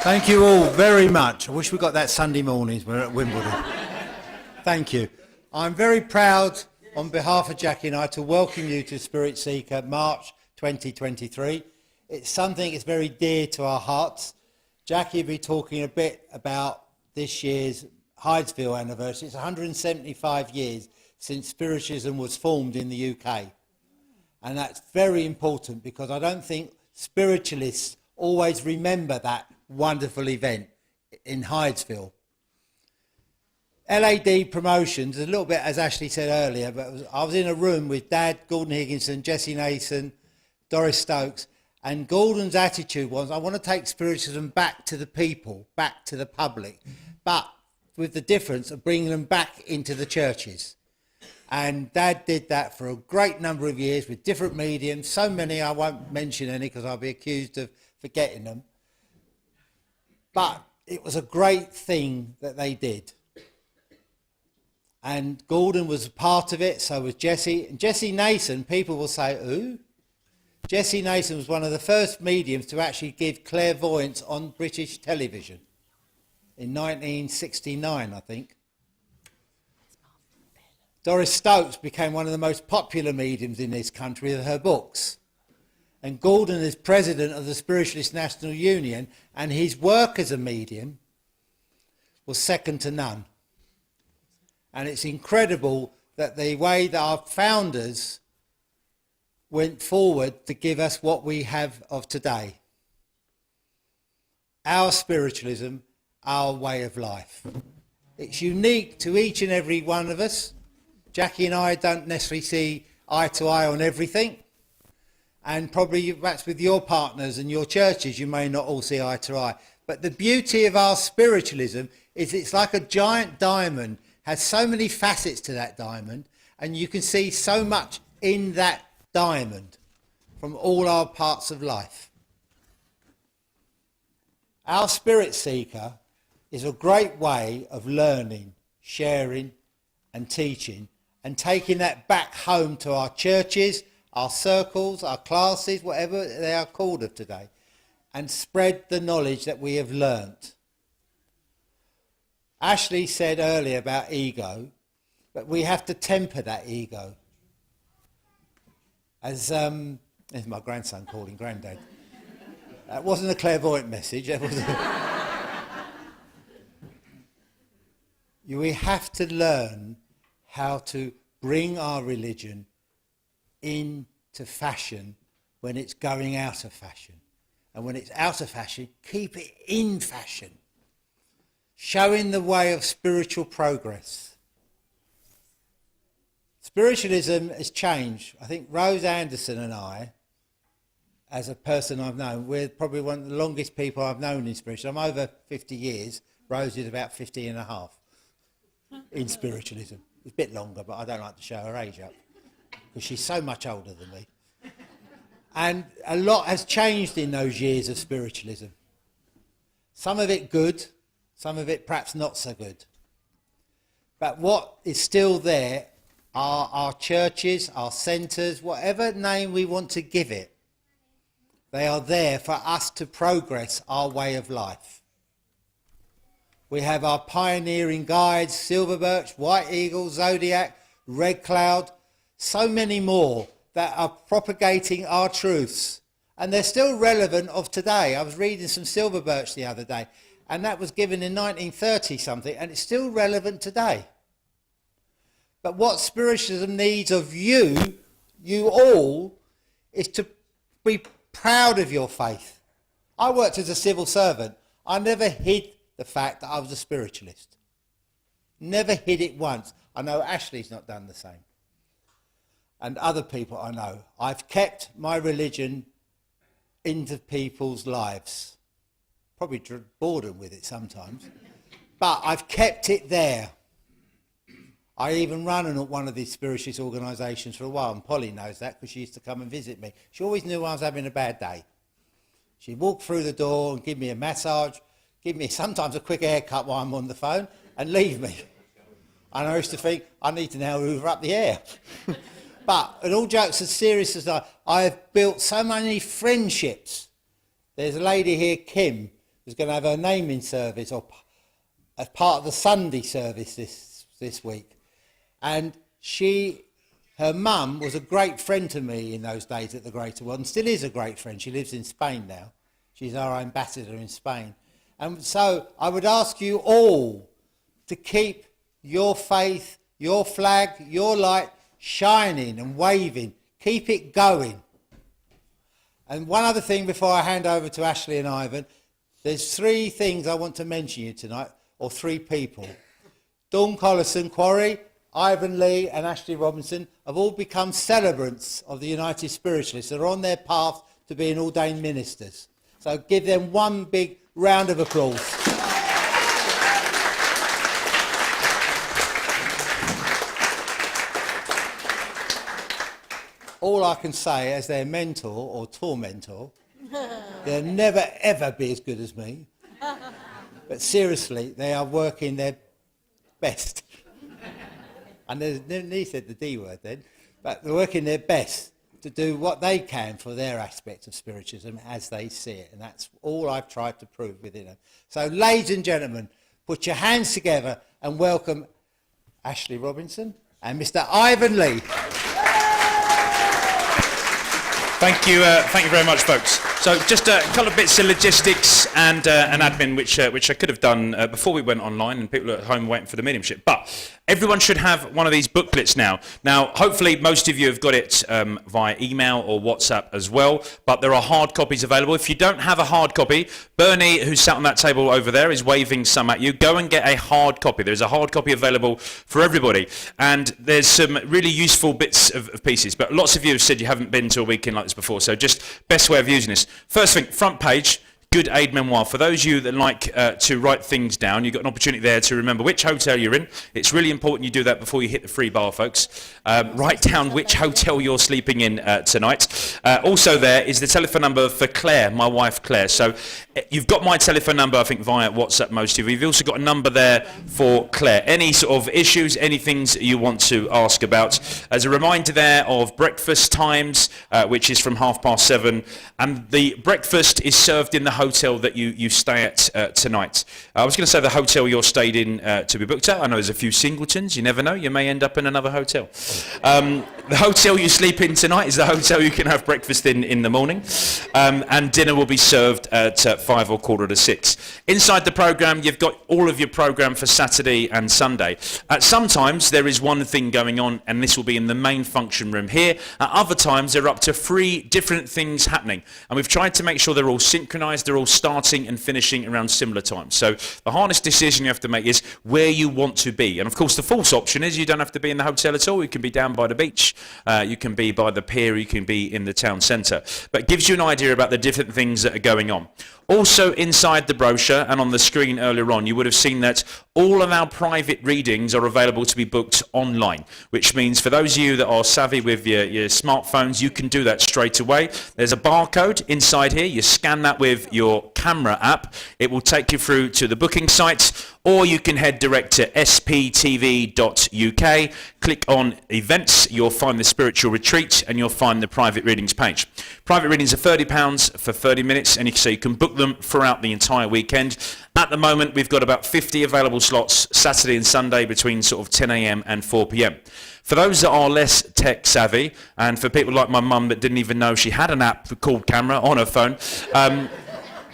Thank you all very much. I wish we got that Sunday mornings when we're at Wimbledon. Thank you. I'm very proud, on behalf of Jackie and I, to welcome you to Spirit Seeker March 2023. It's something that's very dear to our hearts. Jackie will be talking a bit about this year's Hydesville anniversary. It's 175 years since Spiritualism was formed in the UK. And that's very important because I don't think spiritualists always remember that wonderful event in Hydesville. LAD Promotions, a little bit as Ashley said earlier, but I was in a room with Dad, Gordon Higginson, Jesse Nason, Doris Stokes, and Gordon's attitude was, I want to take spiritualism back to the people, back to the public, but with the difference of bringing them back into the churches. And Dad did that for a great number of years with different mediums, so many I won't mention any because I'll be accused of forgetting them. But it was a great thing that they did. And Gordon was a part of it, so was Jesse. And Jesse Nason, people will say, who? Jesse Nason was one of the first mediums to actually give clairvoyance on British television in 1969, I think. Doris Stokes became one of the most popular mediums in this country with her books. And Gordon is president of the Spiritualist National Union, and his work as a medium was second to none. And it's incredible that the way that our founders went forward to give us what we have of today. Our spiritualism, our way of life. It's unique to each and every one of us. Jackie and I don't necessarily see eye to eye on everything. And probably perhaps with your partners and your churches, you may not all see eye to eye. But the beauty of our spiritualism is it's like a giant diamond, has so many facets to that diamond, and you can see so much in that diamond from all our parts of life. Our Spirit Seeker is a great way of learning, sharing and teaching and taking that back home to our churches, our circles, our classes, whatever they are called of today, and spread the knowledge that we have learnt. Ashley said earlier about ego, but we have to temper that ego. As there's my grandson calling Granddad. That wasn't a clairvoyant message. That was we have to learn how to bring our religion into fashion when it's going out of fashion. And when it's out of fashion, keep it in fashion. Showing the way of spiritual progress. Spiritualism has changed. I think Rose Anderson and I, as a person I've known, we're probably one of the longest people I've known in spiritualism. I'm over 50 years. Rose is about 50 and a half in spiritualism. It's a bit longer, but I don't like to show her age up because she's so much older than me. And a lot has changed in those years of spiritualism. Some of it good, some of it perhaps not so good. But what is still there are our churches, our centres, whatever name we want to give it. They are there for us to progress our way of life. We have our pioneering guides, Silver Birch, White Eagle, Zodiac, Red Cloud, so many more that are propagating our truths. And they're still relevant of today. I was reading some Silver Birch the other day, and that was given in 1930 something, and it's still relevant today. But what spiritualism needs of you all, is to be proud of your faith. I worked as a civil servant. I never hid the fact that I was a spiritualist. Never hid it once. I know Ashley's not done the same. And other people I know. I've kept my religion into people's lives. Probably bored them with it sometimes. But I've kept it there. I even ran one of these spiritualist organisations for a while, and Polly knows that because she used to come and visit me. She always knew I was having a bad day. She'd walk through the door and give me a massage, give me sometimes a quick haircut while I'm on the phone, and leave me. And I used to think, I need to now hoover up the hair. But, and all jokes as serious as I have built so many friendships. There's a lady here, Kim, was going to have her naming service or as part of the Sunday service this week. And her mum was a great friend to me in those days at the Greater World, and still is a great friend. She lives in Spain now. She's our ambassador in Spain. And so I would ask you all to keep your faith, your flag, your light shining and waving. Keep it going. And one other thing before I hand over to Ashley and Ivan, there's 3 things I want to mention you tonight, or 3 people. Dawn Collison, Quarry, Ivan Lee and Ashley Robinson have all become celebrants of the United Spiritualists. They're on their path to being ordained ministers. So give them one big round of applause. All I can say as their mentor or tormentor, they'll never ever be as good as me. But seriously, they are working their best. And he said the D word then, but they're working their best to do what they can for their aspect of spiritualism as they see it. And that's all I've tried to prove within them. So ladies and gentlemen, put your hands together and welcome Ashley Robinson and Mr. Ivan Lee. Thank you very much, folks. So just a couple of bits of logistics and an admin, which I could have done before we went online, and people are at home waiting for the mediumship. But everyone should have one of these booklets now. Now, hopefully, most of you have got it via email or WhatsApp as well. But there are hard copies available. If you don't have a hard copy, Bernie, who's sat on that table over there, is waving some at you. Go and get a hard copy. There's a hard copy available for everybody, and there's some really useful bits of pieces. But lots of you have said you haven't been to a weekend like this before, so just best way of using this. First thing, front page, good aid memoir. For those of you that like to write things down, you've got an opportunity there to remember which hotel you're in. It's really important you do that before you hit the free bar, folks. Write down which hotel you're sleeping in tonight. Also there is the telephone number for Claire, my wife Claire. So you've got my telephone number, I think, via WhatsApp, most of you. You've also got a number there for Claire. Any sort of issues, any things you want to ask about. As a reminder there of breakfast times, which is from 7:30. And the breakfast is served in the hotel that you stay at tonight. I was going to say the hotel you're stayed in to be booked at. I know there's a few singletons. You never know. You may end up in another hotel. The hotel you sleep in tonight is the hotel you can have breakfast in the morning. And dinner will be served at 5 or 5:45. Inside the programme, you've got all of your programme for Saturday and Sunday. Sometimes there is one thing going on, and this will be in the main function room here. At other times, there are up to 3 different things happening. And we've tried to make sure they're all synchronised. They're all starting and finishing around similar times. So the hardest decision you have to make is where you want to be. And of course, the false option is you don't have to be in the hotel at all. You can be down by the beach. You can be by the pier. You can be in the town centre. But it gives you an idea about the different things that are going on. Also inside the brochure and on the screen earlier on, you would have seen that all of our private readings are available to be booked online, which means for those of you that are savvy with your smartphones, you can do that straight away. There's a barcode inside here. You scan that with your camera app. It will take you through to the booking site, or you can head direct to sptv.uk, click on events, you'll find the spiritual retreat, and you'll find the private readings page. Private readings are £30 for 30 minutes, and you can book them throughout the entire weekend. At the moment, we've got about 50 available slots Saturday and Sunday between sort of 10 a.m. and 4 p.m. For those that are less tech savvy, and for people like my mum that didn't even know she had an app called Camera on her phone,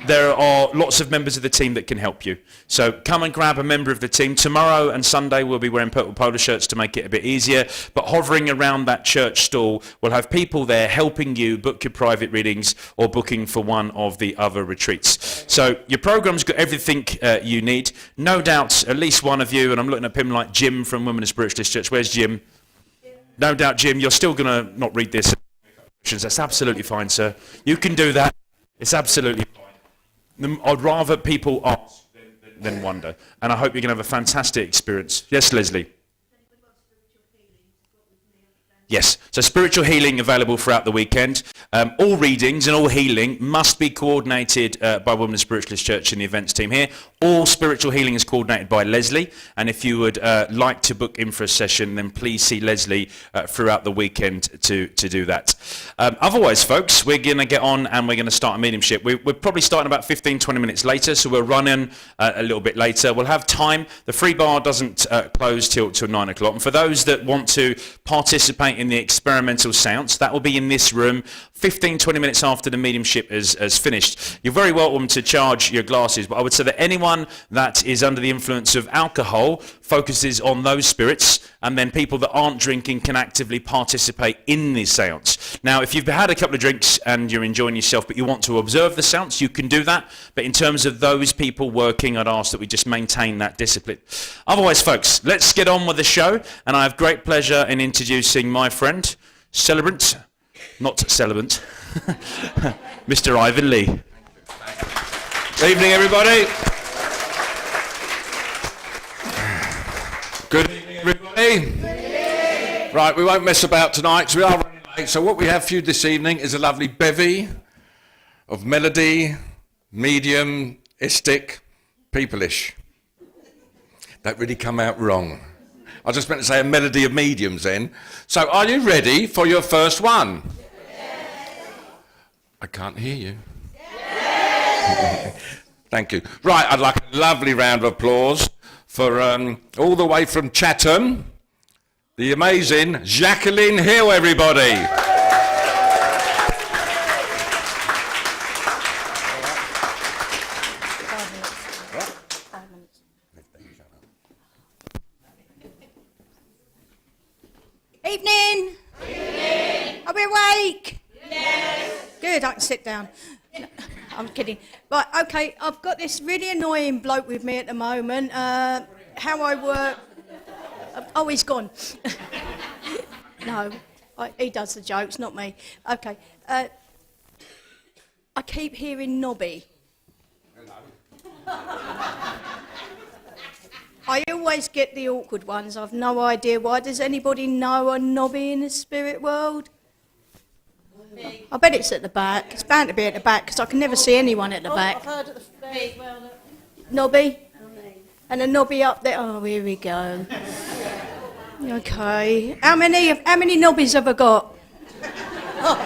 there are lots of members of the team that can help you. So come and grab a member of the team. Tomorrow and Sunday we'll be wearing purple polo shirts to make it a bit easier. But hovering around that church stall, we'll have people there helping you book your private readings or booking for one of the other retreats. So your program's got everything you need. No doubt at least one of you, and I'm looking at him like Jim from Women of Spiritualist Church. Where's Jim? No doubt, Jim, you're still going to not read this. That's absolutely fine, sir. You can do that. It's absolutely fine. I'd rather people ask than wonder. And I hope you're going to have a fantastic experience. Yes, Leslie? Yes, so spiritual healing available throughout the weekend. All readings and all healing must be coordinated by Women Spiritualist Church and the events team here. All spiritual healing is coordinated by Leslie, and if you would like to book in for a session, then please see Leslie throughout the weekend to do that. Otherwise, folks, we're going to get on and we're going to start a mediumship. We're probably starting about 15-20 minutes later, so we're running a little bit later. We'll have time. The free bar doesn't close till 9 o'clock, and for those that want to participate in the experimental seance, that will be in this room 15-20 minutes after the mediumship has finished. You're very welcome to charge your glasses, but I would say that anyone that is under the influence of alcohol focuses on those spirits, and then people that aren't drinking can actively participate in the seance. Now, if you've had a couple of drinks and you're enjoying yourself but you want to observe the seance, you can do that, but in terms of those people working, I'd ask that we just maintain that discipline. Otherwise, folks, let's get on with the show, and I have great pleasure in introducing my friend, celebrant, not celibate, Mr. Ivan Lee. Good evening, everybody. Good evening, everybody. Good evening. Right, we won't mess about tonight because we are running late. So what we have for you this evening is a lovely bevy of melody, mediumistic, peopleish. That really come out wrong. I just meant to say a melody of mediums then. So are you ready for your first one? Yes. I can't hear you. Yes. Thank you. Right, I'd like a lovely round of applause for all the way from Chatham, the amazing Jacqueline Hill, everybody. Evening. Evening. Are we awake? Yes. Good, I can sit down. No, I'm kidding. Right, okay, I've got this really annoying bloke with me at the moment. How I work... Oh, he's gone. No, he does the jokes, not me. Okay. I keep hearing Nobby. I always get the awkward ones. I've no idea why. Does anybody know a Nobby in the spirit world? Me. I bet it's at the back. It's bound to be at the back because I can never see anyone at the back. I've heard at the back as well. Nobby? And a Nobby up there. Oh, here we go. Okay. How many Nobbies have I got? Oh.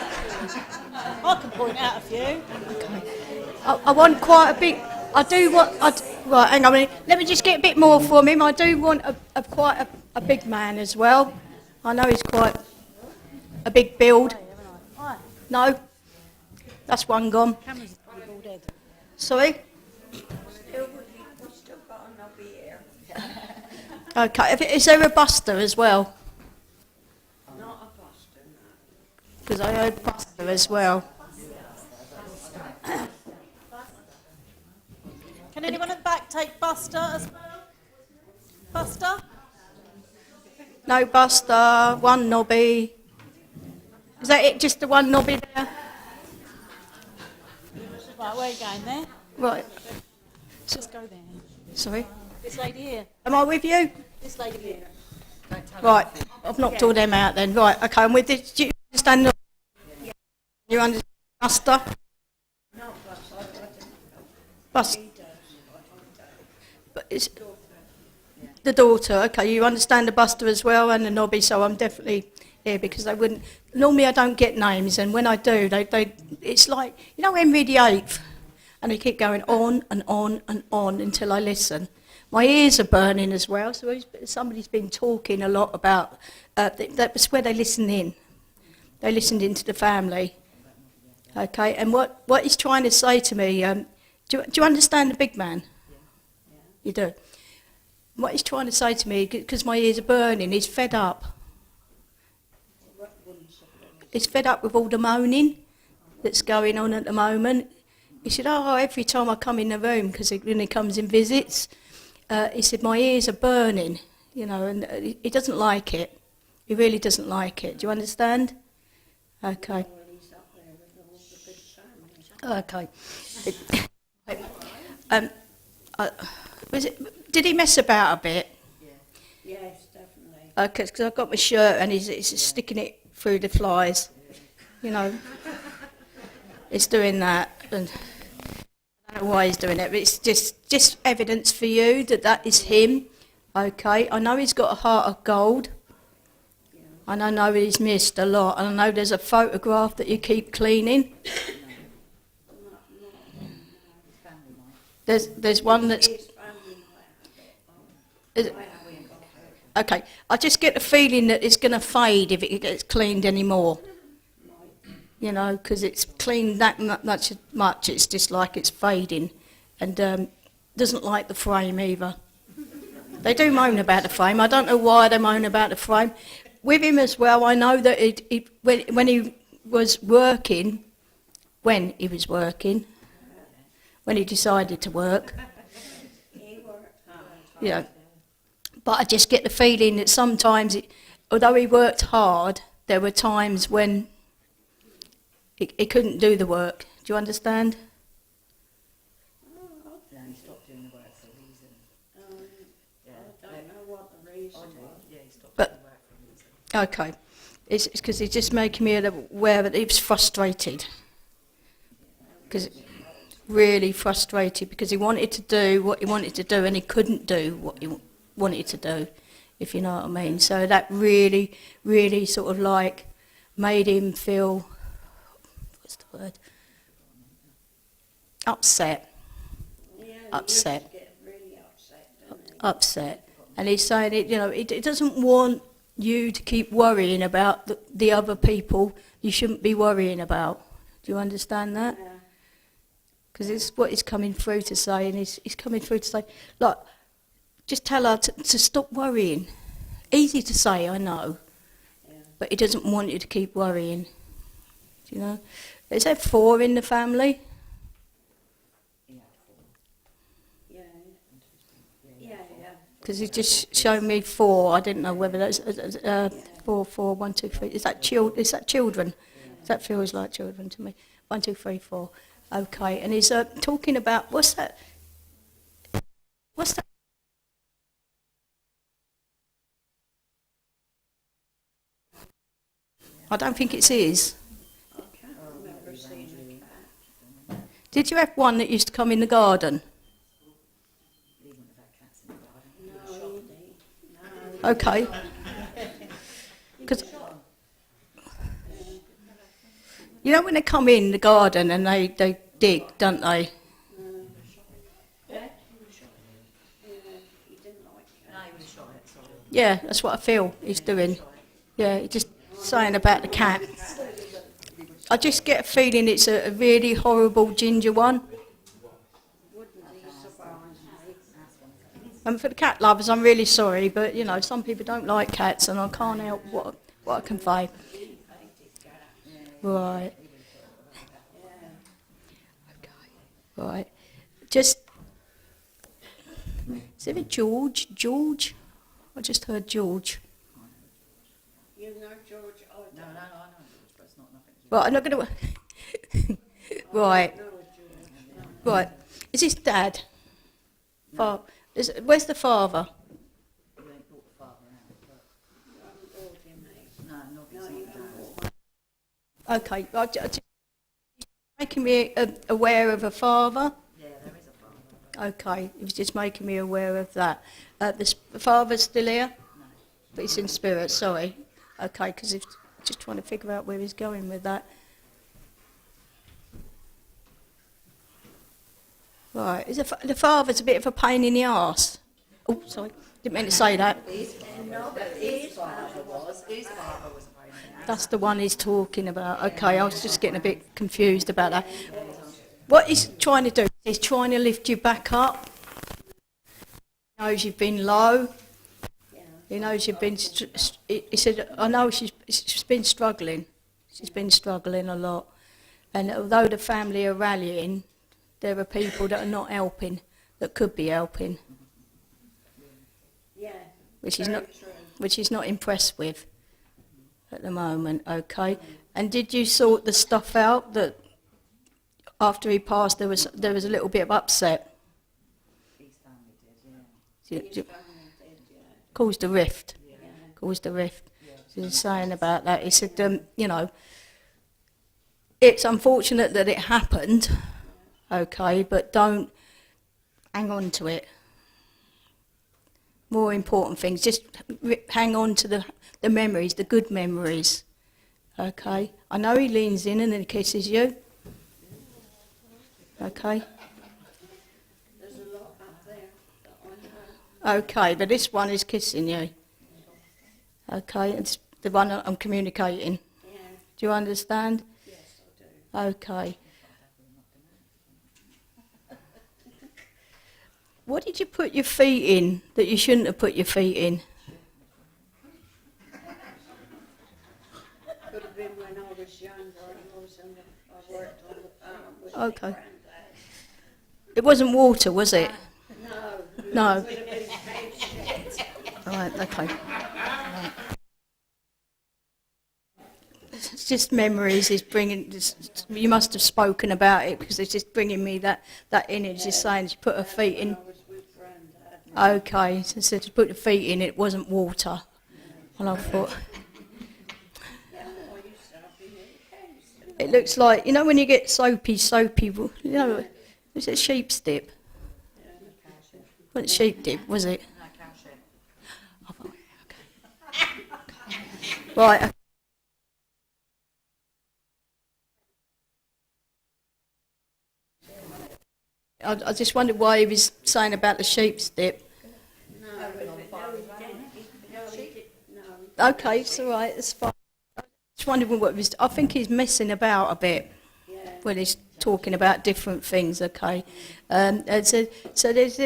I can point out a few. Okay. I want quite a big... I do want... Right, hang on a minute. Let me just get a bit more from him. I do want quite a big man as well. I know he's quite a big build. No? That's one gone. Sorry? Okay, is there a Buster as well? Not a Buster, no. Because I heard Buster as well. Can anyone at the back take Buster as well? Buster? No Buster, one Nobby. Is that it, just the one Nobby there? Right, where are you going there? Right. Just go there. Sorry? This lady here. Am I with you? This lady here. Right, I've knocked all them out then. Right, okay, I'm with you. Do you understand Nobby? Yeah. You understand Buster? No, Buster. But it's the daughter, okay, you understand the Buster as well and the Nobby, so I'm definitely here because they wouldn't, normally I don't get names and when I do, they it's like, you know Henry VIII, and they keep going on and on and on until I listen. My ears are burning as well, so somebody's been talking a lot about, that's where they listen in. They listened into the family, okay, and what he's trying to say to me, do you understand the big man? You do. What he's trying to say to me, because my ears are burning, he's fed up. He's fed up with all the moaning that's going on at the moment. He said, oh, every time I come in the room, because when he comes and visits, he said, my ears are burning, you know, and he doesn't like it. He really doesn't like it. Do you understand? Okay. Okay. Did he mess about a bit? Yes, definitely. Because I've got my shirt and he's sticking it through the flies. You know, it's doing that. And I don't know why he's doing it, but it's just evidence for you that is him. Okay, I know he's got a heart of gold. And I know he's missed a lot. And I know there's a photograph that you keep cleaning. There's one that's... Okay, I just get the feeling that it's going to fade if it gets cleaned anymore. You know, because it's cleaned that much, it's just like it's fading. And doesn't like the frame either. They do moan about the frame. I don't know why they moan about the frame. With him as well, I know that when he was working, when he decided to work, yeah. But I just get the feeling that sometimes, although he worked hard, there were times when he couldn't do the work. Do you understand? No, he stopped doing the work for a reason. I don't know what the reason was. Yeah, he stopped doing the work for a reason. Okay. It's because he's just making me aware that he was frustrated. Because really frustrated because he wanted to do what he wanted to do and he couldn't do what he wanted to do, if you know what I mean. So that really, really sort of like made him feel, what's the word? Upset. Yeah, Upset. He get really upset, doesn't he? Upset. And he's saying it, you know, it doesn't want you to keep worrying about the other people you shouldn't be worrying about. Do you understand that? Yeah. Because it's what he's coming through to say, and he's coming through to say, look, just tell her to stop worrying. Easy to say, I know, but he doesn't want you to keep worrying. Do you know? Is there 4 in the family? Yeah. Yeah. Because he's just shown me 4. I didn't know whether that's 4, 1, 2, 3. Is that children? That feels like children to me. 1, 2, 3, 4. Okay, and he's talking about, what's that? I don't think it's his. I can't remember seeing a cat. Did you have one that used to come in the garden? No. Okay. Because you know when they come in the garden and they dig, don't they? Yeah, that's what I feel he's doing. Yeah, he's just saying about the cat. I just get a feeling it's a really horrible ginger one. And for the cat lovers, I'm really sorry, but you know, some people don't like cats, and I can't help what I can find. Right. Okay. Right. Just. Is it a George? George? I just heard George. You know George? Oh, No, I know George, but it's not nothing to do. Right, I'm not going to. Right. Right. Is his dad? No. Where's the father? You ain't brought the father out, but no, Nobby's not dad. Okay. Just making me aware of a father. Yeah, there is a father. Okay. He was just making me aware of that. The father's still here? No. But he's in spirit, sorry. Okay, because he's just trying to figure out where he's going with that. Right, the father's a bit of a pain in the arse. Oh, sorry, didn't mean to say that. His father was a pain in the ass. That's the one he's talking about. Okay, I was just getting a bit confused about that. What he's trying to do, he's trying to lift you back up. He knows you've been low. He knows you've been, he said, I know she's been struggling. She's been struggling a lot. And although the family are rallying, there are people that are not helping, that could be helping. Yeah. Which he's not impressed with at the moment, okay? And did you sort the stuff out that after he passed there was a little bit of upset? His family did, yeah. Caused a rift. caused a rift. He was saying about that. He said, you know, it's unfortunate that it happened, okay, but don't hang on to it. More important things, just hang on to the memories, the good memories, okay. I know he leans in and then kisses you, okay. There's a lot up there that I know. Okay, but this one is kissing you. Okay, it's the one that I'm communicating. Yeah. Do you understand? Yes, I do. Okay. What did you put your feet in that you shouldn't have put your feet in? Could have been when I was younger and I worked on the farm with Okay. my granddad. It wasn't water, was it? No. No. It would have been paid shit. Right, okay. Right. It's just memories is bringing, you must have spoken about it because it's just bringing me that image, just saying she put her feet in. I was with granddad. Okay, so to put the feet in, it wasn't water. And I thought, Yeah, I used to have been in it looks like, you know when you get soapy, you know, was it sheep's dip? Wasn't sheep dip, was it? Oh, okay. Right. I just wondered why he was saying about the sheep's dip. Okay, it's all right, it's fine. I just wondered what it was. I think he's messing about a bit when he's talking about different things. Okay, and so there's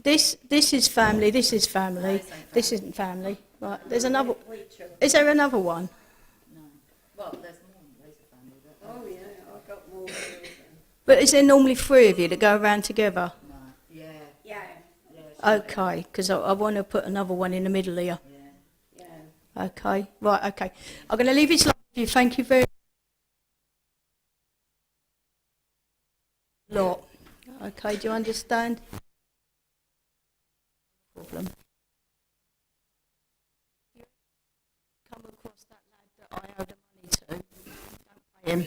this is family, this is family, this isn't family. Right, there's another. Is there another one? Well, there's more than raise a family, but Oh yeah, I got more children. But is there normally three of you that go around together? no. Yeah. Yeah, Okay, because I want to put another one in the middle here. Yeah. yeah. Okay, right, okay. I'm going to leave it with you. Thank you very much. Okay, do you understand? Problem. Come across that lad that I owe the money to. Don't pay him.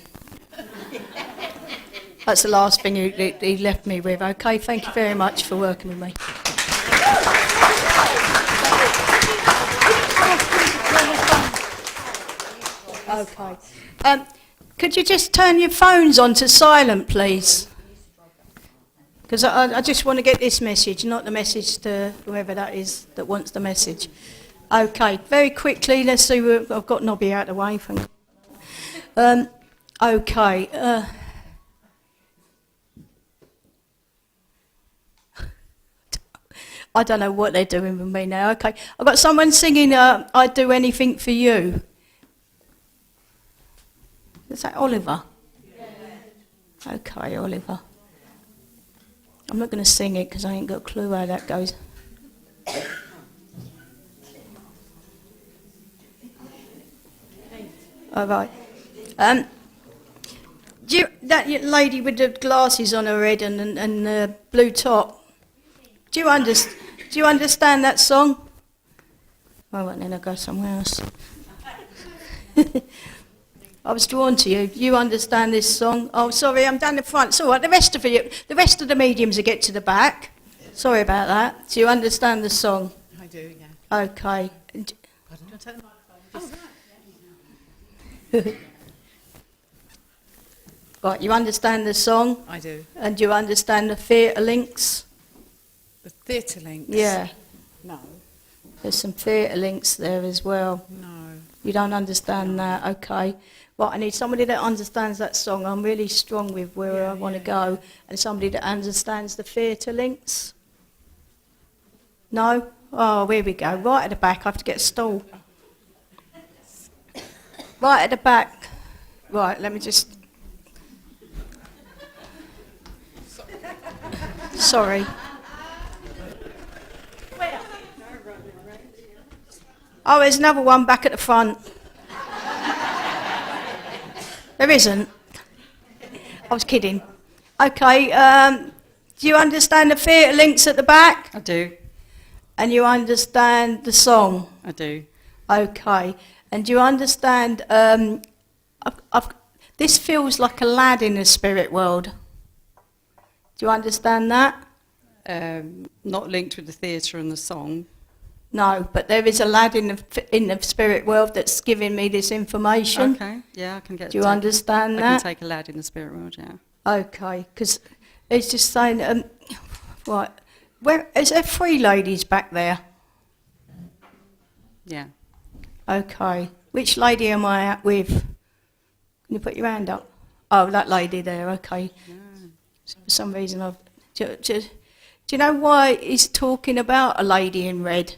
That's the last thing he left me with. Okay, thank you very much for working with me. Okay. Could you just turn your phones on to silent, please? Because I just want to get this message, not the message to whoever that is that wants the message. Okay, very quickly, let's see. I've got Nobby out of the way. Okay. I don't know what they're doing with me now. Okay, I've got someone singing I'd Do Anything For You. Is that Oliver? Yeah. Okay, Oliver. I'm not going to sing it because I ain't got a clue how that goes. All right. That lady with the glasses on her head and the blue top, do you understand that song? All right, then I'll go somewhere else. I was drawn to you. You understand this song? Oh, sorry, I'm down the front. It's all right. The rest of the mediums will get to the back. Sorry about that. Do you understand the song? I do, yeah. Okay. Pardon? Do you want to take the microphone? Right, you understand the song? I do. And you understand the theatre links? The theatre links? Yeah. No. There's some theatre links there as well. No. You don't understand that? Okay. Right, I need somebody that understands that song. I'm really strong with where I want to go. And somebody that understands the theatre links? No? Oh, here we go. Right at the back. I have to get a stool. Right at the back. Right, let me just... Sorry. Oh, there's another one back at the front. There isn't. I was kidding. Okay, do you understand the theatre links at the back? I do. And you understand the song? I do. Okay. And do you understand, this feels like a lad in the spirit world. Do you understand that? Not linked with the theatre and the song. No, but there is a lad in the spirit world that's giving me this information. Okay, yeah, I can get. Do you understand I that? can take a lad in the spirit world, yeah. Okay, because it's just saying, right, where is there 3 ladies back there? Yeah. Okay, which lady am I at with? Can you put your hand up? Oh, that lady there. Okay. For some reason, do you know why he's talking about a lady in red?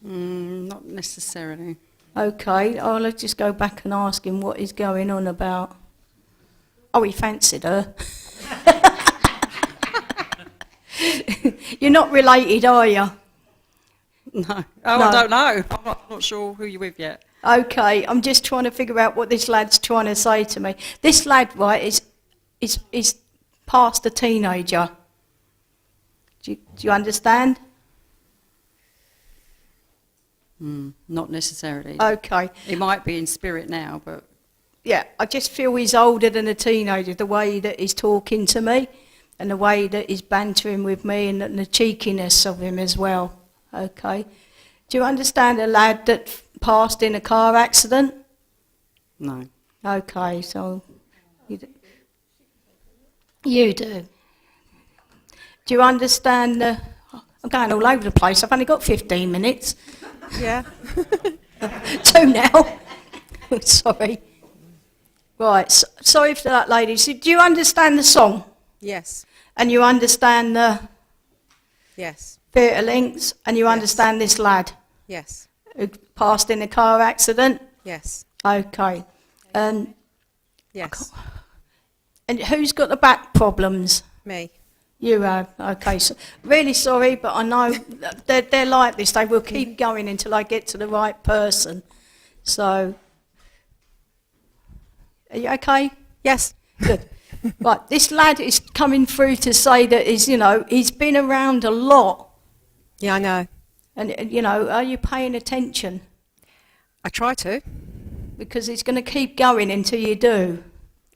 Not necessarily. Okay, let's just go back and ask him what he's going on about. Oh, he fancied her. You're not related, are you? No. No. Oh, I don't know. I'm not sure who you're with yet. Okay, I'm just trying to figure out what this lad's trying to say to me. This lad, right, is past a teenager. Do you understand? Not necessarily. Okay. He might be in spirit now, but Yeah, I just feel he's older than a teenager, the way that he's talking to me and the way that he's bantering with me and the cheekiness of him as well. Okay. Do you understand a lad that passed in a car accident? no. Okay, so you do. Do you understand I'm going all over the place. I've only got 15 minutes. Yeah. 2 now. Sorry. Right, sorry for that, lady. So do you understand the song? Yes. And you understand the Yes. theatre links? And you Yes. understand this lad Yes. who passed in a car accident? Yes. Okay. Yes. And who's got the back problems? Me. You have. Okay. So, really sorry, but I know that they're like this. They will keep going until I get to the right person. So, are you okay? Yes. Good. Right, this lad is coming through to say that he's been around a lot. Yeah, I know. And, are you paying attention? I try to. Because it's going to keep going until you do.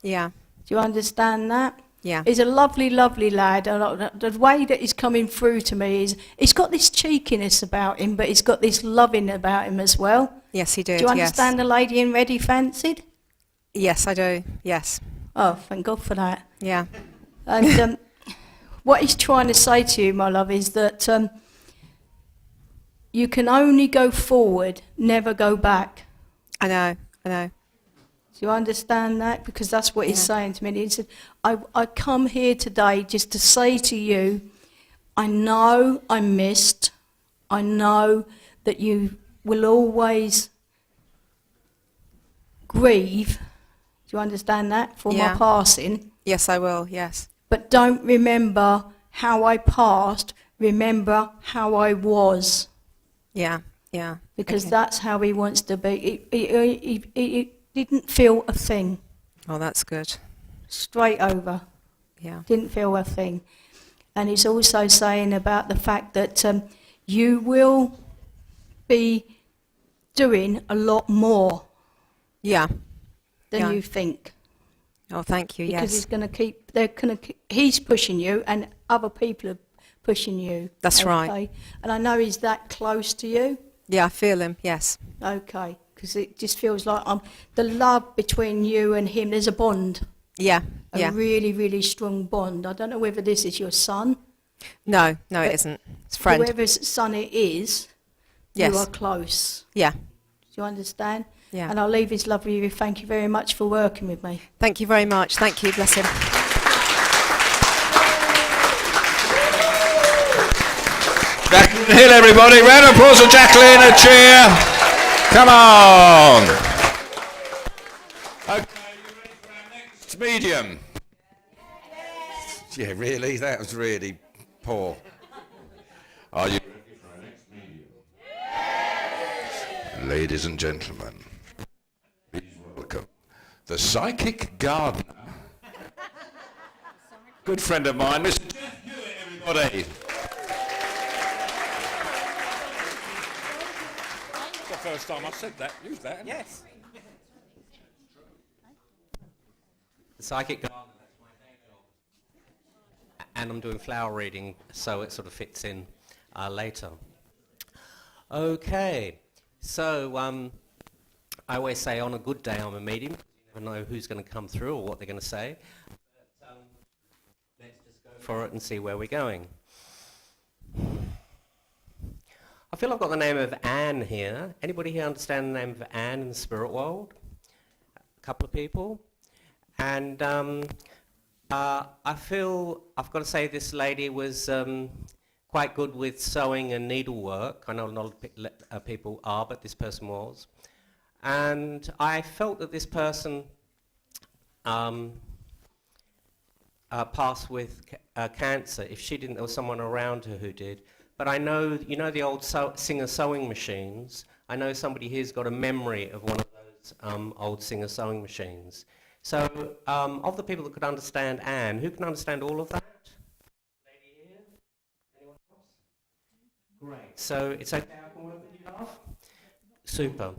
Yeah. Do you understand that? Yeah. He's a lovely, lovely lad. And the way that he's coming through to me is, he's got this cheekiness about him, but he's got this loving about him as well. Yes, he did. Do you understand the lady in red he fancied? Yes, I do. Yes. Oh, thank God for that. Yeah. And what he's trying to say to you, my love, is that you can only go forward, never go back. I know. I know. Do you understand that? Because that's what he's saying to me. He said, I come here today just to say to you, I know I'm missed. I know that you will always grieve. Do you understand that? For my passing. Yes, I will. Yes. But don't remember how I passed. Remember how I was. Yeah. Yeah. Because Okay. that's how he wants to be. He didn't feel a thing. Oh, that's good. Straight over. Yeah. Didn't feel a thing. And he's also saying about the fact that you will be doing a lot more Yeah. than you think. Oh, thank you. Because Yes. he's pushing you and other people are pushing you. That's right. And I know he's that close to you. Yeah, I feel him. Yes. Okay. Because it just feels like the love between you and him, there's a bond. Yeah. A Yeah. really, really strong bond. I don't know whether this is your son. No, it isn't. It's a friend. Whoever's son it is, Yes. you are close. Yeah. Do you understand? Yeah. And I'll leave his love with you. Thank you very much for working with me. Thank you very much. Thank you. Bless him. Jacqueline Hill, everybody. Round of applause for Jacqueline. A cheer. Come on. Okay, you ready for our next medium? Yeah, really? That was really poor. Are you ready for our next medium? Ladies and gentlemen, please welcome the psychic gardener. Good friend of mine, Mr. Jeff Hewitt, everybody. first time I've said that. Use that. Yes. The psychic gardener, that's my day job. And I'm doing flower reading, so it sort of fits in later. Okay, so I always say on a good day I'm a medium. You never know who's going to come through or what they're going to say. But let's just go for it and see where we're going. I feel I've got the name of Anne here. Anybody here understand the name of Anne in the spirit world? A couple of people. And I feel, I've got to say, this lady was quite good with sewing and needlework. I know a lot of people are, but this person was. And I felt that this person passed with cancer. If she didn't, there was someone around her who did. But I know, you know the old Singer sewing machines? I know somebody here's got a memory of one of those old Singer sewing machines. So, of the people that could understand Anne, who can understand all of that? Lady here? Anyone else? Great. So, it's okay I can work with you, love? Super.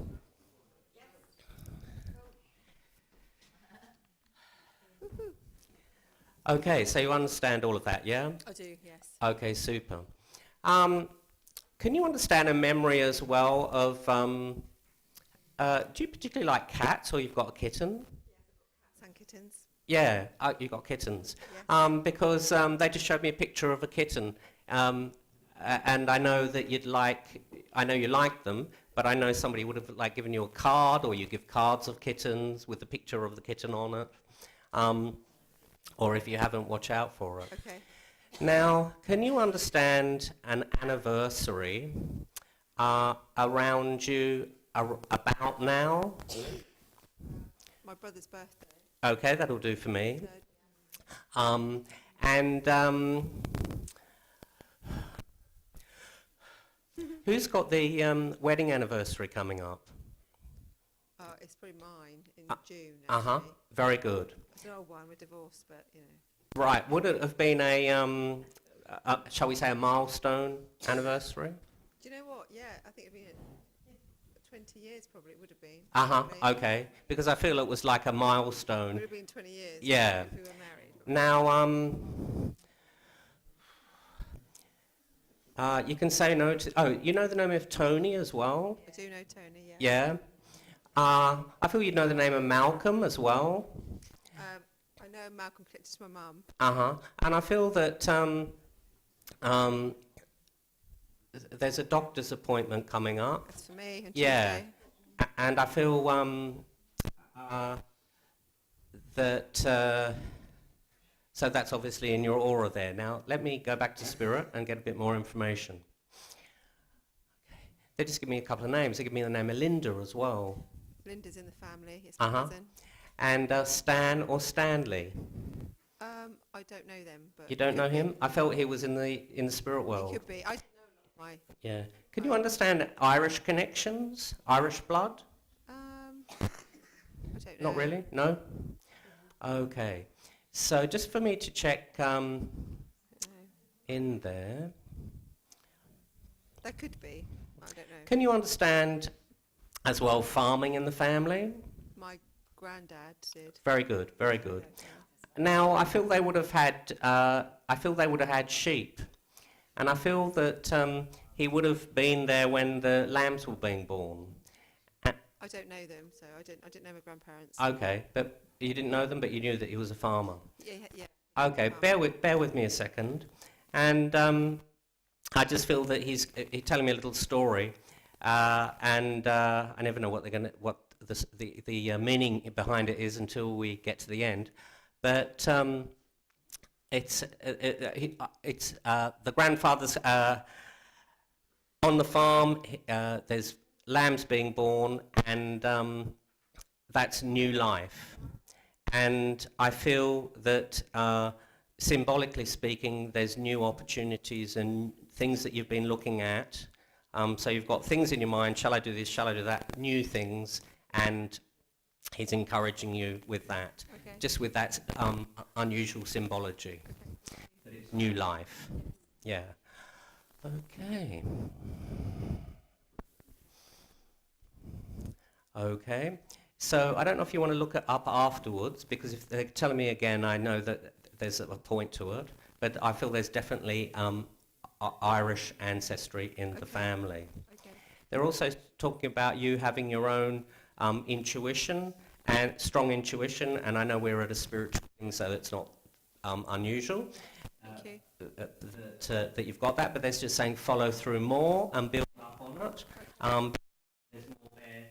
Okay, so you understand all of that, yeah? I do, yes. Okay, super. Can you understand a memory as well of, do you particularly like cats, or you've got a kitten? Cats and kittens. Yeah, you've got kittens. Yes. Because they just showed me a picture of a kitten, and I know that I know you like them, but I know somebody would have given you a card, or you give cards of kittens with the picture of the kitten on it. Or if you haven't, watch out for it. Okay. Now, can you understand an anniversary around you about now? My brother's birthday. Okay, that'll do for me. Third. Who's got the wedding anniversary coming up? It's probably mine in June. Uh-huh, very good. It's an old one, we're divorced, but, you know. Right, would it have been a shall we say a milestone anniversary? Do you know what? Yeah, I think it'd been 20 years probably, it would have been. Uh-huh, Probably. okay, because I feel it was like a It milestone. would have been 20 years. Yeah. If we were married. Now, you can say no to, oh, you know the name of Tony as well? I do know Tony, yeah. Yeah. I feel you'd know the name of Malcolm as well. I know Malcolm connected to my mum. Uh-huh. And I feel that there's a doctor's appointment coming up. That's for me on Yeah. Tuesday. And I feel that, so that's obviously in your aura there. Now, let me go back to Spirit and get a bit more information. Okay. They just give me a couple of names. They give me the name of Linda as well. Linda's in the family, it's my cousin. And Stan or Stanley. I don't know them, but... You don't could know be. him? I felt he was in the spirit He world. could be. I don't know a lot of my... Yeah. Can you understand Irish connections? Irish blood? I don't know. Not really? No? Okay. So just for me to check in there. That could be. I don't know. Can you understand as well farming in the family? My granddad did. Very good, very good. Now I feel they would have had sheep, and I feel that he would have been there when the lambs were being born. I don't know them, so I didn't know my grandparents. Okay, but you didn't know them, but you knew that he was a farmer. Yeah. Okay, bear with me a second, and I just feel that he's telling me a little story, and I never know what the meaning behind it is until we get to the end. But it's the grandfather's on the farm. There's lambs being born, and that's new life. And I feel that, symbolically speaking, there's new opportunities and things that you've been looking at. So you've got things in your mind, shall I do this, shall I do that, new things, and he's encouraging you with that, just with that unusual symbology. That it's new life. Yeah. Okay. Okay. So I don't know if you want to look it up afterwards, because if they're telling me again, I know that there's a point to it. But I feel there's definitely Irish ancestry in the family. Okay. They're also talking about you having your own intuition, and strong intuition, and I know we're at a spiritual thing, so it's not unusual Thank you. that you've got that, but there's just saying follow through more and build up on it. There's more there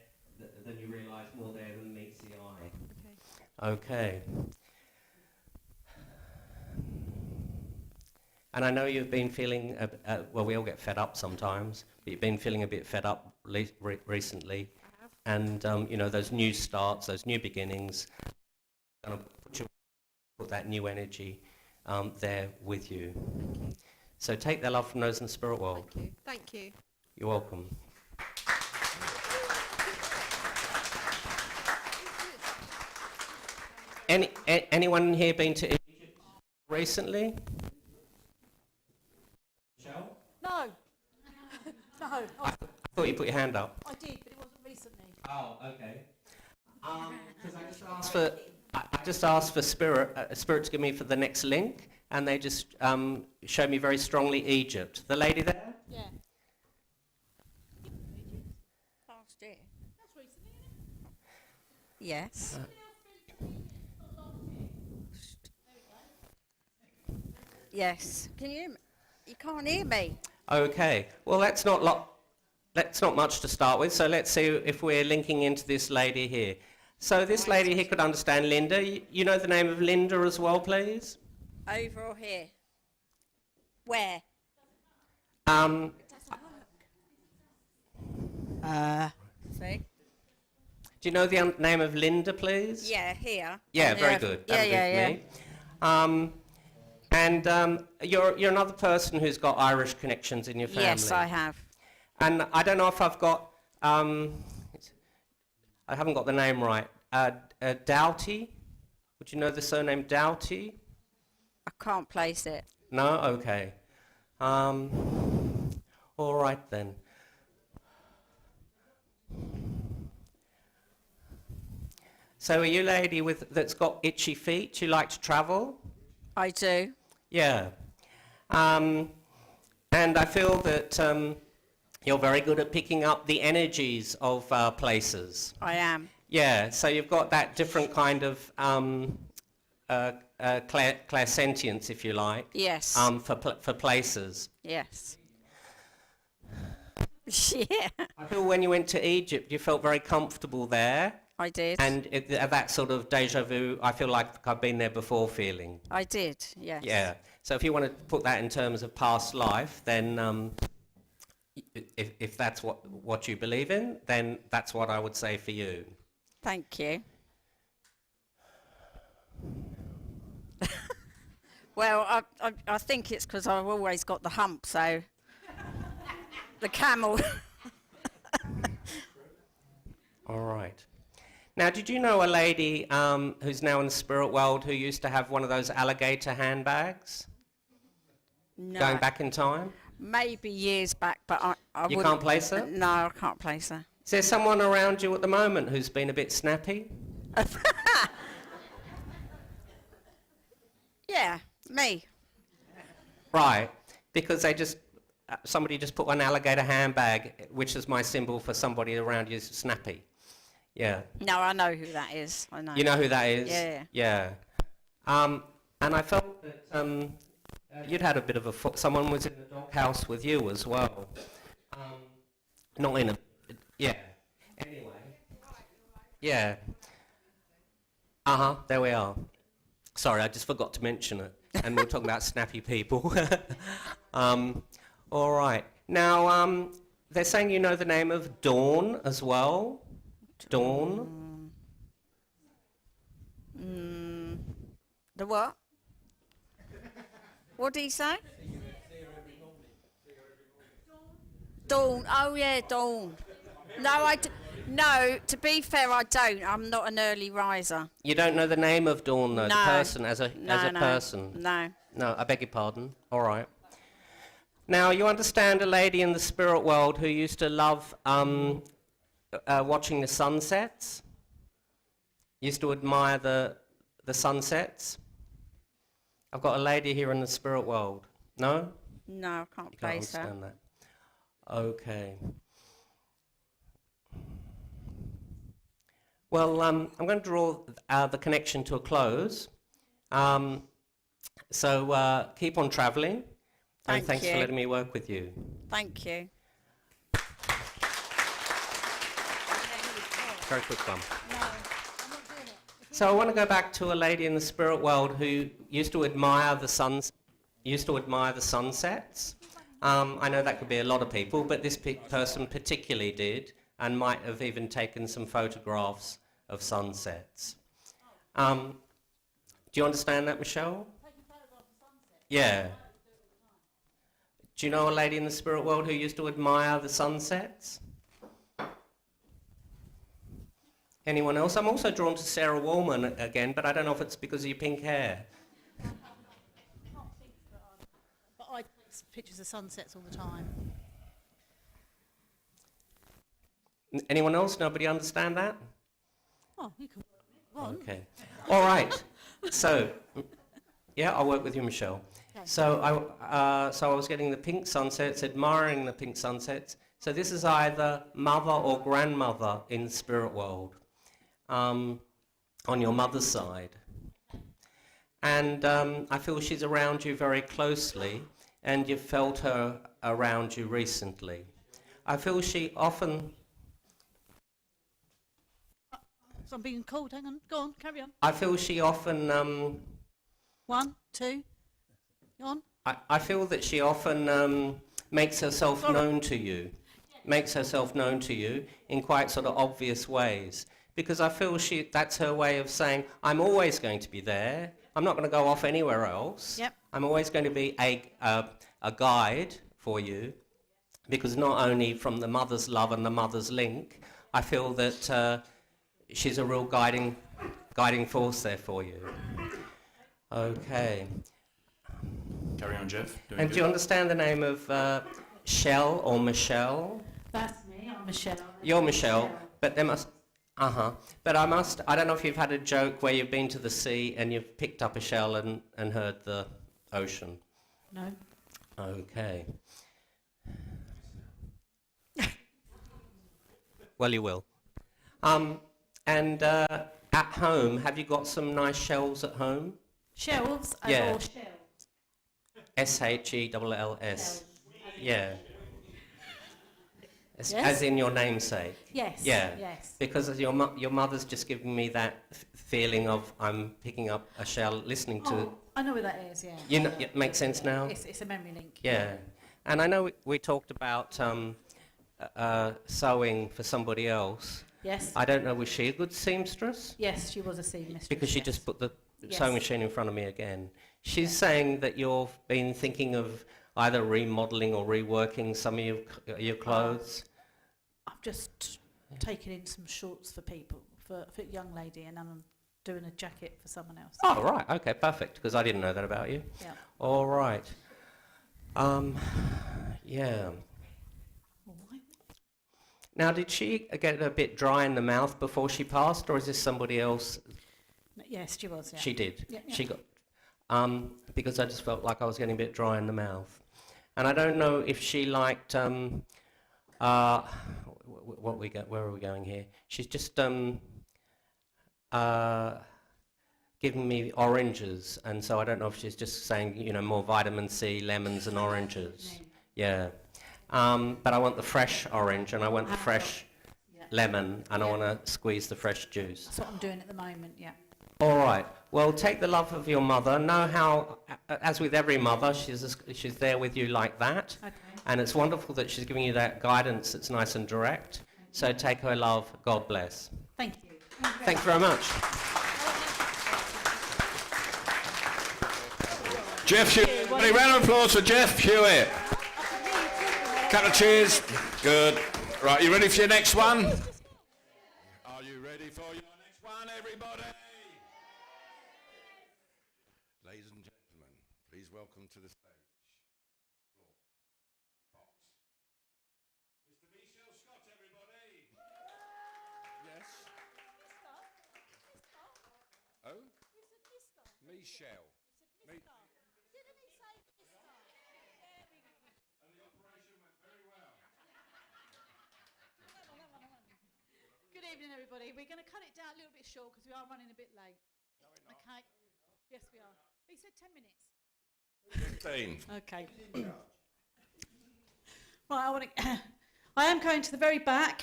than you realise, more there than meets the eye. Okay. Okay. And I know you've been feeling, well, we all get fed up sometimes, but you've been feeling a bit fed up recently. I have. And, you know, those new starts, those new beginnings, going to put that new energy there with you. So take their love from those in the spirit world. Thank you. Thank you. You're welcome. Anyone here been to Egypt recently? Michelle? No. No, I thought you put your hand up. I did, but it wasn't recently. Oh, okay. Because I just asked for Spirit to give me for the next link, and they just showed me very strongly Egypt. The lady there? Yeah. Last year. That's recently, isn't it? Yes. Yes. Can you hear me? You can't hear me. Okay. Well, that's not much to start with. So let's see if we're linking into this lady here. So this lady here could understand Linda. You know the name of Linda as well, please? Over or here? Where? See? Do you know the name of Linda, please? Yeah, here. Yeah, On very the- good. Yeah, That'll yeah, be me. And you're another person who's got Irish connections in your family. Yes, I have. And I don't know if I've got, I haven't got the name right. Doughty? Would you know the surname Doughty? I can't place it. No? Okay. All right then. So are you a lady that's got itchy feet? You like to travel? I do. Yeah. And I feel that you're very good at picking up the energies of places. I am. Yeah, so you've got that different kind of clairsentience, if you like. Yes. For places. Yes. Yeah, I feel when you went to Egypt, you felt very comfortable there. I did. And that sort of deja vu, I feel like I've been there before feeling. I did, yes. Yeah. So if you want to put that in terms of past life, then if that's what you believe in, then that's what I would say for you. Thank you. Well, I think it's because I've always got the hump, so the camel. All right. Now, did you know a lady who's now in the spirit world who used to have one of those alligator handbags? No. Going back in time? Maybe years back, but I You wouldn't. can't place her? No, I can't place her. Is there someone around you at the moment who's been a bit snappy? Yeah, me. Right. Because somebody just put an alligator handbag, which is my symbol for somebody around you who's snappy. Yeah. No, I know who that is. I know. You know who that is? Yeah. Yeah. And I felt that you'd had a bit of someone was in the doghouse with you as well. Not in a... Yeah. Anyway. Yeah. There we are. Sorry, I just forgot to mention it. And we were talking about snappy people. All right. Now, they're saying you know the name of Dawn as well. Dawn. The what? What did he say? Dawn. Oh yeah, Dawn. No, to be fair, I don't. I'm not an early riser. You don't know the name of Dawn, though, No. the person as a No. person. No. No, I beg your pardon. All right. Now, you understand a lady in the spirit world who used to love watching the sunsets? Used to admire the sunsets? I've got a lady here in the spirit world. No? No, I can't You can't place her. understand that. Okay. Well, I'm going to draw the connection to a close. So keep on travelling. And Thank thanks for you. letting me work with you. Thank you. Very quick one. So I want to go back to a lady in the spirit world who used to admire the sunsets. I know that could be a lot of people, but this person particularly did, and might have even taken some photographs of sunsets. Do you understand that, Michelle? Yeah. Do you know a lady in the spirit world who used to admire the sunsets? Anyone else? I'm also drawn to Sarah Wallman again, but I don't know if it's because of your pink hair. But I take pictures of sunsets all the time. Anyone else? Nobody understand that? Oh, you can work with me. Okay. All right. So, yeah, I'll work with you, Michelle. Okay. So I was getting the pink sunsets, admiring the pink sunsets. So this is either mother or grandmother in the spirit world, on your mother's side. And I feel she's around you very closely, and you've felt her around you recently. I feel she often... So I'm being called. Hang on. Go on. Carry on. I feel she often... 1, 2. Go on. I feel that she often makes herself known to you. Makes herself known to you in quite sort of obvious ways. Because I feel that's her way of saying, I'm always going to be there. I'm not going to go off anywhere else. Yep. I'm always going to be a guide for you. Because not only from the mother's love and the mother's link, I feel that she's a real guiding force there for you. Okay. Carry on, Jeff. Doing And good. do you understand the name of Shell or Michelle? That's me. I'm Michelle. You're Michelle, but there must... But I don't know if you've had a joke where you've been to the sea and you've picked up a shell and heard the ocean. No. Okay. Well, you will. And at home, have you got some nice shells at home? Shelves Yeah. or shells? SHELLS. Yeah. Yes? As in your namesake. Yes. Yeah. Yes. Because your mother's just giving me that feeling of I'm picking up a shell, listening to... Oh, I know where that is. Yeah. You know, it makes sense now? It's a memory link. Yeah. And I know we talked about sewing for somebody else. Yes. I don't know, was she a good seamstress? Yes, she was a seamstress. Because she yes. just put the Yes. sewing machine in front of me again. She's saying that you've been thinking of either remodelling or reworking some of your clothes. I've just taken in some shorts for people, for a young lady, and I'm doing a jacket for someone else. Oh, right. Okay, perfect. Because I didn't know that about you. Yeah. All right. Yeah. All right. Now, did she get a bit dry in the mouth before she passed, or is this somebody else? Yes, she was. Yeah. She did. Yeah, yeah. She got because I just felt like I was getting a bit dry in the mouth, and I don't know if she liked. Where are we going here? She's just giving me oranges, and so I don't know if she's just saying, more vitamin C, lemons, and oranges. Yeah. But I want the fresh orange, and I want the fresh lemon, and I want to squeeze the fresh juice. That's what I'm doing at the moment. Yeah. All right. Well, take the love of your mother. Know how, as with every mother, she's there with you like that. Okay. And it's wonderful that she's giving you that guidance that's nice and direct. So take her love. God bless. Thank you. Thank you very much. Jeff Hewitt. A round of applause for Jeff Hewitt. Couple of cheers. Good. Right, you ready for your next one? Are you ready for your next one, everybody? Ladies and gentlemen, please welcome to the stage. Mr. Michelle Scott, everybody. Michelle. Didn't he say Mr.? There we go. And the operation went very well. Good evening, everybody. We're going to cut it down a little bit short because we are running a bit late. No, we're not. Okay. Yes, we are. He said 10 minutes. 15. Okay. Right, I am going to the very back.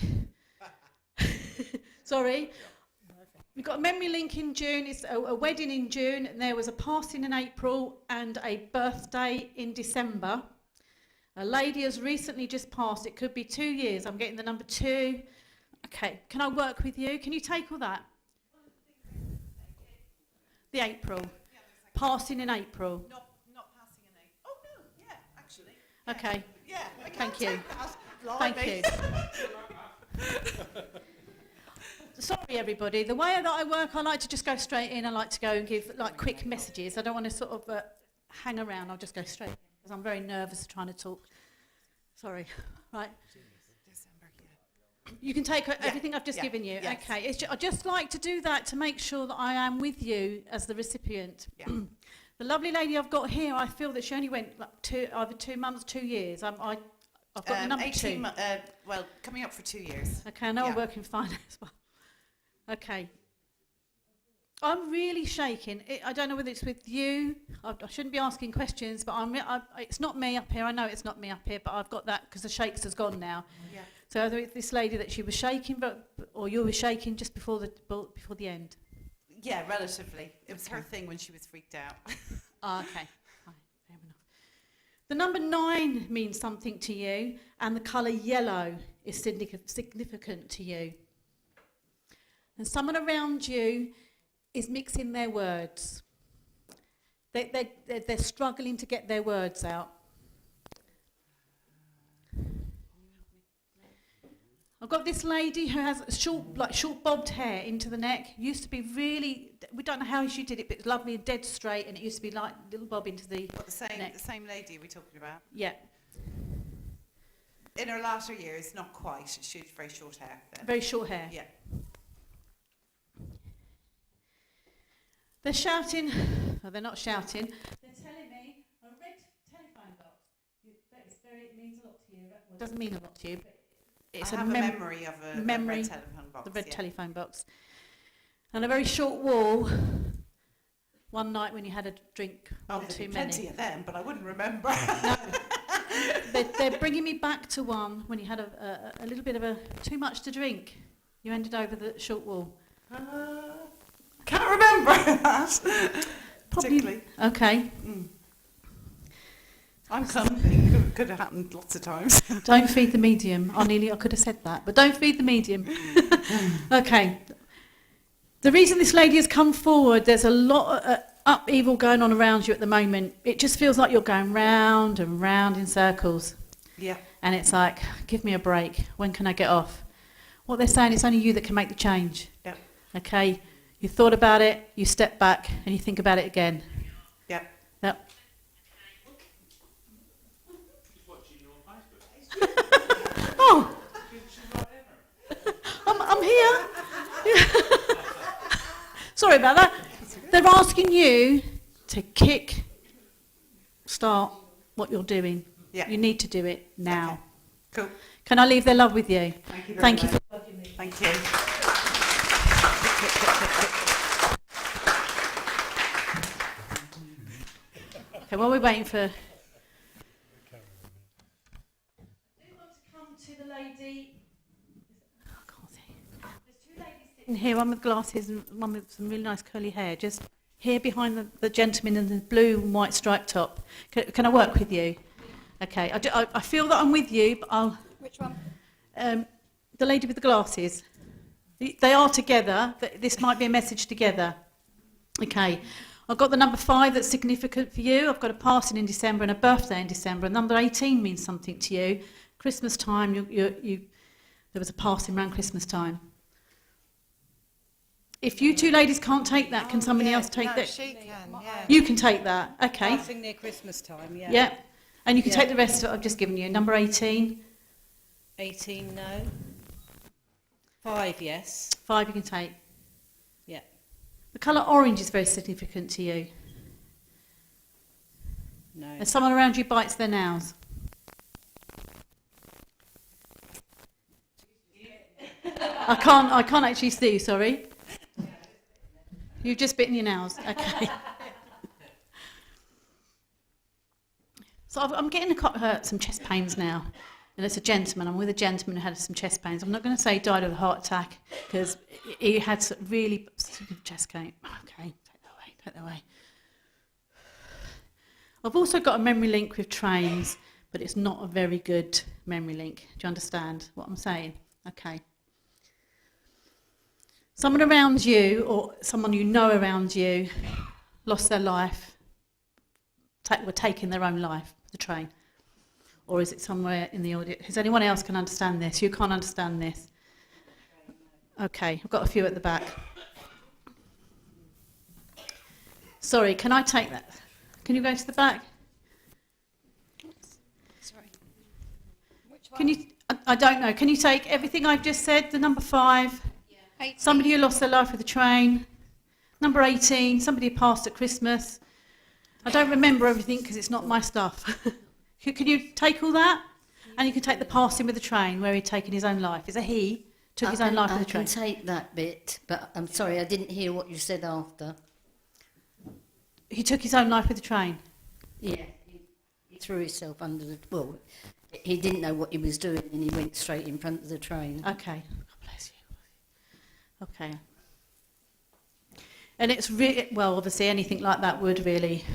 Sorry. We've got a memory link in June. It's a wedding in June, and there was a passing in April and a birthday in December. A lady has recently just passed. It could be 2 years. I'm getting the number 2. Okay, can I work with you? Can you take all that? The April. Passing in April. Not passing an egg. Oh no, yeah, actually. Okay. Yeah, I Thank can you. take that. Thank you. Sorry, everybody. The way that I work, I like to just go straight in. I like to go and give like quick messages. I don't want to sort of hang around. I'll just go straight in because I'm very nervous trying to talk. Sorry. Right. December, yeah. You can take everything I've just given you. Yes. Okay. I just like to do that to make sure that I am with you as the recipient. Yeah. The lovely lady I've got here, I feel that she only went like either 2 months, 2 years. I've got the number 2. Well, coming up for 2 years. Okay, I know I Yeah. work in finance. Well, okay. I'm really shaking. I don't know whether it's with you. I shouldn't be asking questions, but it's not me up here. I know it's not me up here, but I've got that because the shakes has gone now. Yeah. So either it's this lady that she was shaking, or you were shaking just before the end. Yeah, relatively. It was her thing when she was freaked out. Okay. Fine. Fair enough. The number 9 means something to you, and the colour yellow is significant to you. And someone around you is mixing their words. They're struggling to get their words out. I've got this lady who has short bobbed hair into the neck. Used to be really, we don't know how she did it, but it's lovely and dead straight, and it used to be like little bob into the neck. The same lady we're talking about. Yeah, In her latter years, not quite. She had very short hair then. very short hair. Yeah. They're shouting, well, they're not shouting. They're telling me a red telephone box. It means a lot to you. Well, it doesn't mean a lot to you, but it's I have a memory of a red telephone box. The red telephone box. And a very short wall. One night when you had a drink, Oh, one there'd too be many. plenty of them, but I wouldn't remember. They're bringing me back to one when you had a little bit of too much to drink. You ended over the short wall. Can't remember that. Probably. Particularly. Okay. I'm coming. Could have happened lots of times. Don't feed the medium. I could have said that, but don't feed the medium. Okay. The reason this lady has come forward, there's a lot of upheaval going on around you at the moment. It just feels like you're going round and round in circles. Yeah. And it's like, give me a break. When can I get off? What they're saying, it's only you that can make the change. Yeah. Okay? You thought about it, you step back, and you think about it again. Yeah. Yep. Oh! I'm here. Sorry about that. They're asking you to start what you're doing. Yeah. You need to do it now. Okay. Cool. Can I leave their love with you? Thank you very Thank much. you for working with me. Thank you. Okay, while we're waiting for... Do you want to come to the lady? I can't see. There's 2 ladies sitting here, one with glasses and one with some really nice curly hair, just here behind the gentleman in the blue and white striped top. Can I work with you? Okay, I feel that I'm with you, but I'll... Which one? The lady with the glasses. They are together. This might be a message together. Okay. I've got the number 5 that's significant for you. I've got a passing in December and a birthday in December. And number 18 means something to you. Christmas time, there was a passing around Christmas time. If you 2 ladies can't take that, can somebody else take that? She can, yeah. You can take that. Okay. Passing near Christmas time, yeah. Yeah. And you can Yeah. take the rest of what I've just given you. Number 18. 18, no. 5, yes. 5 you can take. Yeah. The colour orange is very significant to you. No. And someone around you bites their nails. I can't actually see, sorry. You've just bitten your nails. Okay. So I'm getting some chest pains now. And it's a gentleman. I'm with a gentleman who had some chest pains. I'm not going to say he died of a heart attack because he had some really severe chest pain. Okay, take that away. I've also got a memory link with trains, but it's not a very good memory link. Do you understand what I'm saying? Okay. Someone around you, or someone you know around you, lost their life, were taking their own life, the train. Or is it somewhere in the audience? Does anyone else can understand this? You can't understand this? Okay, I've got a few at the back. Sorry, can I take that? Can you go to the back? Sorry. Can you? I don't know. Can you take everything I've just said? The number 5. Yeah. Somebody who lost their life with a train. Number 18. Somebody who passed at Christmas. I don't remember everything because it's not my stuff. Can you take all that? And you can take the passing with the train where he'd taken his own life. Is it he took his own life with the train? I can take that bit, but I'm sorry, I didn't hear what you said after. He took his own life with the train? Yeah, he threw himself under the... Well, he didn't know what he was doing and he went straight in front of the train. Okay. God bless you. Okay. And it's really... Well, obviously anything like that would really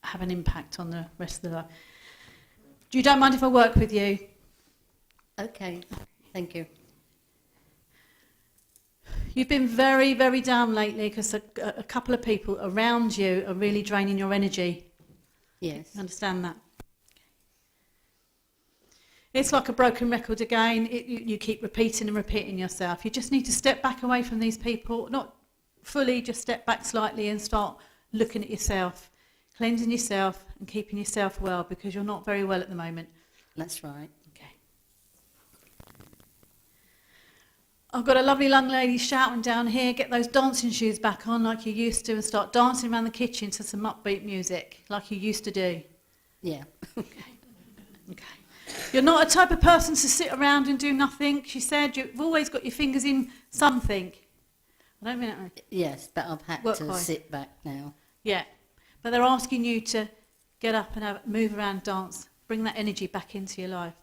have an impact on the rest of the life. You don't mind if I work with you? Okay, thank you. You've been very, very down lately because a couple of people around you are really draining your energy. Yes. You understand that? It's like a broken record again. You keep repeating and repeating yourself. You just need to step back away from these people. Not fully, just step back slightly and start looking at yourself. Cleansing yourself and keeping yourself well because you're not very well at the moment. That's right. Okay. I've got a lovely young lady shouting down here, get those dancing shoes back on like you used to and start dancing around the kitchen to some upbeat music like you used to do. Yeah. Okay. You're not a type of person to sit around and do nothing. She said you've always got your fingers in something. I don't mean it. Yes, but I've had to sit back now. Yeah. But they're asking you to get up and move around, dance, bring that energy back into your life.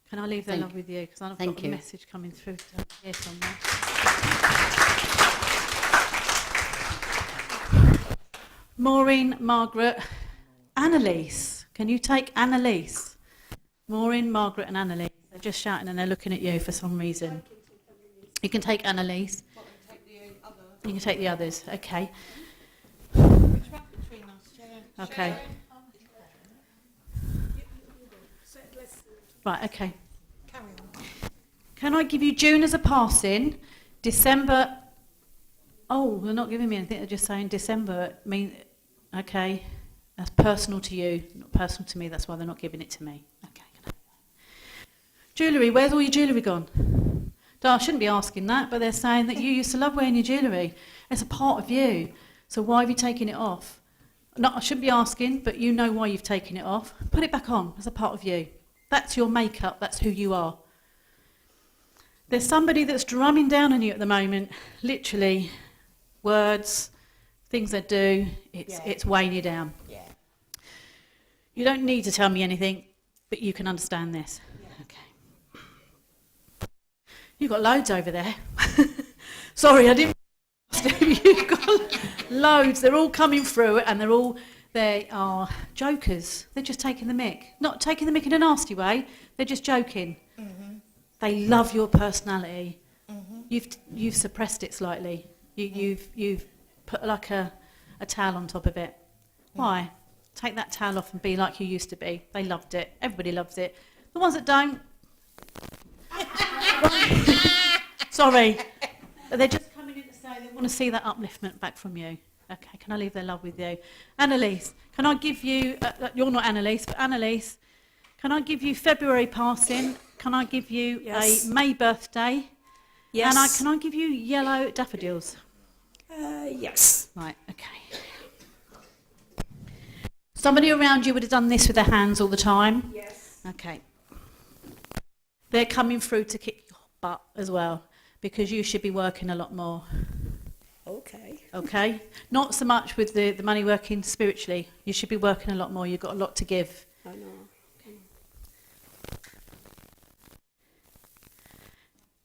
Can I leave their love with you? Because I've got a message coming through here somewhere. Maureen, Margaret, Annalise. Can you take Annalise? Maureen, Margaret and Annalise. They're just shouting and they're looking at you for some reason. You can take Annalise. You can take the others. Okay. Okay. Right, okay. Can I give you June as a pass-in? December... Oh, they're not giving me anything. They're just saying December. Okay. That's personal to you, not personal to me. That's why they're not giving it to me. Okay. Jewellery. Where's all your jewellery gone? I shouldn't be asking that, but they're saying that you used to love wearing your jewellery. It's a part of you. So why have you taken it off? No, I shouldn't be asking, but you know why you've taken it off. Put it back on as a part of you. That's your makeup. That's who you are. There's somebody that's drumming down on you at the moment. Literally, words, things they do. It's weighing you down. Yeah. You don't need to tell me anything, but you can understand this. Yeah. Okay. You've got loads over there. Sorry, I didn't. You've got loads. They're all coming through, and they are jokers. They're just taking the mick. Not taking the mick in a nasty way. They're just joking. Mm-hmm. They love your personality. Mm-hmm. You've suppressed it slightly. You've put like a towel on top of it. Mm. Why? Take that towel off and be like you used to be. They loved it. Everybody loves it. The ones that don't. Sorry. They're just coming in to say they want to see that upliftment back from you. Okay, can I leave their love with you? Annalise, can I give you... you're not Annalise, but Annalise, can I give you February passing? Can I give you a May birthday? Yes. And can I give you yellow daffodils? Yes. Right, okay. Somebody around you would have done this with their hands all the time? Yes. Okay. They're coming through to kick your butt as well, because you should be working a lot more. Okay. Okay? Not so much with the money working spiritually. You should be working a lot more. You've got a lot to give. I know.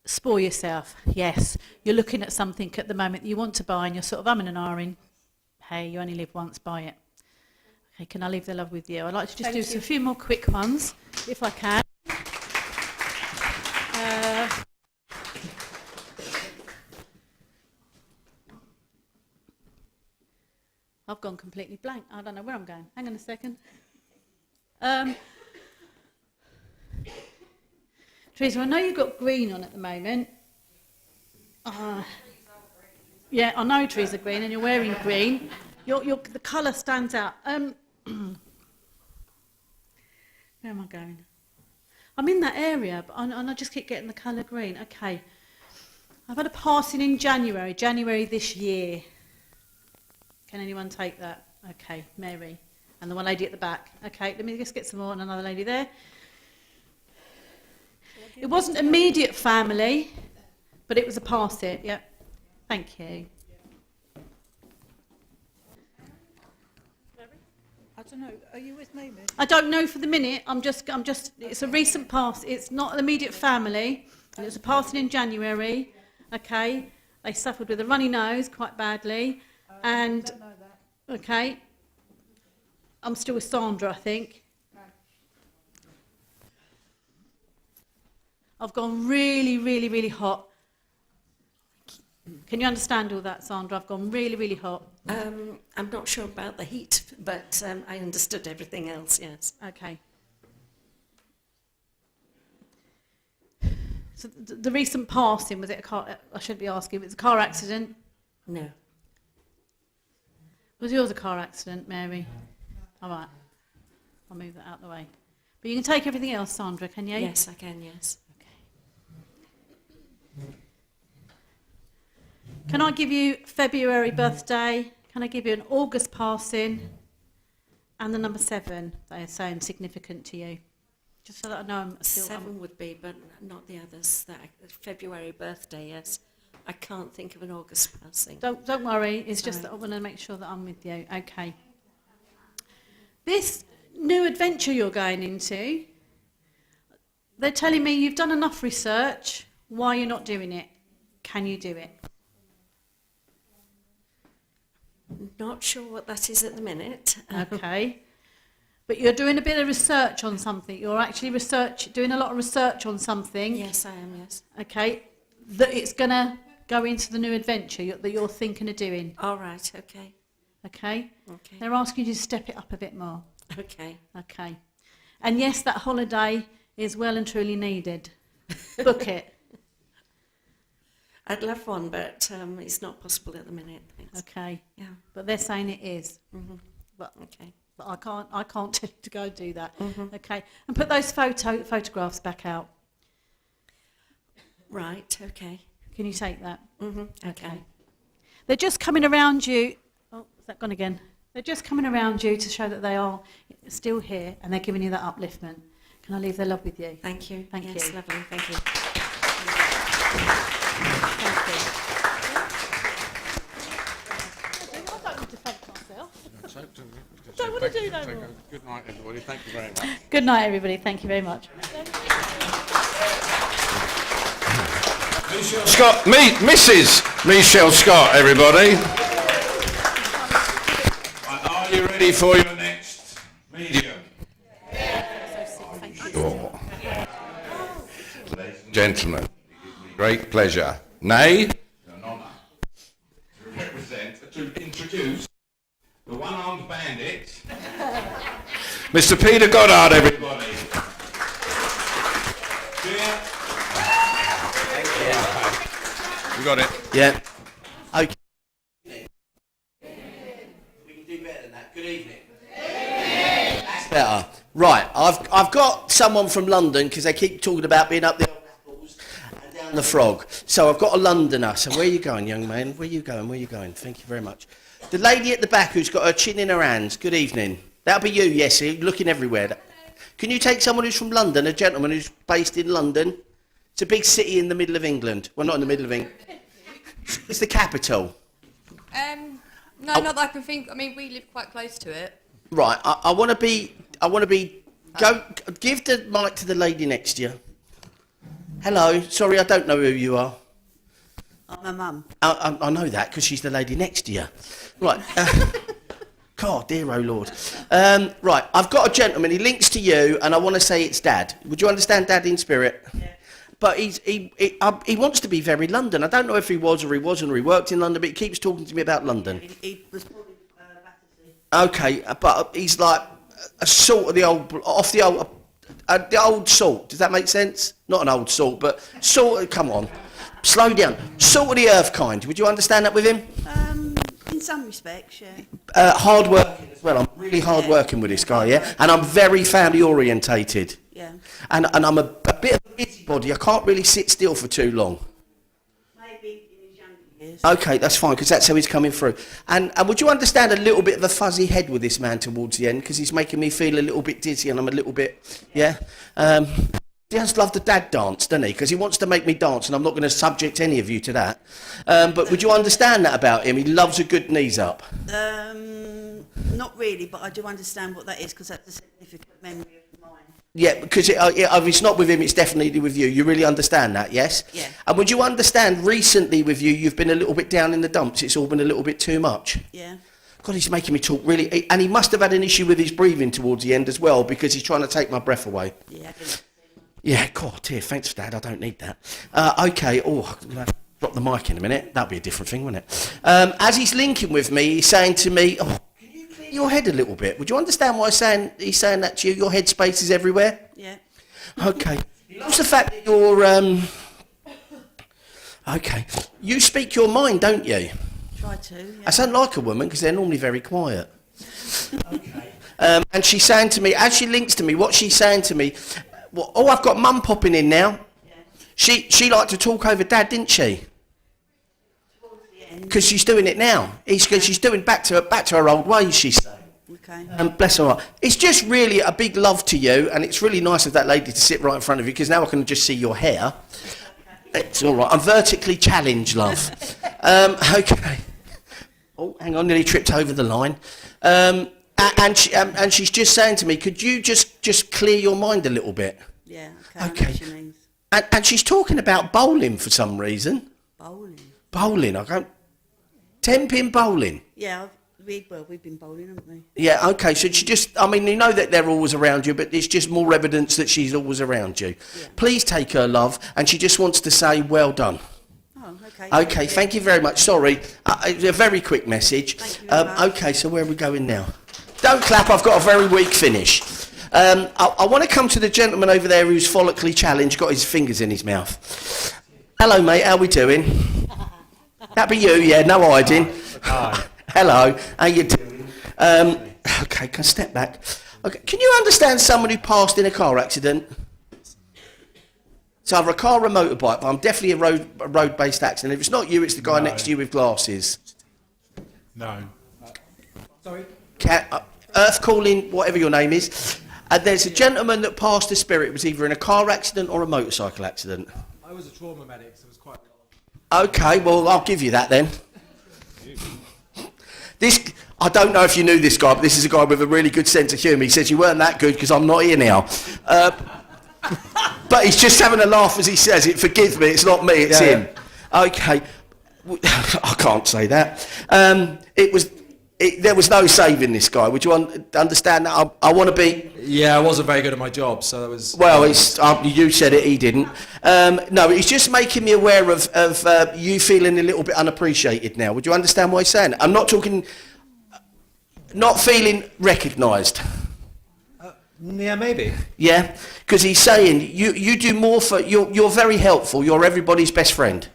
Spoil yourself. Yes. You're looking at something at the moment that you want to buy and you're sort of umming and ahhing. Hey, you only live once, buy it. Okay, can I leave the love with you? I'd like to just do a few more quick ones, if I can. I've gone completely blank. I don't know where I'm going. Hang on a second. Teresa, I know you've got green on at the moment. Yeah, I know trees are green and you're wearing green. The colour stands out. Where am I going? I'm in that area, but I just keep getting the colour green. Okay. I've had a passing in January this year. Can anyone take that? Okay, Mary. And the one lady at the back. Okay, let me just get some more and another lady there. It wasn't immediate family, but it was a passing. Yep. Thank you. I don't know. Are you with me, Miss? I don't know for the minute. I'm just. It's a recent pass. It's not an immediate family, and it was a passing in January. Okay, they suffered with a runny nose quite badly, and I don't know that. okay, I'm still with Sandra, I think. I've gone really, really, really hot. Can you understand all that, Sandra? I've gone really, really hot. I'm not sure about the heat, but I understood everything else, yes. Okay. So the recent passing, was it a car? I should be asking, was it a car accident? No. Was yours a car accident, Mary? All right. I'll move that out of the way. But you can take everything else, Sandra, can you? Yes, I can, yes. Can I give you February birthday? Can I give you an August passing? And the number 7, they are saying significant to you. Just so that I know I'm still... 7 would be, but not the others. February birthday, yes. I can't think of an August passing. Don't worry, it's just that I want to make sure that I'm with you. Okay. This new adventure you're going into, they're telling me you've done enough research. Why you're not doing it? Can you do it? Not sure what that is at the minute. Okay. But you're doing a bit of research on something. You're actually doing a lot of research on something. Yes, I am, yes. Okay. That it's going to go into the new adventure that you're thinking of doing. All right, okay. Okay? Okay. They're asking you to step it up a bit more. Okay. Okay. And yes, that holiday is well and truly needed. Book it. I'd love one, but it's not possible at the minute. Thanks. Okay. Yeah. But they're saying it is. Mm-hmm. But okay. But I can't tell you to go do that. Mm-hmm. Okay. And put those photographs back out. Right. Okay. Can you take that? Mm-hmm. Okay. They're just coming around you. Oh, is that gone again? They're just coming around you to show that they are still here and they're giving you that upliftment. Can I leave their love with you? Thank you. Thank yes, you. Lovely. Thank you. I don't need to thank myself. I don't want to do no more. Good night, everybody. Thank you very much. Good night, everybody. Thank you very much. Scott, Mrs. Michelle Scott, everybody. Are you ready for your next medium? Sure. Ladies and gentlemen, it gives me great pleasure, nay, an honour, to introduce the one-armed bandit, Mr. Peter Goddard, everybody. Yeah. You got it? Yeah. Okay. We can do better than that. Good evening. That's better. Right. I've got someone from London because they keep talking about being up the old apples and down the frog. So I've got a Londoner. So where are you going, young man? Where are you going? Where are you going? Thank you very much. The lady at the back who's got her chin in her hands. Good evening. That'll be you, yes. You're looking everywhere. Can you take someone who's from London, a gentleman who's based in London? It's a big city in the middle of England. Well, not in the middle of England. It's the capital. No, not that I can think. I mean, we live quite close to it. Right. I want to be. Go. Give the mic to the lady next to you. Hello. Sorry, I don't know who you are. I'm my mum. I know that because she's the lady next to you. Right. God, dear, oh Lord. Right. I've got a gentleman. He links to you, and I want to say it's Dad. Would you understand Dad in spirit? Yeah. But he wants to be very London. I don't know if he was or he wasn't or he worked in London, but he keeps talking to me about London. He was probably Battersea. Okay, but he's like a sort of the old salt. Does that make sense? Not an old salt, but sort of, come on, slow down. Salt of the earth kind. Would you understand that with him? In some respects, yeah. Hard working as well. I'm really hard working with this guy, yeah? And I'm very family orientated. Yeah. And I'm a bit of a busybody. I can't really sit still for too long. Maybe in his younger years. Okay, that's fine, because that's how he's coming through. And would you understand a little bit of a fuzzy head with this man towards the end, because he's making me feel a little bit dizzy and I'm a little bit, yeah? He just loves the dad dance, doesn't he? Because he wants to make me dance, and I'm not going to subject any of you to that. But would you understand that about him? He loves a good knees up. Not really, but I do understand what that is, because that's a significant memory of mine. Yeah, because if it's not with him, it's definitely with you. You really understand that, yes? Yeah. And would you understand recently with you, you've been a little bit down in the dumps. It's all been a little bit too much. Yeah. God, he's making me talk really... And he must have had an issue with his breathing towards the end as well, because he's trying to take my breath away. Yeah. Yeah, God, dear, thanks, Dad. I don't need that. Okay, I'm going to drop the mic in a minute. That'll be a different thing, wouldn't it? As he's linking with me, he's saying to me, can you clear your head a little bit? Would you understand why he's saying that to you? Your head space is everywhere? Yeah. Okay. He loves the fact that you're... Okay. You speak your mind, don't you? Try to, yeah. I sound like a woman, because they're normally very quiet. Okay. And she's saying to me, as she links to me, what she's saying to me... Well, oh, I've got Mum popping in now. Yeah. She liked to talk over Dad, didn't she? Because she's doing it now. She's doing back to her old ways, she's saying. Okay. Bless her heart. It's just really a big love to you, and it's really nice of that lady to sit right in front of you, because now I can just see your hair. It's all right. I'm vertically challenged, love. Okay. Oh, hang on, nearly tripped over the line. And she's just saying to me, could you just clear your mind a little bit? Yeah, okay. What she means. And she's talking about bowling for some reason. Bowling? Bowling, I go, 10-pin bowling? Yeah, we've been bowling, haven't we? Yeah, okay, so she just, I mean, you know that they're always around you, but it's just more evidence that she's always around you. Yeah. Please take her, love, and she just wants to say, well done. Oh, okay. Okay, thank you very much. Sorry, it's a very quick message. Thank you very much. Okay, so where are we going now? Don't clap, I've got a very weak finish. I want to come to the gentleman over there who's follically challenged, got his fingers in his mouth. Hello, mate, how we doing? That be you, yeah, no hiding. Hello, how you doing? Okay, can I step back? Okay, can you understand someone who passed in a car accident? It's either a car or a motorbike, but I'm definitely a road-based accident. If it's not you, it's the guy next to you with glasses. No. Sorry? Earth calling, whatever your name is. And there's a gentleman that passed the spirit. It was either in a car accident or a motorcycle accident. I was a trauma medic, so it was quite... Okay, well, I'll give you that then. I don't know if you knew this guy, but this is a guy with a really good sense of humour. He says, you weren't that good because I'm not here now. But he's just having a laugh as he says it. Forgive me, it's not me, it's him. Yeah. Okay. I can't say that. There was no saving this guy. Would you understand that? I want to be... Yeah, I wasn't very good at my job, so that was... Well, you said it, he didn't. No, he's just making me aware of you feeling a little bit unappreciated now. Would you understand what he's saying? I'm not talking... Not feeling recognised. Yeah, maybe. Yeah, because he's saying you do more for... You're very helpful. You're everybody's best friend.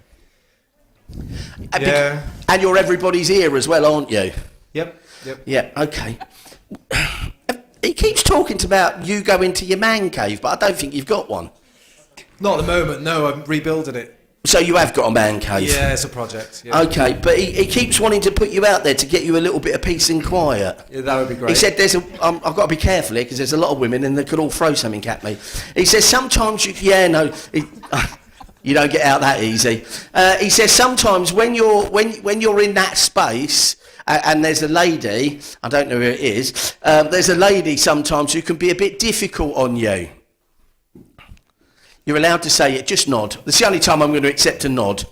Yeah. And you're everybody's ear as well, aren't you? Yep. Yeah, okay. He keeps talking about you going to your man cave, but I don't think you've got one. Not at the moment, no, I'm rebuilding it. So you have got a man cave? Yeah, it's a project. Yeah. Okay, but he keeps wanting to put you out there to get you a little bit of peace and quiet. Yeah, that would be great. He said I've got to be careful here because there's a lot of women and they could all throw something at me. He says sometimes you don't get out that easy. He says sometimes when you're in that space and there's a lady, I don't know who it is, there's a lady sometimes who can be a bit difficult on you. You're allowed to say it, just nod. That's the only time I'm going to accept a nod.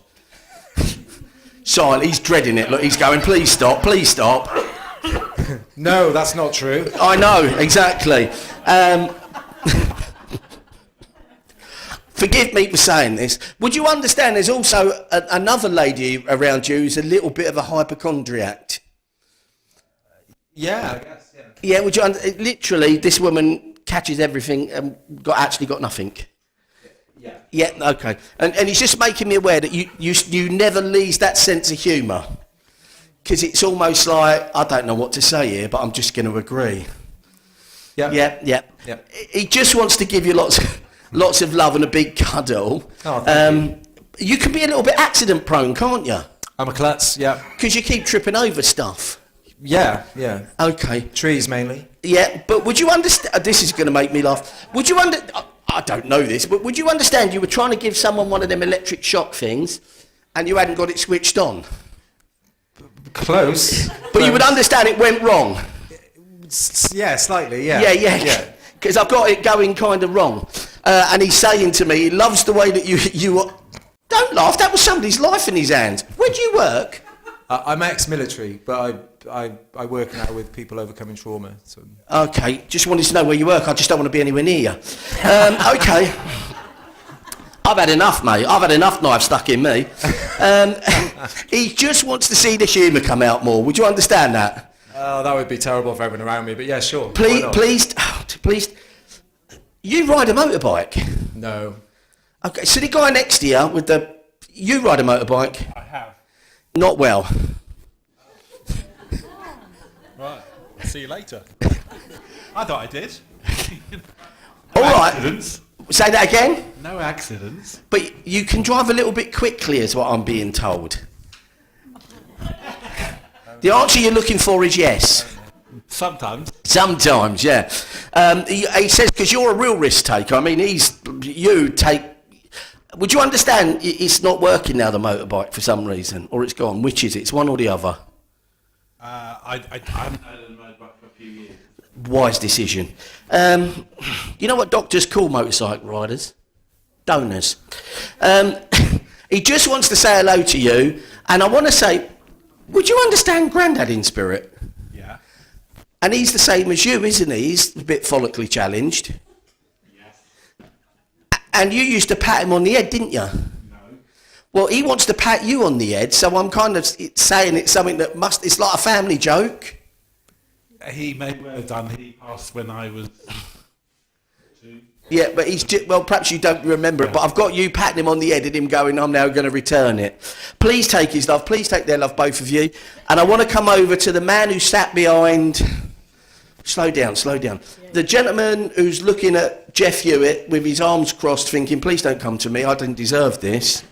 Silent, he's dreading it. Look, he's going, please stop, please stop. No, that's not true. I know, exactly. Forgive me for saying this. Would you understand there's also another lady around you who's a little bit of a hypochondriac? Yeah, I guess, yeah. Yeah, would you literally, this woman catches everything and actually got nothing. Yeah. Yeah, okay. And he's just making me aware that you never lose that sense of humour. Because it's almost like, I don't know what to say here, but I'm just going to agree. Yeah. Yeah. He just wants to give you lots of love and a big cuddle. Oh, thank you. You can be a little bit accident prone, can't you? I'm a klutz, yeah. Because you keep tripping over stuff. Yeah. Okay. Trees mainly. Yeah, but would you understand, this is going to make me laugh, I don't know this, but would you understand you were trying to give someone one of them electric shock things and you hadn't got it switched on? Close. But you would understand it went wrong. Yeah, slightly, yeah. Yeah. Because I've got it going kind of wrong. And he's saying to me, he loves the way that you don't laugh, that was somebody's life in his hands. Where do you work? I'm ex-military, but I work now with people overcoming trauma. So. Okay, just wanted to know where you work. I just don't want to be anywhere near you. Okay. I've had enough, mate. I've had enough knives stuck in me. He just wants to see the humour come out more. Would you understand that? Oh, that would be terrible for everyone around me, but yeah, sure. Please. You ride a motorbike? No. Okay, so the guy next to you you ride a motorbike? I have. Not well. Right. See you later. I thought I did. All right. Accidents. Say that again? No accidents. But you can drive a little bit quickly, is what I'm being told. The answer you're looking for is yes. Sometimes. Sometimes, yeah. He says, because you're a real risk taker. I mean, would you understand it's not working now, the motorbike, for some reason? Or it's gone? Which is it? It's one or the other? I haven't had a motorbike for a few years. Wise decision. You know what doctors call motorcycle riders? Donors. He just wants to say hello to you, and I want to say, would you understand Grandad in spirit? Yeah. And he's the same as you, isn't he? He's a bit follically challenged. Yes. And you used to pat him on the head, didn't you? No. Well, he wants to pat you on the head, so I'm kind of saying it's something that it's like a family joke. He may well have done. He passed when I was 2. Yeah, but well, perhaps you don't remember it, but I've got you patting him on the head and him going, I'm now going to return it. Please take his love. Please take their love, both of you. And I want to come over to the man who sat behind... Slow down. The gentleman who's looking at Jeff Hewitt with his arms crossed thinking, please don't come to me, I didn't deserve this.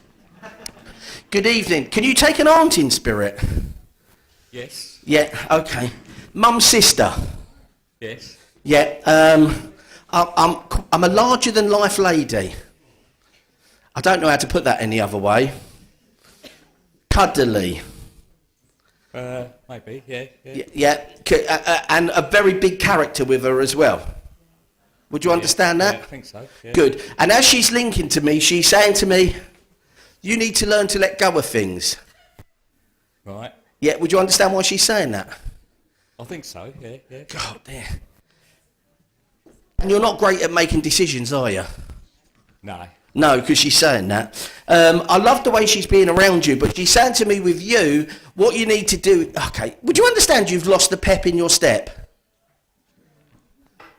Good evening. Can you take an aunt in spirit? Yes. Yeah, okay. Mum's sister? Yes. Yeah, I'm a larger-than-life lady. I don't know how to put that any other way. Cuddly. Maybe, yeah. Yeah, and a very big character with her as well. Would you understand that? Yeah, I think so. Yeah. Good. And as she's linking to me, she's saying to me, you need to learn to let go of things. Right. Yeah, would you understand why she's saying that? I think so, yeah. God, dear. And you're not great at making decisions, are you? No. No, because she's saying that. I love the way she's being around you, but she's saying to me with you, what you need to do... Okay, would you understand you've lost the pep in your step?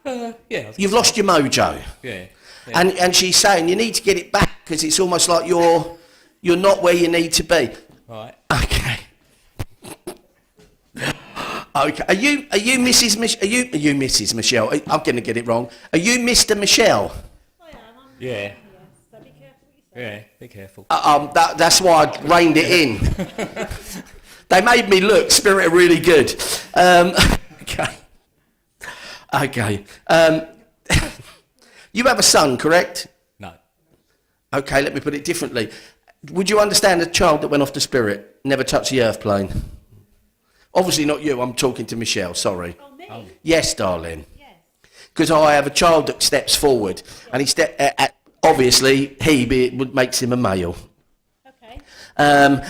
Yeah. You've lost your mojo. Yeah. And she's saying you need to get it back because it's almost like you're not where you need to be. Right. Okay. Okay. Are you Mrs. Are you Mrs. Michelle? I'm going to get it wrong. Are you Mr. Michelle? Yeah. Yeah, be careful. That's why I reined it in. They made me look, Spirit are really good. Okay. Okay. You have a son, correct? No. Okay, let me put it differently. Would you understand a child that went off to Spirit, never touched the earth plane? Obviously not you, I'm talking to Michelle, sorry. Oh, me? Yes, darling. Because I have a child that steps forward, and obviously it makes him a male. Okay. And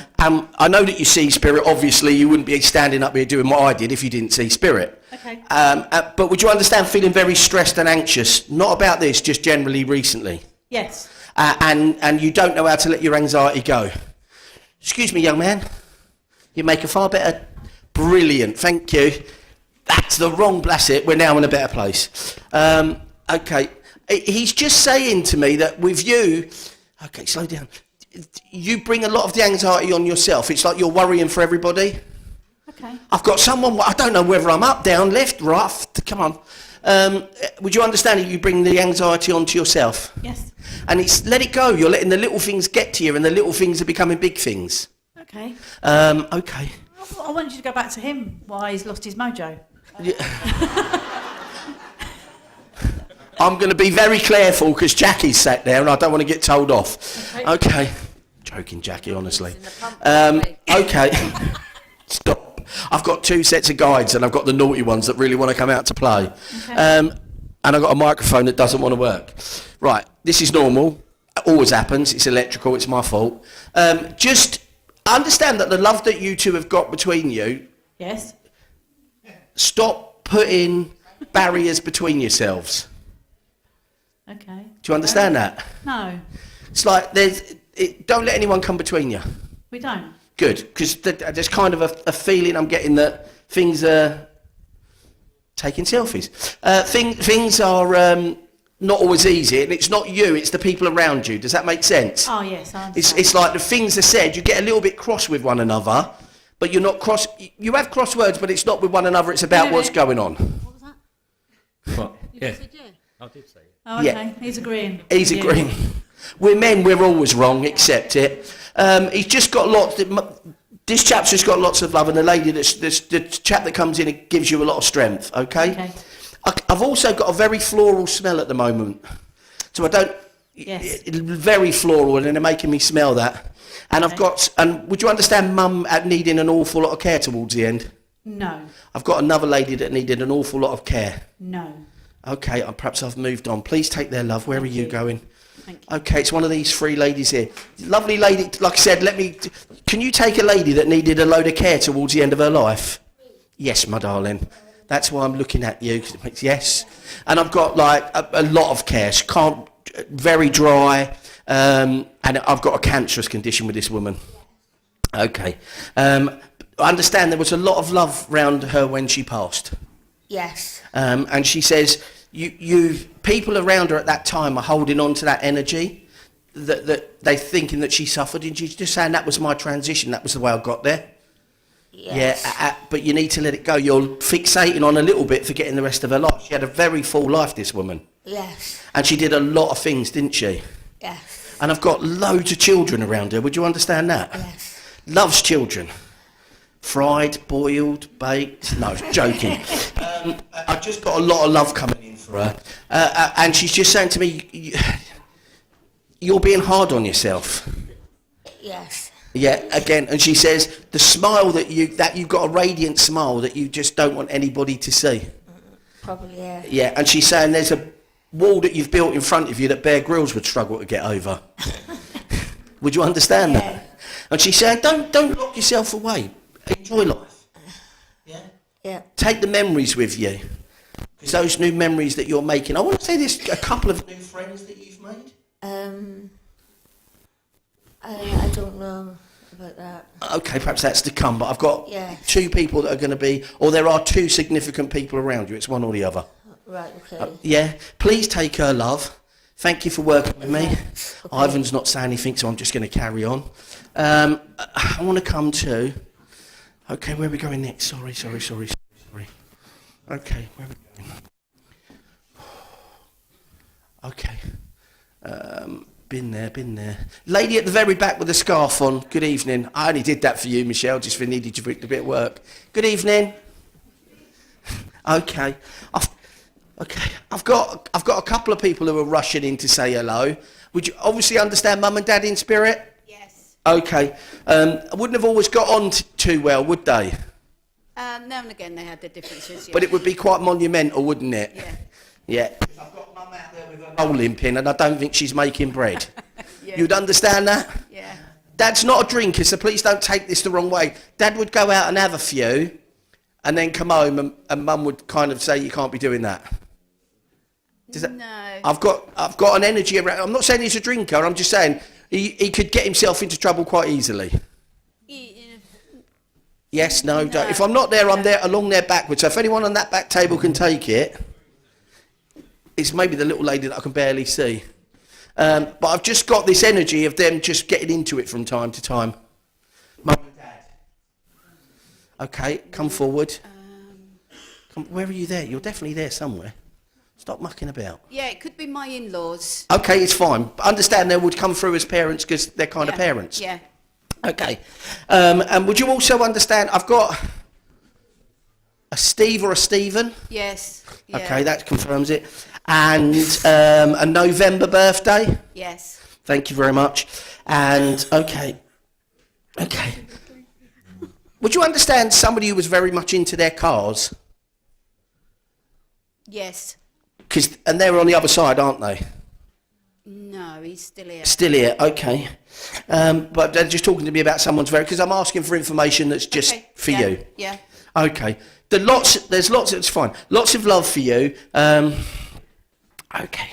I know that you see Spirit. Obviously, you wouldn't be standing up here doing what I did if you didn't see Spirit. Okay. But would you understand feeling very stressed and anxious? Not about this, just generally recently. Yes. And you don't know how to let your anxiety go. Excuse me, young man. You make a far better. Brilliant, thank you. That's the wrong, bless it, we're now in a better place. Okay, he's just saying to me that with you, okay, slow down, you bring a lot of the anxiety on yourself. It's like you're worrying for everybody. Okay. I've got someone, I don't know whether I'm up, down, left, right, come on. Would you understand that you bring the anxiety onto yourself? Yes. And it's let it go, you're letting the little things get to you, and the little things are becoming big things. Okay. Okay. I wanted you to go back to him, why he's lost his mojo. I'm going to be very careful because Jackie's sat there and I don't want to get told off. Okay. Joking, Jackie, honestly. Okay. Stop. I've got 2 sets of guides and I've got the naughty ones that really want to come out to play. Okay. And I've got a microphone that doesn't want to work. Right, this is normal. It always happens. It's electrical. It's my fault. Just understand that the love that you two have got between you, Yes. stop putting barriers between yourselves. Okay. Do you understand that? No, It's like don't let anyone come between you. we don't. Good, because there's kind of a feeling I'm getting that things are taking selfies. Things are not always easy, and it's not you, it's the people around you. Does that make sense? Oh, yes, I understand. It's like the things are said, you get a little bit cross with one another, but you're not cross. You have cross words, but it's not with one another, it's about what's going on. What was that? What? You Yeah. just said yeah. I did say it. Oh, okay, Yeah. he's agreeing. He's with you. agreeing. We're men, we're always wrong, accept it. He's just got lots. This chap's just got lots of love, and the chap that comes in, it gives you a lot of strength. Okay. Okay. I've also got a very floral smell at the moment, so I don't. Yes. Very floral, and they're making me smell that. And I've got. And would you understand, Mum needing an awful lot of care towards the end? No, I've got another lady that needed an awful lot of care. no. Okay, perhaps I've moved on. Please take their love. Where are you going? Thank you. Okay, it's one of these 3 ladies here. Lovely lady, like I said, can you take a lady that needed a load of care towards the end of her life? Yes, my darling. That's why I'm looking at you. Yes. And I've got like a lot of care. She can't, very dry, and I've got a cancerous condition with this woman. Okay. I understand there was a lot of love round her when she passed. Yes. And she says, people around her at that time are holding on to that energy, that they're thinking that she suffered, and she's just saying that was my transition, that was the way I got there. Yes. Yeah, but you need to let it go. You're fixating on a little bit, forgetting the rest of her life. She had a very full life, this woman. Yes. And she did a lot of things, didn't she? Yes. And I've got loads of children around her. Would you understand that? Yes. Loves children. Fried, boiled, baked. No, joking. I've just got a lot of love coming in for her. And she's just saying to me, you're being hard on yourself. Yes. Yeah, again, and she says, the smile that you've got a radiant smile that you just don't want anybody to see. Probably, yeah. Yeah, and she's saying there's a wall that you've built in front of you that Bear Grylls would struggle to get over. Would you understand that? And she said, don't lock yourself away. Enjoy life. Yeah? Yeah. Take the memories with you. Because those new memories that you're making, I want to say there's a couple of new friends that you've made. I don't know about that. Okay, perhaps that's to come, but I've got Yes. 2 people that are going to be, or there are 2 significant people around you. It's one or the other. Right, okay. Yeah, please take her love. Thank you for working with me. Yes, okay. Ivan's not saying anything, so I'm just going to carry on. I want to come to... Okay, where are we going next? Sorry. Okay, where are we going? Okay. Been there. Lady at the very back with the scarf on. Good evening. I only did that for you, Michelle, just for needed you for a bit of work. Good evening. Okay. I've got a couple of people who are rushing in to say hello. Would you obviously understand Mum and Dad in spirit? Yes. Okay. Wouldn't have always got on too well, would they? Now and again they had their differences. Yeah. But it would be quite monumental, wouldn't it? Yeah. Yeah. I've got Mum out there with a rolling pin, and I don't think she's making bread. Yeah. You'd understand that? Yeah. Dad's not a drinker, so please don't take this the wrong way. Dad would go out and have a few, and then come home, and Mum would kind of say, "You can't be doing that." No. I've got an energy around. I'm not saying he's a drinker. I'm just saying he could get himself into trouble quite easily. Yes, no, don't. If I'm not there, I'm there along there backwards. So if anyone on that back table can take it, it's maybe the little lady that I can barely see. But I've just got this energy of them just getting into it from time to time. Mum and Dad. Okay, come forward. Where are you there? You're definitely there somewhere. Stop mucking about. Yeah, it could be my in-laws. Okay, it's fine. Understand they would come through as parents because they're kind of parents. Yeah. Okay. And would you also understand, I've got a Steve or a Stephen. Yes. Yeah. Okay, that confirms it. And a November birthday. Yes. Thank you very much. And, okay. Would you understand somebody who was very much into their cars? Yes. And they're on the other side, aren't they? No, he's still here. Still here, okay. But they're just talking to me about someone's very... Because I'm asking for information that's just for you. Yeah. Okay. There's lots... It's fine. Lots of love for you. Okay.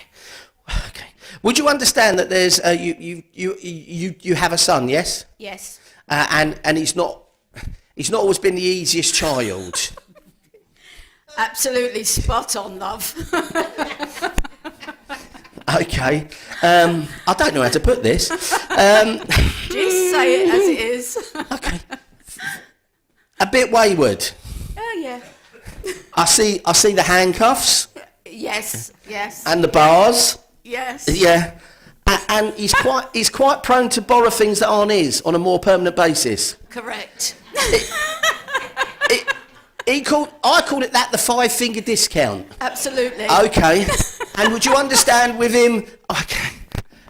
Would you understand that there's... you have a son, yes? Yes. And he's not always been the easiest child. Absolutely spot on, love. Okay. I don't know how to put this. Just say it as it is. Okay. A bit wayward. Oh, yeah. I see the handcuffs. Yes. And the bars. Yes. Yeah. And he's quite prone to borrow things that aren't his on a more permanent basis. Correct. I call it that the 5-finger discount. Absolutely. Okay. And would you understand with him? Okay.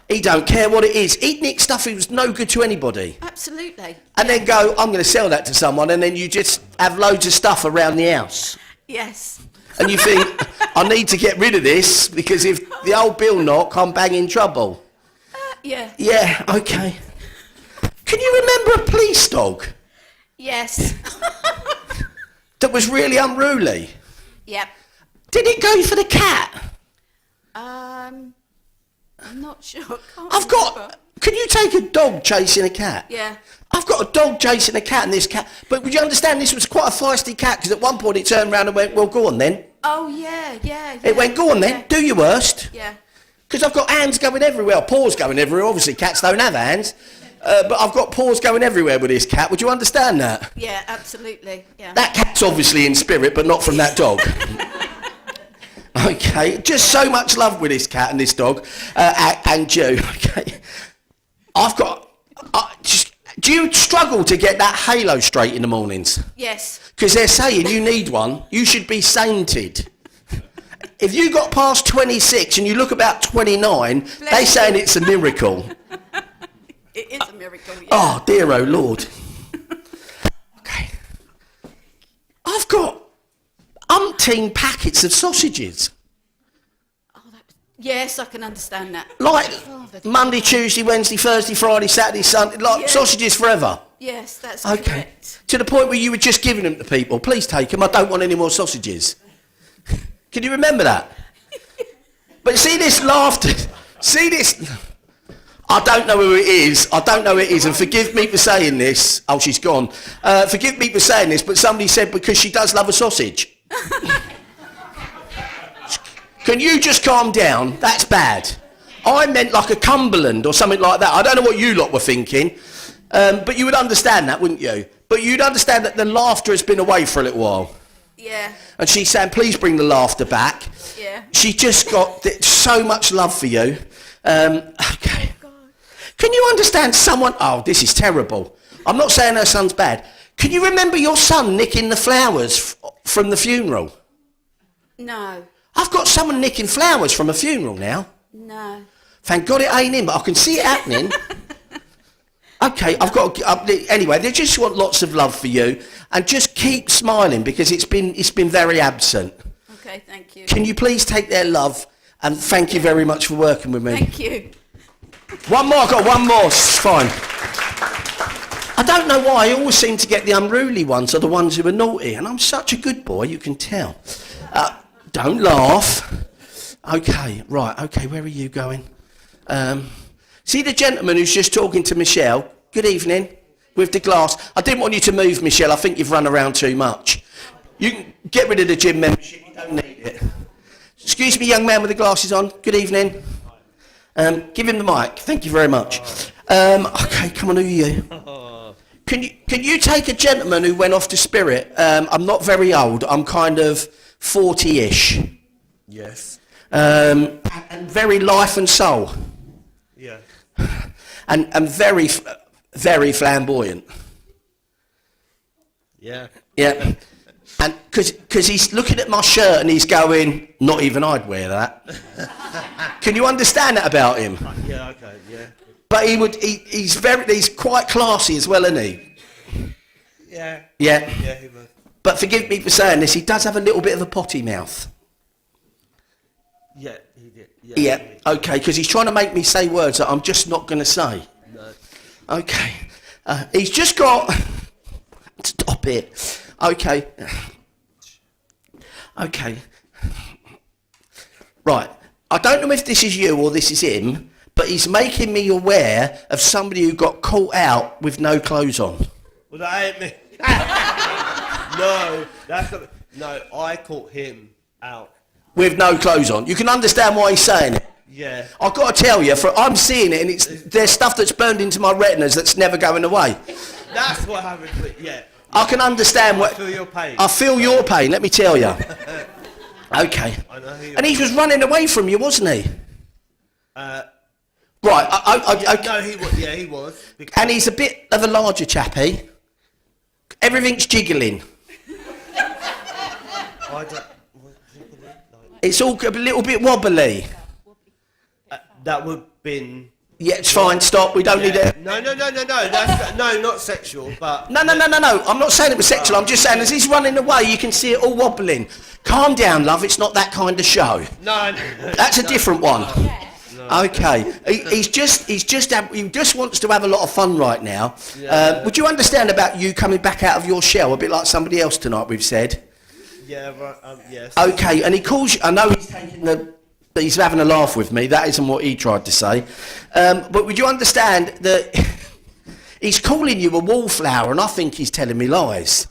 He don't care what it is. He'd nick stuff he was no good to anybody. Absolutely. And then go, I'm going to sell that to someone, and then you just have loads of stuff around the house. Yes. And you think, I need to get rid of this because if the old bill knock, I'm banging trouble. Yeah. Yeah. Okay. Can you remember a police dog? Yes. That was really unruly? Yep. Did it go for the cat? I'm not sure. Can you take a dog chasing a cat? Yeah. I've got a dog chasing a cat and this cat, but would you understand this was quite a feisty cat because at one point it turned around and went, well, go on then. Oh, yeah. It went, go on then, do your worst. Yeah. Because I've got hands going everywhere, paws going everywhere. Obviously cats don't have hands, but I've got paws going everywhere with this cat. Would you understand that? Yeah, absolutely. Yeah. That cat's obviously in spirit, but not from that dog. Okay, just so much love with this cat and this dog, and you. Okay, do you struggle to get that halo straight in the mornings? Yes. Because they're saying you need one. You should be sainted. If you got past 26 and you look about 29, they're saying it's a miracle. It is a miracle, yeah. Oh, dear, oh, Lord. Okay. I've got umpteen packets of sausages. Yes, I can understand that. Like Monday, Tuesday, Wednesday, Thursday, Friday, Saturday, Sunday, like sausages forever. Yes, that's okay. correct. To the point where you were just giving them to people. Please take them. I don't want any more sausages. Can you remember that? But see this laughter. See this. I don't know who it is. And forgive me for saying this. Oh, she's gone. Forgive me for saying this, but somebody said because she does love a sausage. Can you just calm down? That's bad. I meant like a Cumberland or something like that. I don't know what you lot were thinking, but you would understand that, wouldn't you? But you'd understand that the laughter has been away for a little while. Yeah. And she's saying, please bring the laughter back. Yeah. She just got so much love for you. Okay. Oh, Can you understand someone... Oh, this is terrible. I'm not saying her son's bad. Can you remember your son nicking the flowers from the funeral? No. I've got someone nicking flowers from a funeral now. No. Thank God it ain't him, but I can see it happening. Okay, I've got to, anyway, they just want lots of love for you, and just keep smiling because it's been very absent. Okay, thank you. Can you please take their love, and thank you very much for working with me. Thank you. One more, I've got one more, it's fine. I don't know why, I always seem to get the unruly ones are the ones who are naughty, and I'm such a good boy, you can tell. Don't laugh. Okay, right, okay, where are you going? See the gentleman who's just talking to Michelle? Good evening. With the glass. I didn't want you to move, Michelle. I think you've run around too much. You can get rid of the gym membership. You don't need it. Excuse me, young man with the glasses on. Good evening. Give him the mic. Thank you very much. Okay, come on, who are you? Can you take a gentleman who went off to Spirit? I'm not very old. I'm kind of 40-ish. Yes. And very life and soul. Yeah. And very, very flamboyant. Yeah. Yeah. And because he's looking at my shirt and he's going, not even I'd wear that. Can you understand that about him? Yeah, okay, yeah. But he's quite classy as well, isn't he? Yeah. Yeah. Yeah, he was. But forgive me for saying this, he does have a little bit of a potty mouth. Yeah, he did. Yeah, okay, because he's trying to make me say words that I'm just not going to say. No. Okay. He's just got... Stop it. Okay. Okay. Right. I don't know if this is you or this is him, but he's making me aware of somebody who got caught out with no clothes on. Well, that ain't me. No, that's not... No, I caught him out. With no clothes on. You can understand why he's saying it. Yeah. I've got to tell you, I'm seeing it, and there's stuff that's burned into my retinas that's never going away. That's what happened, but yeah. I can understand what... I feel your pain. I feel your pain, let me tell you. Okay. I know who And he was running away from you, wasn't he? Right, No, he was. Yeah, he was. And he's a bit of a larger chappy. Everything's jiggling. I don't... It's all a little bit wobbly. That would have been... Yeah, it's fine, stop, we don't need it. No, that's... No, not sexual, but... No, I'm not saying it was sexual, I'm just saying as he's running away, you can see it all wobbling. Calm down, love, it's not that kind of show. No. That's a different one. Okay, he just wants to have a lot of fun right now. Yeah. Would you understand about you coming back out of your shell, a bit like somebody else tonight we've said? Yeah, right, yes. Okay, and he calls you, I know he's having a laugh with me, that isn't what he tried to say. But would you understand that he's calling you a wallflower, and I think he's telling me lies.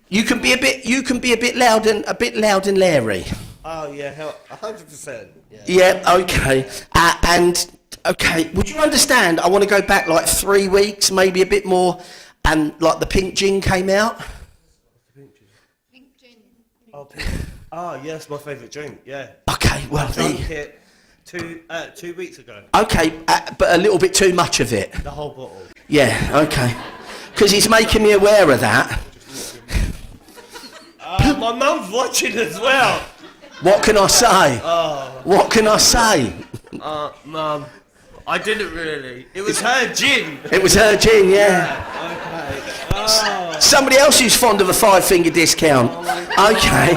You can be a bit loud and Larry. Oh yeah, 100%. Yeah, okay. And okay, would you understand? I want to go back like 3 weeks, maybe a bit more, and like the pink gin came out. Oh yes, my favourite drink. Yeah. Okay, well, I drank it 2 weeks ago. Okay, but a little bit too much of it. The whole bottle. Yeah, okay. Because he's making me aware of that. My mum's watching as well. What can I say? Oh. What can I say? Mum, I didn't really. It was her gin. It was her gin, yeah. Okay. Oh. Somebody else who's fond of a 5-finger discount. Okay.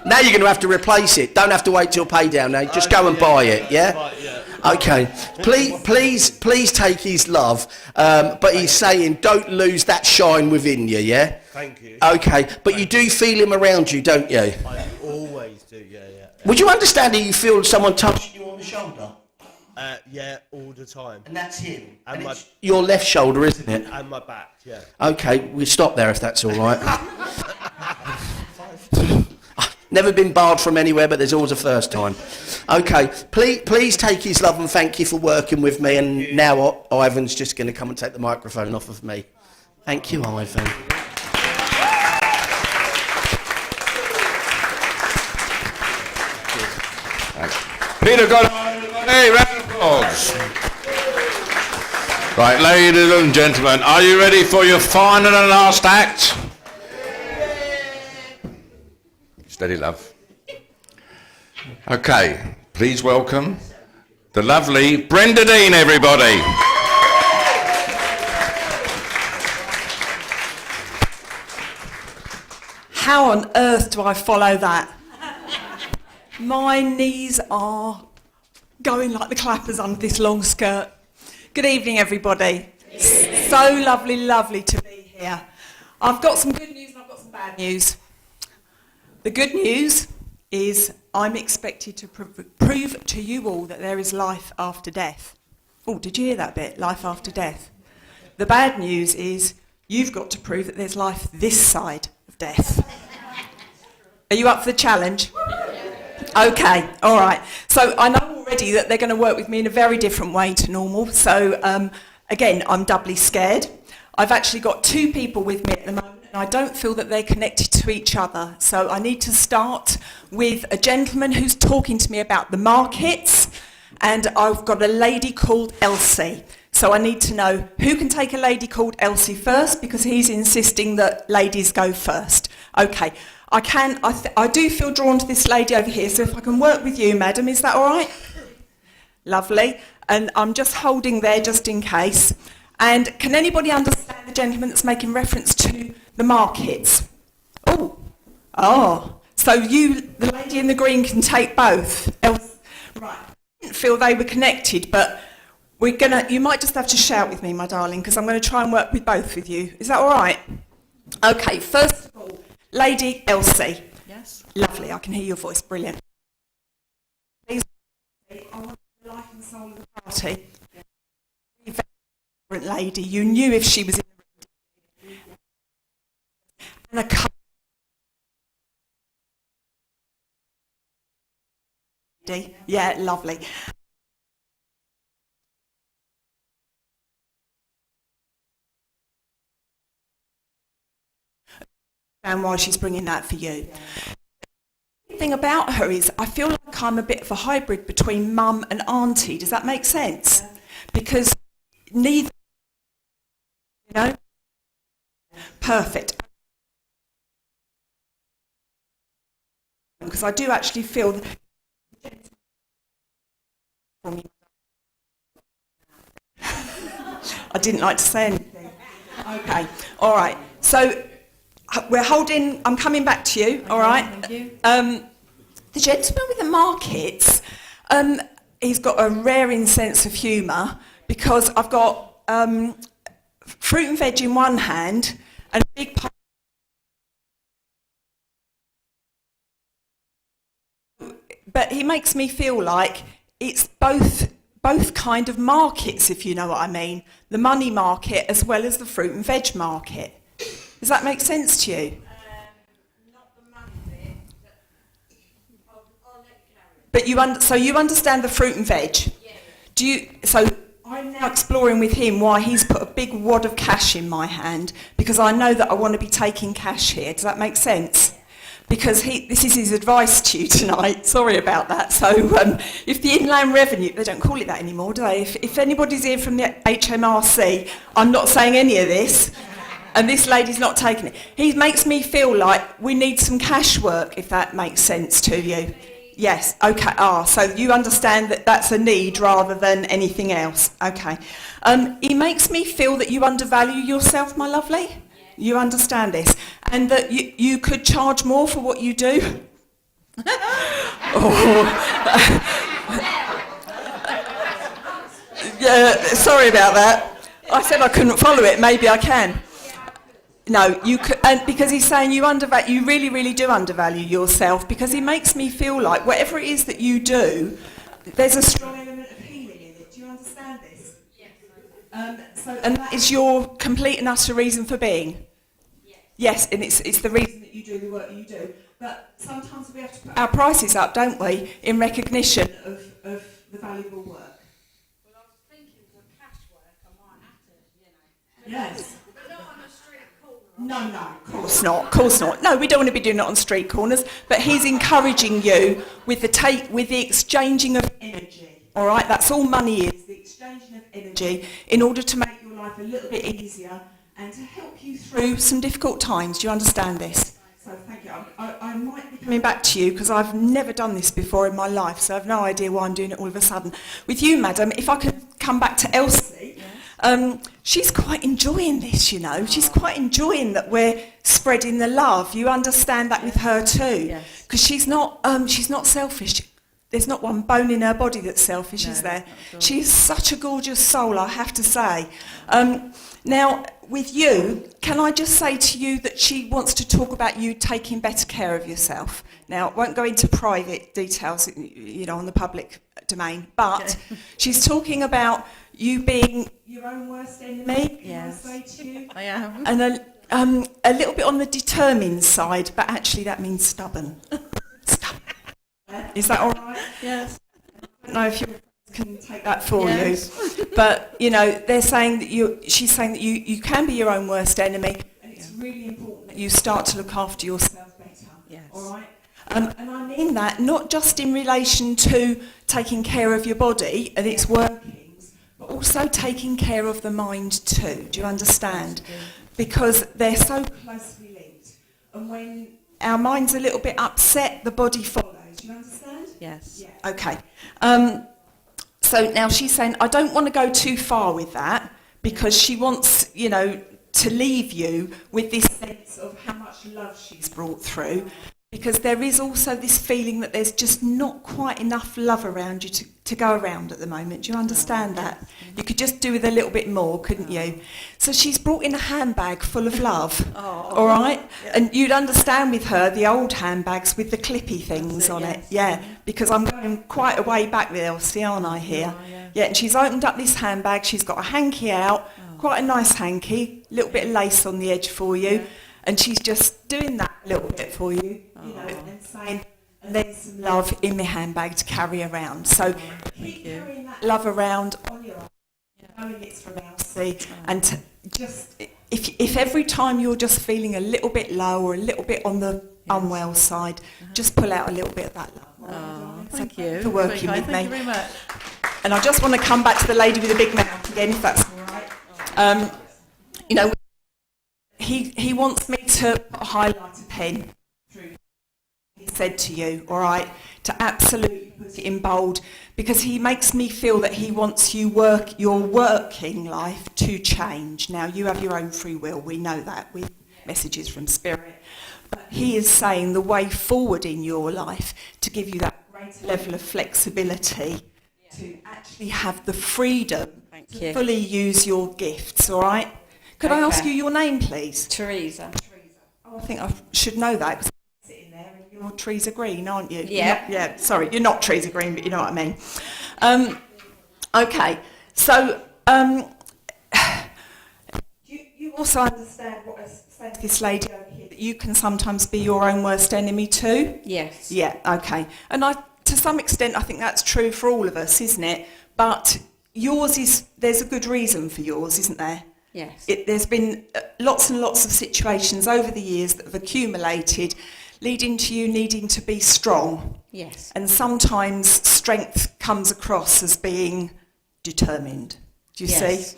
Now you're going to have to replace it. Don't have to wait till pay down now. Just go and buy it, yeah? Right, yeah. Okay. Please take his love. But he's saying don't lose that shine within you, yeah? Thank you. Okay. But you do feel him around you, don't you? I always do, yeah. Would you understand that you feel someone touching you on the shoulder? Yeah, all the time. And that's him. And my, your left shoulder, isn't it? And my back, yeah. Okay, we'll stop there if that's all right. Never been barred from anywhere, but there's always a first time. Okay, please take his love and thank you for working with me. And now Ivan's just going to come and take the microphone off of me. Thank you, Ivan. Peter got... Hey, round of applause. Right, ladies and gentlemen, are you ready for your final and last act? Steady, love. Okay, please welcome the lovely Brenda Dean, everybody. How on earth do I follow that? My knees are going like the clappers under this long skirt. Good evening, everybody. So lovely, lovely to be here. I've got some good news and I've got some bad news. The good news is I'm expected to prove to you all that there is life after death. Oh, did you hear that bit? Life after death. The bad news is you've got to prove that there's life this side of death. Are you up for the challenge? Okay, all right. So I know already that they're going to work with me in a very different way to normal. So again, I'm doubly scared. I've actually got two people with me at the moment and I don't feel that they're connected to each other. So I need to start with a gentleman who's talking to me about the markets, and I've got a lady called Elsie. So I need to know who can take a lady called Elsie first, because he's insisting that ladies go first. Okay, I do feel drawn to this lady over here, so if I can work with you, madam, is that all right? Lovely. And I'm just holding there just in case. And can anybody understand the gentleman that's making reference to the markets? Oh, so the lady in the green can take both. Right, I didn't feel they were connected, but you might just have to shout with me, my darling, because I'm going to try and work with both of you. Is that all right? Okay, first of all, Lady Elsie. Yes. Lovely, I can hear your voice, brilliant. Please, I want the life and soul of the party. Very different lady, you knew if she was in the room. And a couple. Yeah, lovely. And why she's bringing that for you. The thing about her is I feel like I'm a bit of a hybrid between mum and auntie. Does that make sense? Because neither, perfect. Because I do actually feel that I didn't like to say anything. Okay, all right. So I'm coming back to you, all right? Thank you. The gentleman with the markets, he's got a raring sense of humour, because I've got fruit and veg in one hand and a big pile. But he makes me feel like it's both kind of markets, if you know what I mean. The money market as well as the fruit and veg market. Does that make sense to you? Not the money bit, but I'll let you carry it. So you understand the fruit and veg? Yeah. So I'm now exploring with him why he's put a big wad of cash in my hand, because I know that I want to be taking cash here. Does that make sense? Because this is his advice to you tonight. Sorry about that. So if the Inland Revenue, they don't call it that anymore, do they? If anybody's here from the HMRC, I'm not saying any of this. And this lady's not taking it. He makes me feel like we need some cash work, if that makes sense to you. Yes, okay. So you understand that that's a need rather than anything else. Okay. He makes me feel that you undervalue yourself, my lovely. You understand this. And that you could charge more for what you do. Yeah, sorry about that. I said I couldn't follow it. Maybe I can. No, you could, and because he's saying you really, really do undervalue yourself, because he makes me feel like whatever it is that you do, there's a strong element of healing in it. Do you understand this? Yes. And that is your complete and utter reason for being? Yes, and it's the reason that you do the work you do. But sometimes we have to put our prices up, don't we, in recognition of the valuable work. Well, I was thinking for cash work, I might have to, Yes. But not on a street corner. No, of course not. No, we don't want to be doing it on street corners, but he's encouraging you with the exchanging of energy. All right, that's all money is, the exchanging of energy. energy in order to make your life a little bit easier and to help you through some difficult times. Do you understand this? So thank you. I might be coming back to you because I've never done this before in my life, so I've no idea why I'm doing it all of a sudden. With you, madam, if I could come back to Elsie, she's quite enjoying this, you know. She's quite enjoying that we're spreading the love. You understand that with her too, because she's not selfish. There's not one bone in her body that's selfish, is there? She is such a gorgeous soul, I have to say. Now, with you, can I just say to you that she wants to talk about you taking better care of yourself? Now, I won't go into private details, you know, on the public domain, but she's talking about you being your own worst enemy, Yes. can I say to you? I am. And a little bit on the determined side, but actually that means stubborn. Stubborn. Is that all right? Yes. I don't know if you can take that for Yes. you, but you know they're saying that she's saying that you can be your own worst enemy, and it's really important that you start to look after yourself better. Yes. All right. And I mean that not just in relation to taking care of your body and its workings, but also taking care of the mind too. Do you understand? Because they're so closely linked, and when our mind's a little bit upset, the body follows. Do you understand? Yes. Yeah. Okay. So now she's saying, I don't want to go too far with that because she wants, you know, to leave you with this sense of how much love she's brought through, because there is also this feeling that there's just not quite enough love around you to go around at the moment. Do you understand that? You could just do with a little bit more, couldn't you? So she's brought in a handbag full of love, all right? Yeah. And you'd understand with her the old handbags with the clippy things on it. Yeah, because I'm going quite a way back with Elsie, aren't I, here? Yeah, and she's opened up this handbag. She's got a hanky out, quite a nice hanky, a little bit of lace on the edge for you. And she's just doing that a little bit for you, you know, and saying, and there's some love in my handbag to carry around. So keep carrying that love around on your own, knowing it's from Elsie. And to just, if every time you're just feeling a little bit low or a little bit on the unwell side, just pull out a little bit of that love. Thank you for working with me. Thank you very much. And I just want to come back to the lady with the big mouth again, if that's all right. You know, he wants me to put a highlighter pen through. He said to you, all right, to absolutely put it in bold, because he makes me feel that he wants your working life to change. Now, you have your own free will. We know that with messages from Spirit. But he is saying the way forward in your life to give you that greater level of flexibility to actually have the freedom to fully use your gifts, all right? Could I ask you your name, please? Teresa. Oh, I think I should know that because I'm sitting there and you're Teresa Green, aren't you? Yeah. Sorry, you're not Teresa Green, but you know what I mean. Okay, so you also understand what I was saying to this lady over here, that you can sometimes be your own worst enemy too? Yes. Yeah, okay. And to some extent, I think that's true for all of us, isn't it? But there's a good reason for yours, isn't there? Yes. There's been lots and lots of situations over the years that have accumulated, leading to you needing to be strong. Yes. And sometimes strength comes across as being determined. Do you see?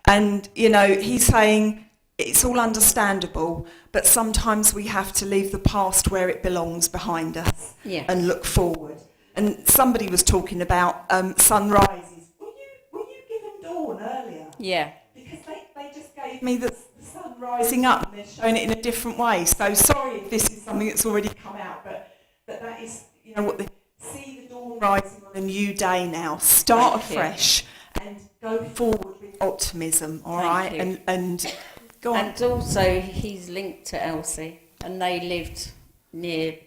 And, you know, he's saying it's all understandable, but sometimes we have to leave the past where it belongs behind us and look forward. And somebody was talking about sunrises. Were you given dawn earlier? Yeah. Because they just gave me the sun rising up and they're showing it in a different way. So sorry if this is something that's already come out, but that is, you know, see the dawn rising on a new day now. Start afresh and go forward with optimism, all right? And go on. And also he's linked to Elsie and they lived near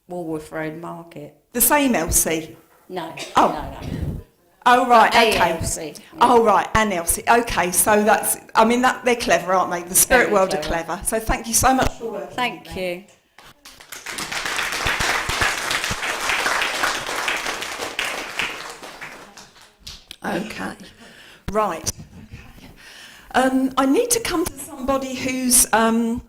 Walworth Road Market. The same Elsie? No. Oh. No. Oh, right, okay. Elsie. Oh, right, and Elsie. Okay, so that's, I mean, they're clever, aren't they? The spirit Very world clever. are clever. So thank you so much for working. Thank you. Okay, right. I need to come to somebody who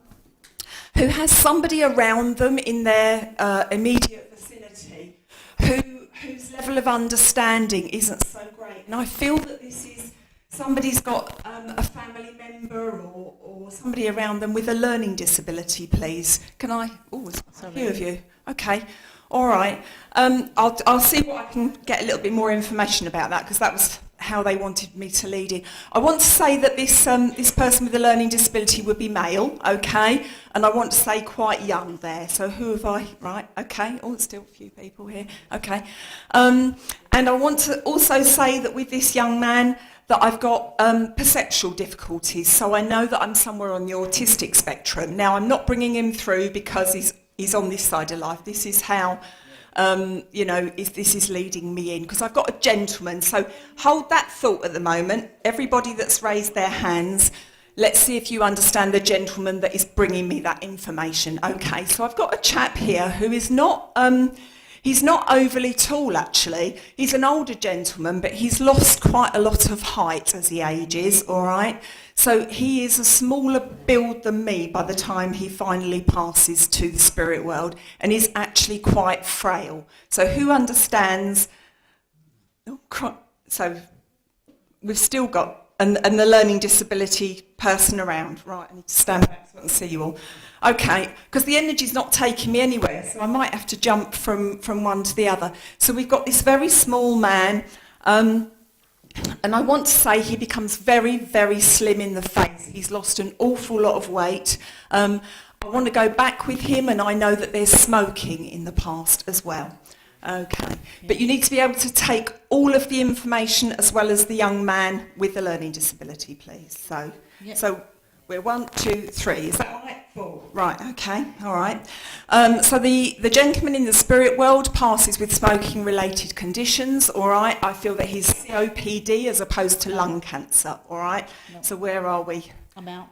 has somebody around them in their immediate vicinity whose level of understanding isn't so great. And I feel that this is somebody's got a family member or somebody around them with a learning disability, please. Can I? Oh, there's a few of you. Okay. All right. I'll see what I can get a little bit more information about that, because that was how they wanted me to lead it. I want to say that this person with a learning disability would be male, okay? And I want to say quite young there. So who have I? Right, okay. Oh, there's still a few people here. Okay. And I want to also say that with this young man, that I've got perceptual difficulties. So I know that I'm somewhere on the autistic spectrum. Now, I'm not bringing him through because he's on this side of life. This is how, this is leading me in, because I've got a gentleman. So hold that thought at the moment. Everybody that's raised their hands, let's see if you understand the gentleman that is bringing me that information. Okay, so I've got a chap here who is not, he's not overly tall actually. He's an older gentleman, but he's lost quite a lot of height as he ages, all right? So he is a smaller build than me by the time he finally passes to the spirit world, and is actually quite frail. So who understands? So we've still got, and the learning disability person around. Right, I need to stand back so I can see you all. Okay, because the energy's not taking me anywhere, so I might have to jump from one to the other. So we've got this very small man, and I want to say he becomes very, very slim in the face. He's lost an awful lot of weight. I want to go back with him, and I know that there's smoking in the past as well. Okay, but you need to be able to take all of the information as well as the young man with the learning disability, please. So we're 1, 2, 3. Is that right? 4. Right. Okay. All right. So the gentleman in the spirit world passes with smoking-related conditions. All right. I feel that he's COPD as opposed to lung cancer. All right. No. So where are we? I'm out.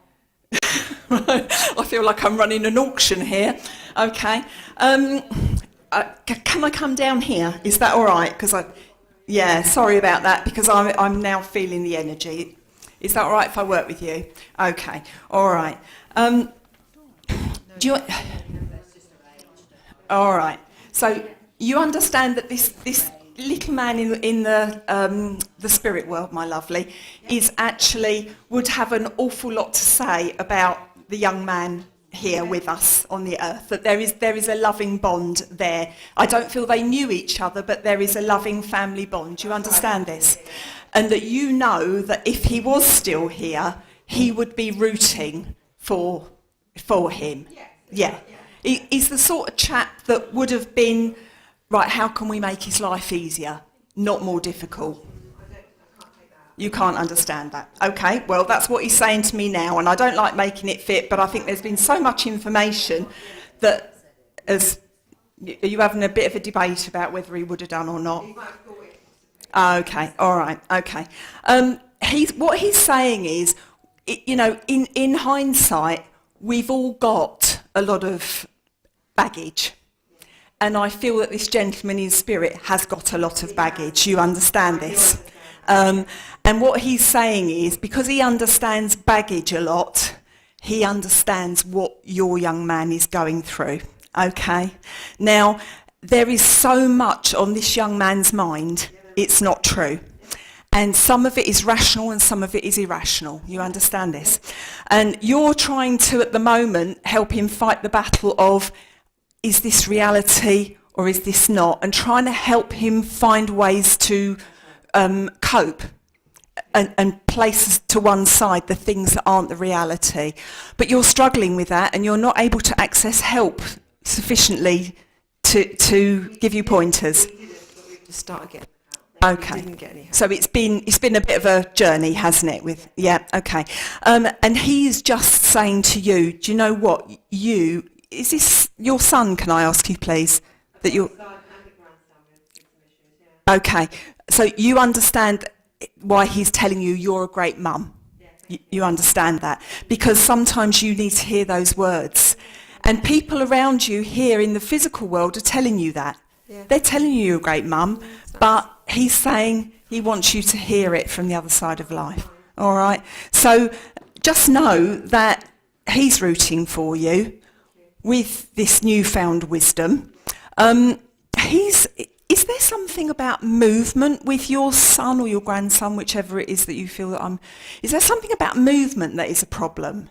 I feel like I'm running an auction here. Okay. Can I come down here? Is that all right? Yeah, sorry about that, because I'm now feeling the energy. Is that all right if I work with you? Okay, all right. All right. So you understand that this little man in the spirit world, my lovely, is actually would have an awful lot to say about the young man here with us on the earth, that there is a loving bond there. I don't feel they knew each other, but there is a loving family bond. Do you understand this? And that you know that if he was still here, he would be rooting for him. Yeah. He's the sort of chap that would have been, right, how can we make his life easier, not more difficult? You can't understand that. Okay, well, that's what he's saying to me now, and I don't like making it fit, but I think there's been so much information that are you having a bit of a debate about whether he would have done or not? Okay, all right, okay. What he's saying is, in hindsight, we've all got a lot of baggage. And I feel that this gentleman in spirit has got a lot of baggage. You understand this? And what he's saying is, because he understands baggage a lot, he understands what your young man is going through. Okay? Now, there is so much on this young man's mind, it's not true. And some of it is rational and some of it is irrational. You understand this? And you're trying to, at the moment, help him fight the battle of, is this reality or is this not? And trying to help him find ways to cope and place to one side the things that aren't the reality. But you're struggling with that, and you're not able to access help sufficiently to give you pointers. To start again. Okay. So it's been a bit of a journey, hasn't it? Okay. And he's just saying to you, do you know what? Is this your son? Can I ask you, please? That you. Okay. So you understand why he's telling you you're a great mum. You understand that, because sometimes you need to hear those words, and people around you here in the physical world are telling you that. Yeah. They're telling you you're a great mum, but he's saying he wants you to hear it from the other side of life. All right? So just know that he's rooting for you with this newfound wisdom. is there something about movement with your son or your grandson, whichever it is that you feel that is there something about movement that is a problem?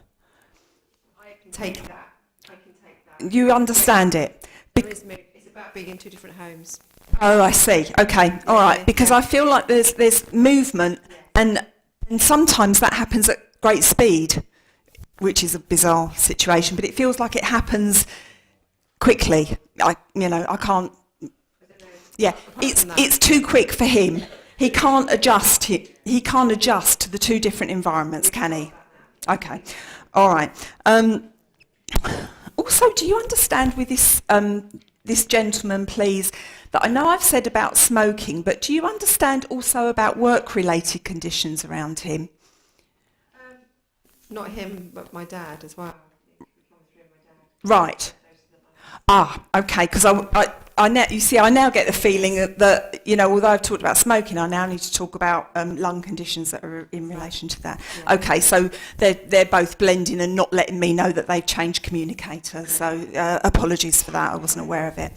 I can take that. You understand it? It's about being in two different homes. Oh, I see. Okay, all right. Because I feel like there's movement, and sometimes that happens at great speed, which is a bizarre situation. But it feels like it happens quickly. I can't. Yeah, it's too quick for him. He can't adjust. He can't adjust to the two different environments, can he? Okay, all right. Also, do you understand with this gentleman, please, that I know I've said about smoking, but do you understand also about work-related conditions around him? Not him, but my dad as well. Right. Okay, because I now, you see, I now get the feeling that, although I've talked about smoking, I now need to talk about lung conditions that are in relation to that. Yeah. Okay, so they're both blending and not letting me know that they've changed communicator, so apologies for that, I wasn't aware of it.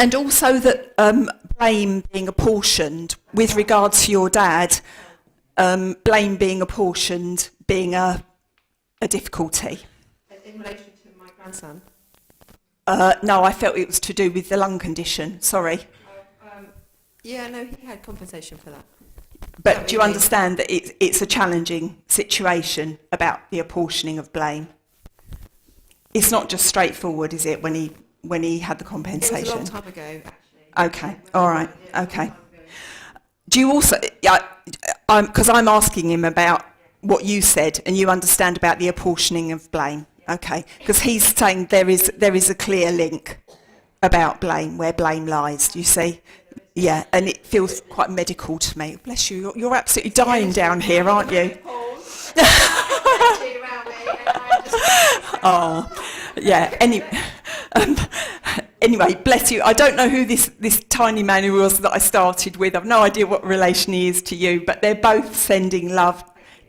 And also that blame being apportioned with regards to your dad, blame being apportioned being a difficulty. In relation to my grandson? No, I felt it was to do with the lung condition. Sorry. Yeah, no, he had compensation for that. But do you understand that it's a challenging situation about the apportioning of blame? It's not just straightforward, is it, when he had the compensation? It was a long time ago, actually. Okay, all right, okay. Do you also, because I'm asking him about what you said, and you understand about the apportioning of blame. Okay, because he's saying there is a clear link about blame, where blame lies, do you see? Yeah, and it feels quite medical to me. Bless you, you're absolutely dying down here, aren't you? Oh, yeah, anyway, bless you. I don't know who this tiny man who was that I started with. I've no idea what relation he is to you, but they're both sending love.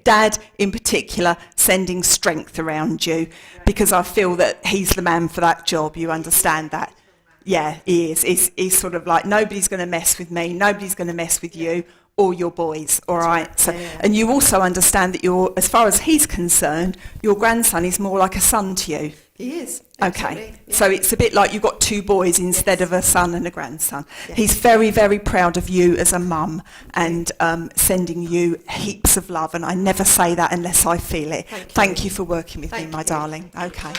Dad, in particular, sending strength around you, because I feel that he's the man for that job. You understand that? Yeah, he is. He's sort of like, nobody's going to mess with me, nobody's going to mess with you or your boys, all right? So, and you also understand that as far as he's concerned, your grandson is more like a son to you. He is. Okay, yeah. So it's a bit like you've got two boys instead of a son and a grandson. Yes. He's very, very proud of you as a mum and sending you heaps of love, and I never say that unless I feel it. Thank you for working with me, my darling. Okay.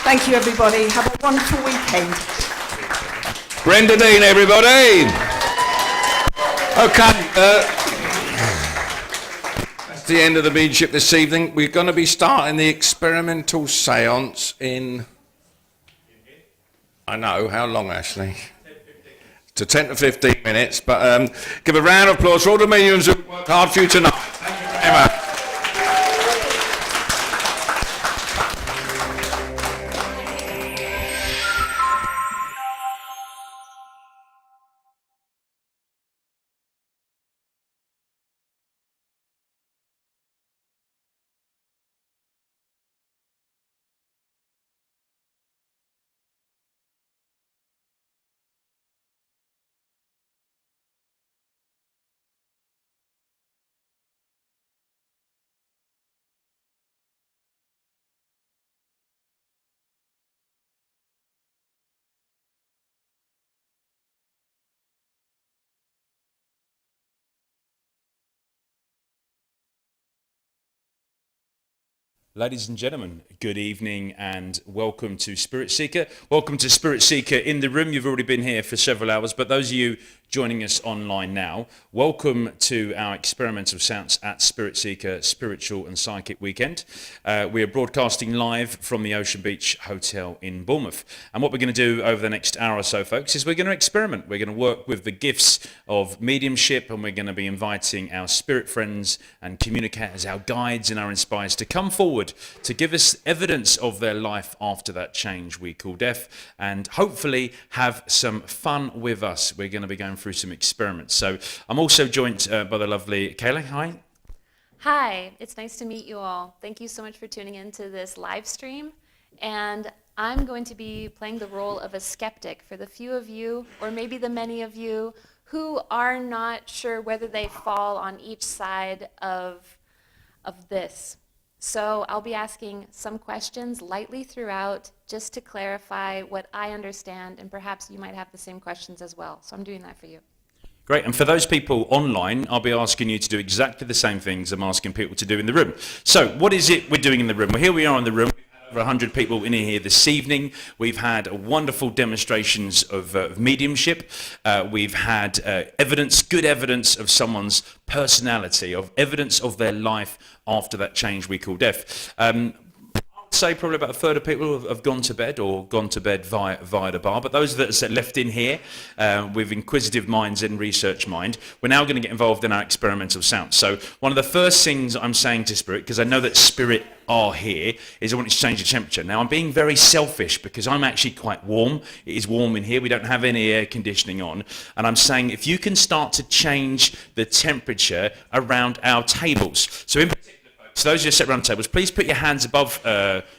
Thank you, everybody. Have a wonderful weekend. Brenda Dean, everybody. Okay. That's the end of the mediumship this evening. We're going to be starting the experimental seance in... I know, how long, Ashley? To 10 to 15 minutes, but give a round of applause for all the mediums who worked hard for you tonight. Thank you very much. Ladies and gentlemen, good evening and welcome to Spirit Seeker. Welcome to Spirit Seeker in the room. You've already been here for several hours, but those of you joining us online now, welcome to our experimental seance at Spirit Seeker Spiritual and Psychic Weekend. We are broadcasting live from the Ocean Beach Hotel in Bournemouth. And what we're going to do over the next hour or so, folks, is we're going to experiment. We're going to work with the gifts of mediumship, and we're going to be inviting our spirit friends and communicators, our guides and our inspires to come forward to give us evidence of their life after that change we call death, and hopefully have some fun with us. We're going to be going through some experiments. So I'm also joined by the lovely Kayla. Hi. Hi, it's nice to meet you all. Thank you so much for tuning into this live stream. And I'm going to be playing the role of a skeptic for the few of you, or maybe the many of you, who are not sure whether they fall on each side of this. So I'll be asking some questions lightly throughout, just to clarify what I understand, and perhaps you might have the same questions as well. So I'm doing that for you. Great, and for those people online, I'll be asking you to do exactly the same things I'm asking people to do in the room. So what is it we're doing in the room? Well, here we are in the room. Over 100 people in here this evening. We've had wonderful demonstrations of mediumship. We've had evidence, good evidence of someone's personality, of evidence of their life after that change we call death. I'd say probably about a third of people have gone to bed, or gone to bed via the bar. But those that are left in here with inquisitive minds and research mind, we're now going to get involved in our experimental sound. So one of the first things I'm saying to Spirit, because I know that Spirit are here, is I want you to change the temperature. Now I'm being very selfish because I'm actually quite warm. It is warm in here. We don't have any air conditioning on. And I'm saying if you can start to change the temperature around our tables. So in particular, so those of you who sit around the tables, please put your hands above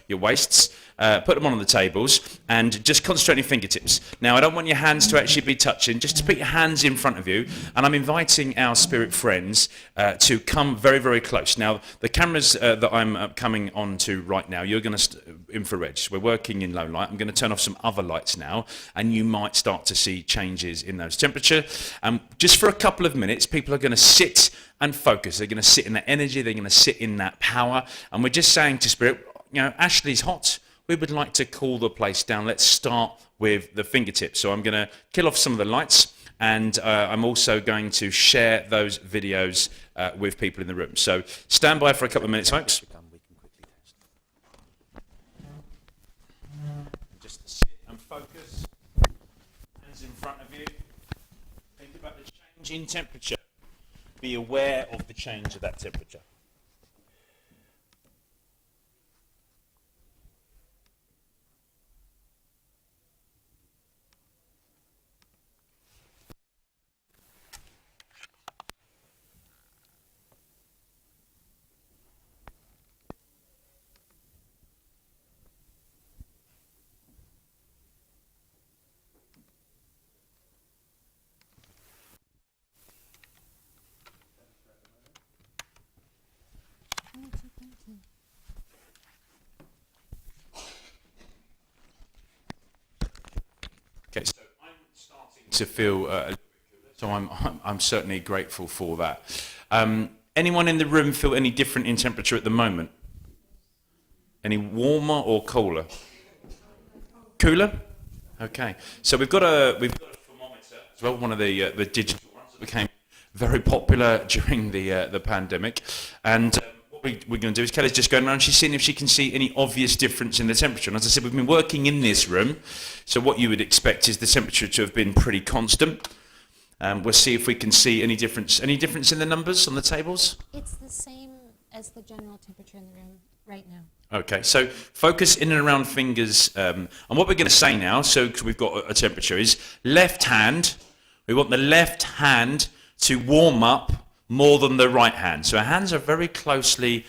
your waists, put them on the tables, and just concentrate on your fingertips. Now, I don't want your hands to actually be touching, just to put your hands in front of you, and I'm inviting our spirit friends to come very, very close. Now, the cameras that I'm coming on to right now, you're going to infrared. We're working in low light. I'm going to turn off some other lights now, and you might start to see changes in those temperature. Just for a couple of minutes, people are going to sit and focus. They're going to sit in that energy. They're going to sit in that power. And we're just saying to Spirit, you know, Ashley's hot. We would like to cool the place down. Let's start with the fingertips. So I'm going to kill off some of the lights, and I'm also going to share those videos with people in the room. So stand by for a couple of minutes, folks. Just sit and focus. Hands in front of you. Think about the change in temperature. Be aware of the change of that temperature. Okay, so I'm starting to feel a little bit cooler, so I'm certainly grateful for that. Anyone in the room feel any different in temperature at the moment? Any warmer or cooler? Cooler? Okay. So we've got a thermometer as well, one of the digital ones that became very popular during the pandemic, and what we're going to do is Kelly's just going around, she's seeing if she can see any obvious difference in the temperature. And as I said, we've been working in this room, so what you would expect is the temperature to have been pretty constant. We'll see if we can see any difference. Any difference in the numbers on the tables? It's the same as the general temperature in the room right now. Okay, so focus in and around fingers. And what we're going to say now, so because we've got a temperature, is left hand. We want the left hand to warm up more than the right hand. So our hands are very closely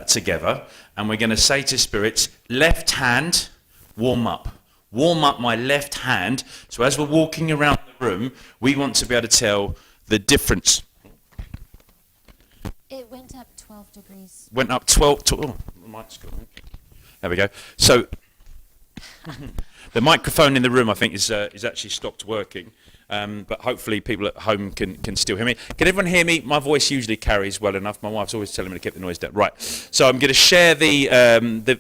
together, and we're going to say to spirits, left hand, warm up. Warm up my left hand. So as we're walking around the room, we want to be able to tell the difference. It went up 12 degrees. Went up 12 to, oh, the mic's gone. There we go. So the microphone in the room, I think, is actually stopped working. But hopefully people at home can still hear me. Can everyone hear me? My voice usually carries well enough. My wife's always telling me to keep the noise down. Right. So I'm going to share the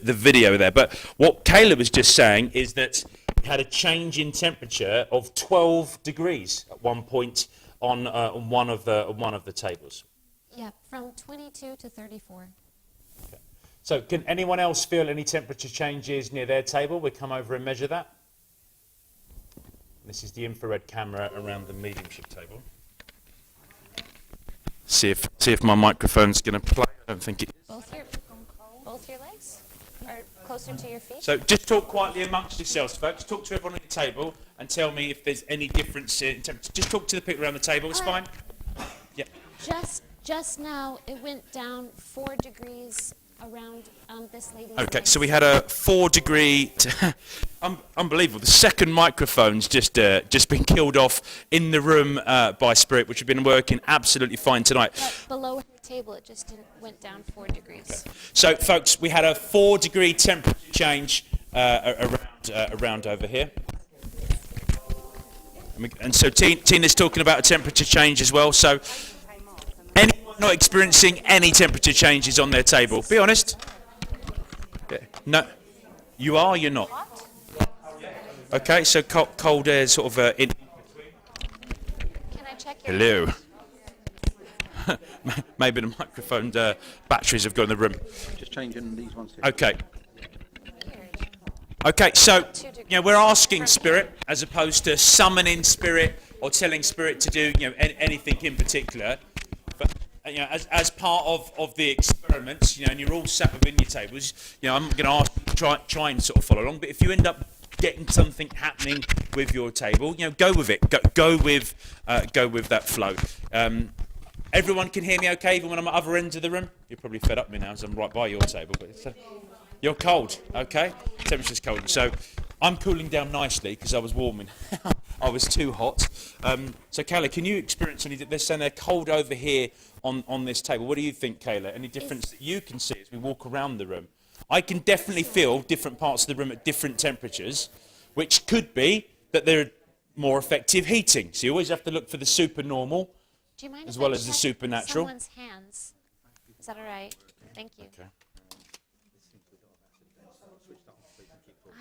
video there. But what Kayla was just saying is that it had a change in temperature of 12 degrees at one point on one of the tables. Yeah, from 22 to 34. Okay. So can anyone else feel any temperature changes near their table? We'll come over and measure that. This is the infrared camera around the mediumship table. See if my microphone's going to play. I don't think it is. Both your legs are closer to your feet. So just talk quietly amongst yourselves, folks. Talk to everyone on your table and tell me if there's any difference in temperature. Just talk to the people around the table. It's fine. Yeah. Just now, it went down 4 degrees around this lady's Okay, legs. so we had a 4-degree, unbelievable. The second microphone's just been killed off in the room by Spirit, which have been working absolutely fine tonight. But below her table, it just went down 4 degrees. Okay. So, folks, we had a 4-degree temperature change around over here. And so Tina's talking about a temperature change as well. So anyone not experiencing any temperature changes on their table? Be honest. Yeah. No. You are, you're not. Okay, so cold air sort of in. Can I check your Hello. Maybe the microphone batteries have gone in the room. Just changing these ones here. Okay. Okay, so we're asking Spirit as opposed to summoning Spirit or telling Spirit to do anything in particular. But as part of the experiments, and you're all sat within your tables, I'm going to ask you to try and sort of follow along. But if you end up getting something happening with your table, go with it. Go with that flow. Everyone can hear me okay, even when I'm at other ends of the room? You're probably fed up with me now as I'm right by your table. But it's, you're cold, okay? Temperature's cold. So I'm cooling down nicely because I was warming. I was too hot. So Kayla, can you experience any? They're saying they're cold over here on this table. What do you think, Kayla? Any difference that you can see as we walk around the room? I can definitely feel different parts of the room at different temperatures, which could be that they're more effective heating. So you always have to look for the supernormal Do you mind as if well I as the check supernatural. Someone's hands. Is that all right? Thank you. Okay.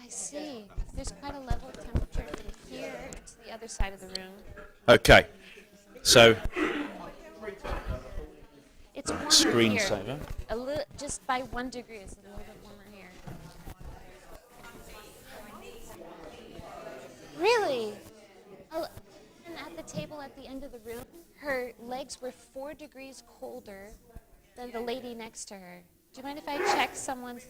I see. There's quite a level of temperature from here to the other side of the room. Okay. So It's warmer screensaver. here. Just by 1 degree, it's a little bit warmer here. Really? And at the table at the end of the room, her legs were 4 degrees colder than the lady next to her. Do you mind if I check someone's?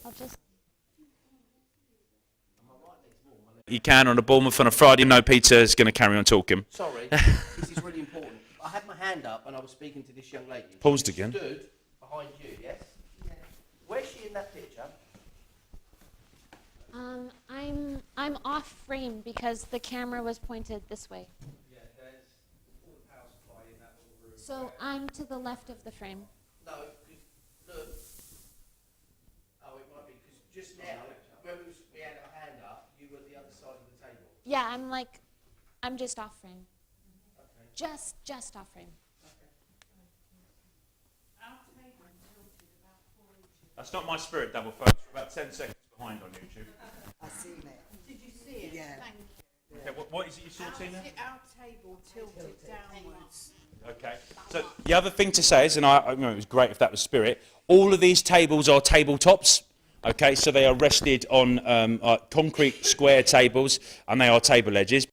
I'll just. You can on a Bournemouth on a Friday. No, Peter's going to carry on talking. Sorry, this is really important. I had my hand up and I was speaking to this young lady. Paused She again. Stood behind you, yes? Yeah. Where's she in that picture? I'm off frame because the camera was pointed this way. Yeah, there's all the power supply in that little room. So I'm to the left of the frame. No, look. Oh, it might be because just now, when we had our hand up, you were the other side of the table. Yeah, I'm just off frame. Okay. Just off frame. That's not my Spirit double, folks. We're about 10 seconds behind on YouTube. I've seen it. Did you see it? Yeah. Thank you. Okay, what is it you saw, Tina? Our table tilted downwards. Okay. So the other thing to say is, and I it was great if that was Spirit, all of these tables are tabletops. Okay, so they are rested on concrete square tables, and they are table edges.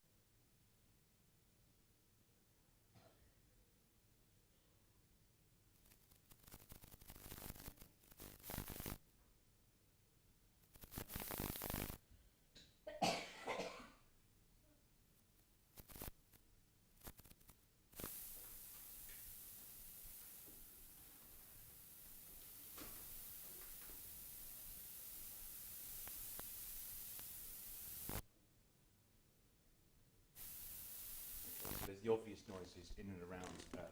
There's the obvious noises in and around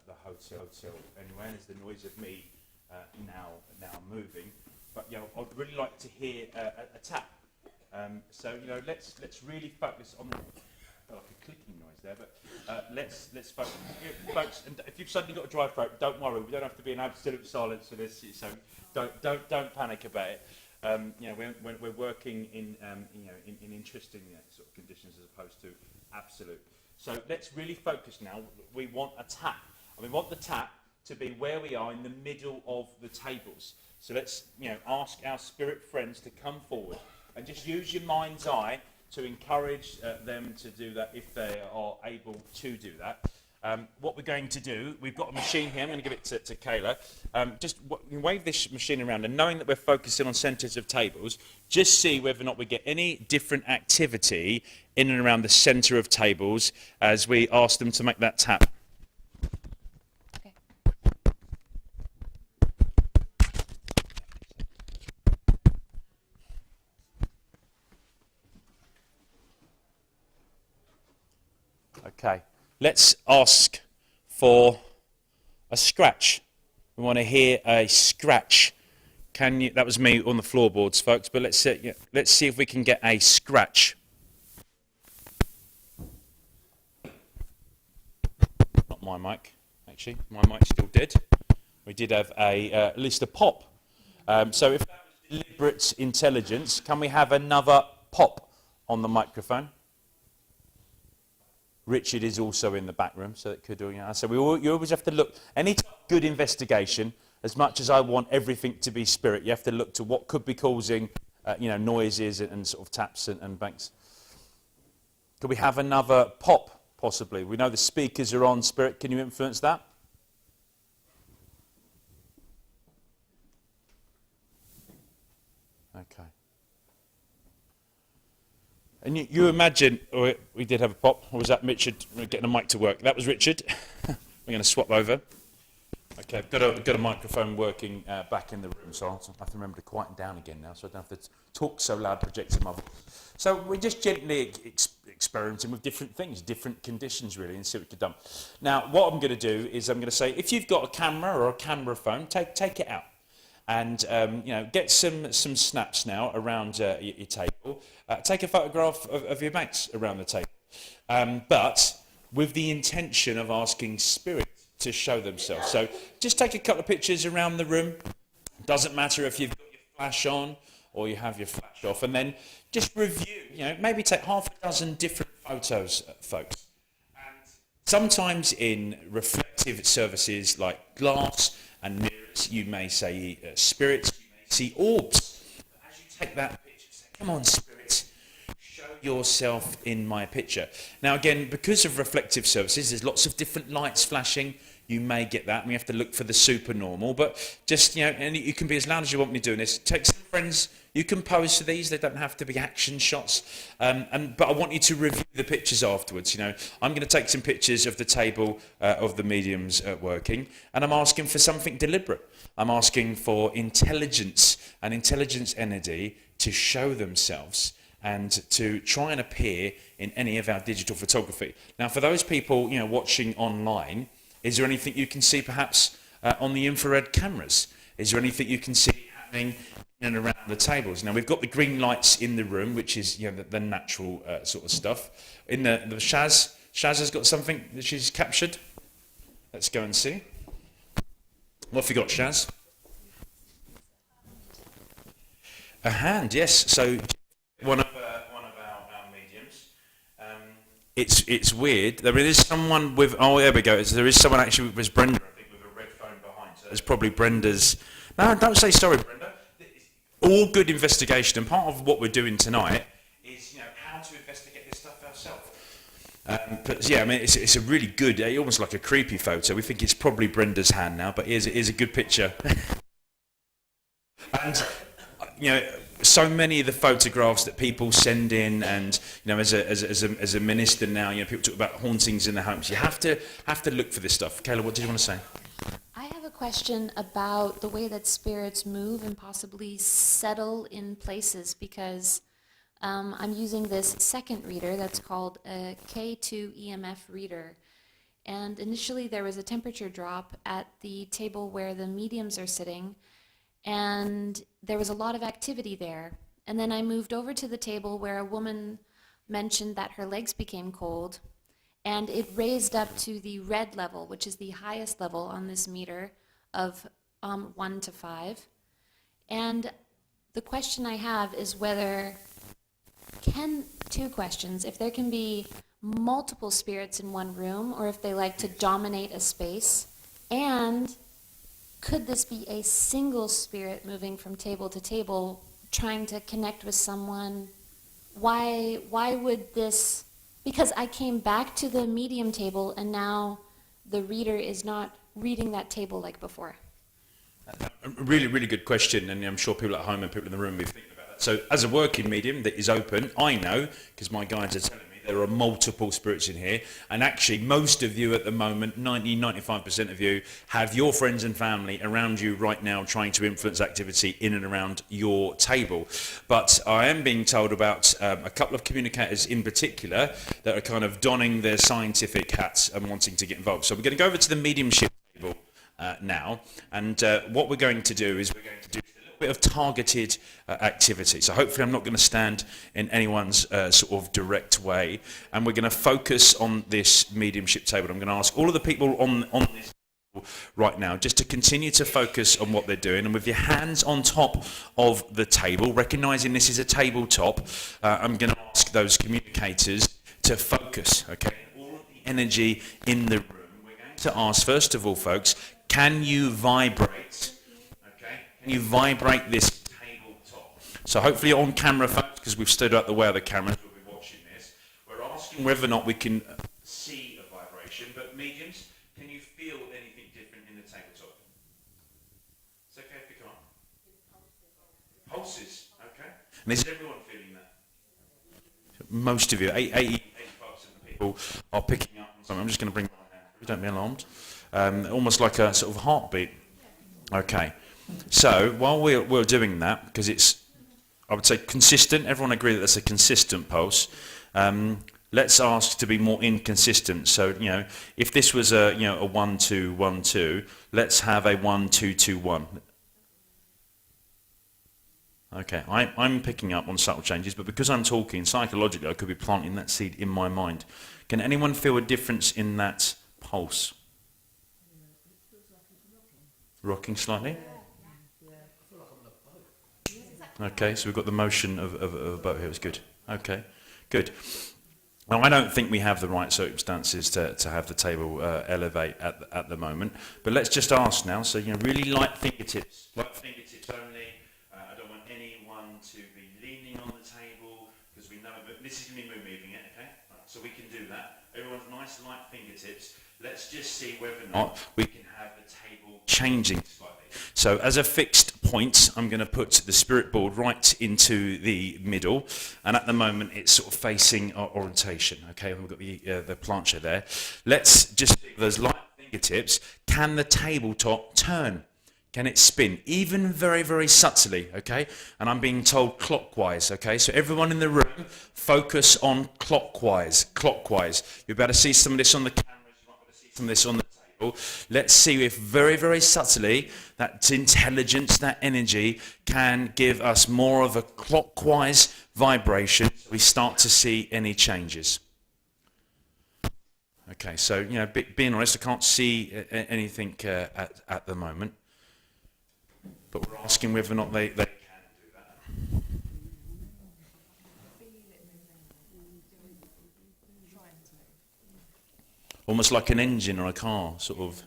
the hotel anyway, and there's the noise of me now moving. But I'd really like to hear a tap. So let's really focus on like a clicking noise there, but let's focus. Folks, and if you've suddenly got a dry throat, don't worry. We don't have to be in absolute silence for this. So don't panic about it. We're working in interesting sort of conditions as opposed to absolute. So let's really focus now. We want a tap, and we want the tap to be where we are in the middle of the tables. So let's ask our spirit friends to come forward and just use your mind's eye to encourage them to do that if they are able to do that. What we're going to do, we've got a machine here. I'm going to give it to Kayla. Just wave this machine around, and knowing that we're focusing on centres of tables, just see whether or not we get any different activity in and around the centre of tables as we ask them to make that tap. Okay. Okay, let's ask for a scratch. We want to hear a scratch. Can you? That was me on the floorboards, folks. But let's see if we can get a scratch. Not my mic, actually. My mic's still dead. We did have at least a pop. So if that was deliberate intelligence, can we have another pop on the microphone? Richard is also in the back room, so it could do. So you always have to look. Any good investigation, as much as I want everything to be spirit, you have to look to what could be causing, noises and sort of taps and bangs. Could we have another pop, possibly? We know the speakers are on spirit. Can you influence that? Okay. And you imagine, we did have a pop, or was that Richard getting a mic to work? That was Richard. We're going to swap over. Okay, I've got a microphone working back in the room, so I have to remember to quieten down again now, so I don't have to talk so loud, projecting my voice. So we're just gently experimenting with different things, different conditions really, and see what we can do. Now, what I'm going to do is I'm going to say, if you've got a camera or a camera phone, take it out. And get some snaps now around your table. Take a photograph of your mates around the table, but with the intention of asking spirit to show themselves. So just take a couple of pictures around the room. Doesn't matter if you've got your flash on or you have your flash off, and then just review. Maybe take half a dozen different photos, folks. And sometimes in reflective services like glass and mirrors, you may say spirits, you may see orbs. As you take that picture, say, come on, spirits, show yourself in my picture. Now again, because of reflective services, there's lots of different lights flashing. You may get that, and we have to look for the supernormal, but just, and you can be as loud as you want me doing this. Take some friends, you can pose for these, they don't have to be action shots, but I want you to review the pictures afterwards. I'm going to take some pictures of the table of the mediums working, and I'm asking for something deliberate. I'm asking for intelligence and intelligence energy to show themselves and to try and appear in any of our digital photography. Now, for those people watching online, is there anything you can see perhaps on the infrared cameras? Is there anything you can see happening in and around the tables? Now, we've got the green lights in the room, which is the natural sort of stuff. In the Shaz has got something that she's captured. Let's go and see. What have you got, Shaz? A hand, yes. So one of our mediums. It's weird. There is someone with. Oh, there we go. There is someone actually with Brenda, I think, with a red phone behind. So it's probably Brenda's. No, don't say sorry, Brenda. All good investigation, and part of what we're doing tonight is how to investigate this stuff ourselves. But yeah, I mean, it's a really good, almost like a creepy photo. We think it's probably Brenda's hand now, but here's a good picture. And so many of the photographs that people send in, and as a minister now, people talk about hauntings in the homes. You have to look for this stuff. Kayla, what did you want to say? I have a question about the way that spirits move and possibly settle in places, because I'm using this second reader that's called a K2 EMF reader. And initially there was a temperature drop at the table where the mediums are sitting, and there was a lot of activity there. And then I moved over to the table where a woman mentioned that her legs became cold, and it raised up to the red level, which is the highest level on this meter of 1 to 5. And the question I have is whether two questions, if there can be multiple spirits in one room, or if they like to dominate a space, and could this be a single spirit moving from table to table, trying to connect with someone? Why would this, because I came back to the medium table and now the reader is not reading that table like before. A really, really good question, and I'm sure people at home and people in the room will be thinking about that. So as a working medium that is open, I know, because my guides are telling me, there are multiple spirits in here, and actually most of you at the moment, 95% of you, have your friends and family around you right now trying to influence activity in and around your table. But I am being told about a couple of communicators in particular that are kind of donning their scientific hats and wanting to get involved. So we're going to go over to the mediumship table now, and what we're going to do is we're going to do bit of targeted activity. So hopefully I'm not going to stand in anyone's sort of direct way, and we're going to focus on this mediumship table. I'm going to ask all of the people on this table right now just to continue to focus on what they're doing, and with your hands on top of the table, recognizing this is a tabletop, I'm going to ask those communicators to focus, okay? All of the energy in the room. We're going to ask, first of all, folks, can you vibrate? Can you vibrate this tabletop? So hopefully you're on camera, folks, because we've stood out the way of the cameras, we'll be watching this. We're asking whether or not we can see a vibration, but mediums, can you feel anything different in the tabletop? It's okay if you can't. Pulses, okay. And is everyone feeling that? Most of you, 85% of people are picking up on something. I'm just going to bring my hand. Don't be alarmed. Almost like a sort of heartbeat. Okay. So while we're doing that, because it's, I would say, consistent, everyone agree that that's a consistent pulse, let's ask to be more inconsistent. So, you know, if this was a 1-2-1-2, let's have a 1-2-2-1. Okay, I'm picking up on subtle changes, but because I'm talking, psychologically I could be planting that seed in my mind. Can anyone feel a difference in that pulse? Rocking slightly? Okay, so we've got the motion of a boat here. It's good. Okay, good. Now, I don't think we have the right circumstances to have the table elevate at the moment, but let's just ask now. So, you know, really light fingertips only. I don't want anyone to be leaning on the table, because we know, but this is going to be moving it, okay? Right, so we can do that. Everyone's nice light fingertips. Let's just see whether or not we can have the table changing slightly. So as a fixed point, I'm going to put the spirit board right into the middle, and at the moment it's sort of facing our orientation. Okay, we've got the plancha there. Let's just pick those light fingertips. Can the tabletop turn? Can it spin? Even very, very subtly, okay? And I'm being told clockwise, okay? So everyone in the room, focus on clockwise. You're about to see some of this on the cameras, you might be able to see some of this on the table. Let's see if very, very subtly that intelligence, that energy can give us more of a clockwise vibration. We start to see any changes. Okay, so, you know, being honest, I can't see anything at the moment. But we're asking whether or not they can do that. Almost like an engine or a car, sort of.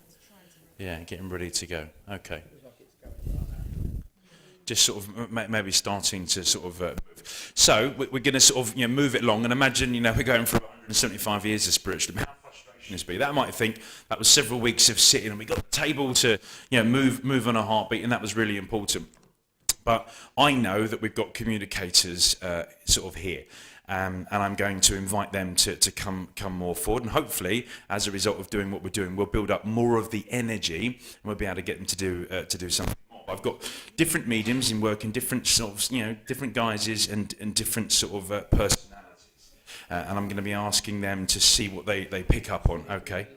Yeah, getting ready to go. Okay. Just sort of maybe starting to sort of move. So we're going to sort of, you know, move it along, and imagine, you know, we're going for 175 years of spiritualism. How frustrating is be? That might think that was several weeks of sitting, and we got the table to, you know, move on a heartbeat, and that was really important. But I know that we've got communicators sort of here. And I'm going to invite them to come more forward, and hopefully, as a result of doing what we're doing, we'll build up more of the energy, and we'll be able to get them to do something more. I've got different mediums in work in different sort of, you know, different guises and different sort of personalities, and I'm going to be asking them to see what they pick up on. Okay.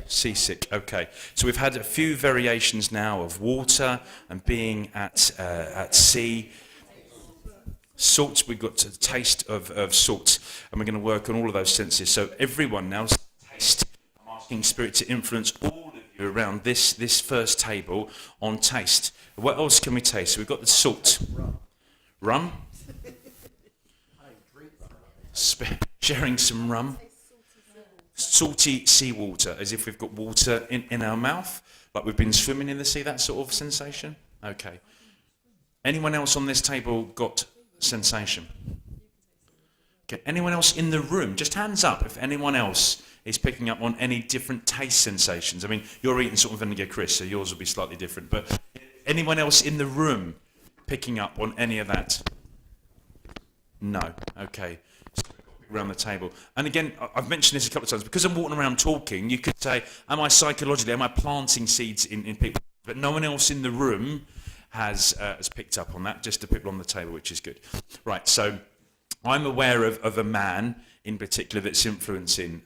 Seasick. Okay. So we've had a few variations now of water and being at sea. Salt, we've got a taste of salt, and we're going to work on all of those senses. So everyone now, taste. I'm asking Spirit to influence all of you around this first table on taste. What else can we taste? So we've got the salt. Rum? Sharing some rum. Salty seawater, as if we've got water in our mouth, like we've been swimming in the sea, that sort of sensation? Okay. Anyone else on this table got sensation? Okay. Anyone else in the room? Just hands up if anyone else is picking up on any different taste sensations. I mean, you're eating sort of vinegar crisps, so yours will be slightly different. But anyone else in the room picking up on any of that? No. Okay. So around the table. And again, I've mentioned this a couple of times, because I'm walking around talking, you could say, am I planting seeds in people? But no one else in the room has picked up on that, just the people on the table, which is good. Right, so I'm aware of a man in particular that's influencing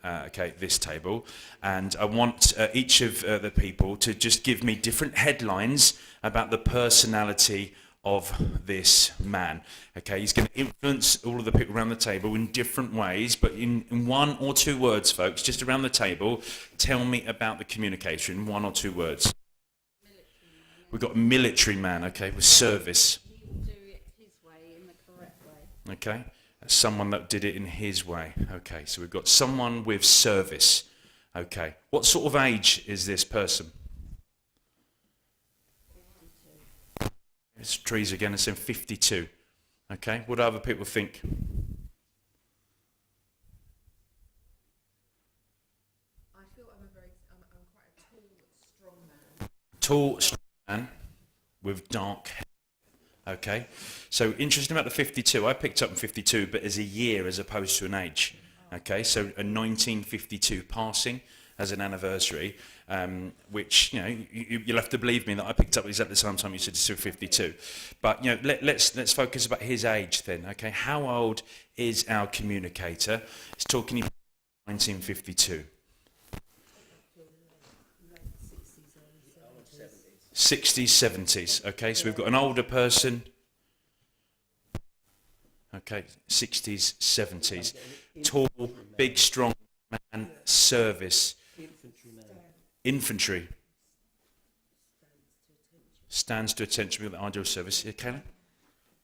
this table, and I want each of the people to just give me different headlines about the personality of this man. Okay, he's going to influence all of the people around the table in different ways, but in one or two words, folks, just around the table, tell me about the communicator in one or two words. We've got a military man, okay, with service. He will do it his way, in the correct way. Okay, someone that did it in his way. Okay, so we've got someone with service. Okay, what sort of age is this person? It's Trees again, it's in 52. Okay, what do other people think? I feel I'm quite a tall, strong man. Tall, strong man with dark hair. Okay, so interesting about the 52. I picked up in 52, but as a year as opposed to an age. Okay, so a 1952 passing as an anniversary, which, you know, you'll have to believe me that I picked up exactly the same time you said it's 52. But, you know, let's focus about his age then. Okay, how old is our communicator? It's talking about 1952. 60s, 70s. Okay, so we've got an older person. Okay, 60s, 70s. Tall, big, strong man, service. Infantry. Stands to attention with the ideal service. Yeah, Kayla?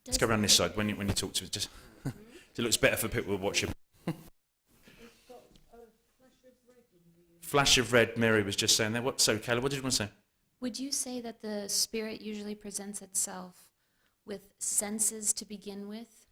Let's go around this side when you talk to us. Just it looks better for people who watch it. Flash of red, Mary was just saying there. So, Kayla, what did you want to say? Would you say that the spirit usually presents itself with senses to begin with,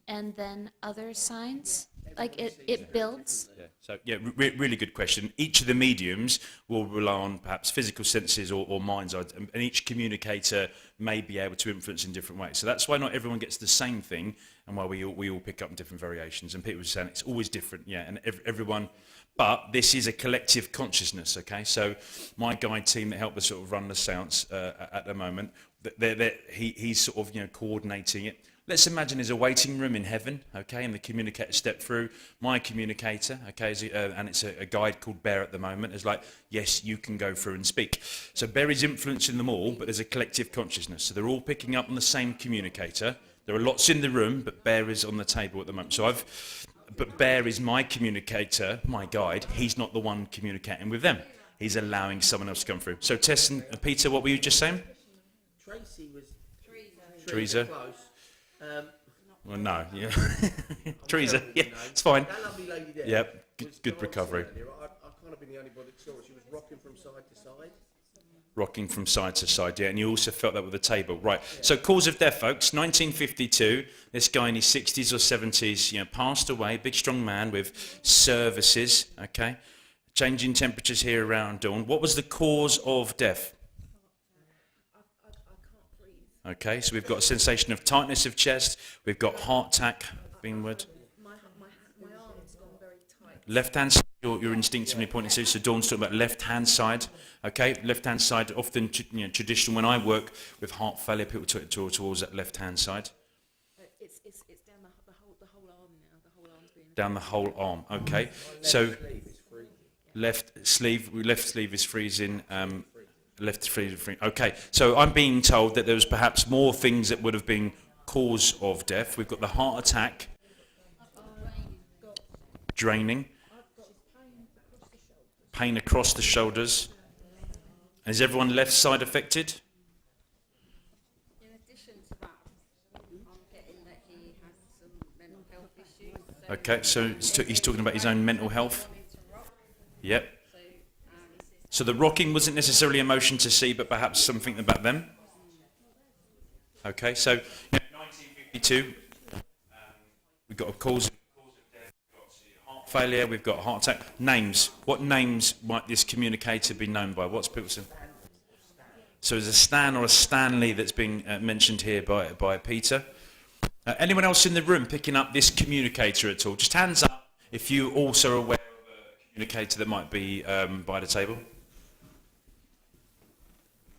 and then other signs? Like it builds? Yeah. So, yeah, really good question. Each of the mediums will rely on perhaps physical senses or mind's eye, and each communicator may be able to influence in different ways. So that's why not everyone gets the same thing, and why we all pick up different variations. And people are saying it's always different, yeah, and everyone. But this is a collective consciousness, okay? So my guide team that help us sort of run the seance at the moment, he's sort of, you know, coordinating it. Let's imagine there's a waiting room in heaven, okay, and the communicator step through. My communicator, okay, and it's a guide called Bear at the moment, is like, yes, you can go through and speak. So Bear is influencing them all, but there's a collective consciousness. So they're all picking up on the same communicator. There are lots in the room, but Bear is on the table at the moment. But Bear is my communicator, my guide. He's not the one communicating with them. He's allowing someone else to come through. So Tess and Peter, what were you just saying? Tracy was... Teresa. Close. Well, no, yeah. Teresa, yeah, it's fine. That lovely lady there. Yep, good recovery. I can't have been the only one that saw her. She was rocking from side to side. Rocking from side to side, yeah, and you also felt that with the table. Right, so cause of death, folks, 1952, this guy in his 60s or 70s, you know, passed away, big strong man with services, okay, changing temperatures here around dawn. What was the cause of death? Okay, so we've got a sensation of tightness of chest, we've got heart attack, being word. My arm's gone very tight. Left hand side, you're instinctively pointing to, so Dawn's talking about left hand side. Okay, left hand side, often, you know, traditional. When I work with heart failure, people towards that left hand side. It's down the whole arm now. The whole arm's being... Down the whole arm, okay. So left sleeve is freezing. Left sleeve is freezing. Okay, so I'm being told that there was perhaps more things that would have been cause of death. We've got the heart attack, draining, pain across the shoulders. And is everyone left side affected? In addition to that, I'm getting that he has some mental health issues. Okay, so he's talking about his own mental health. Yep. So the rocking wasn't necessarily a motion to see, but perhaps something about them. Okay, so 1952, we've got a cause of death, we've got heart failure, we've got heart attack. Names. What names might this communicator be known by? What's people saying? So there's a Stan or a Stanley that's being mentioned here by Peter. Anyone else in the room picking up this communicator at all? Just hands up if you also are aware of a communicator that might be by the table.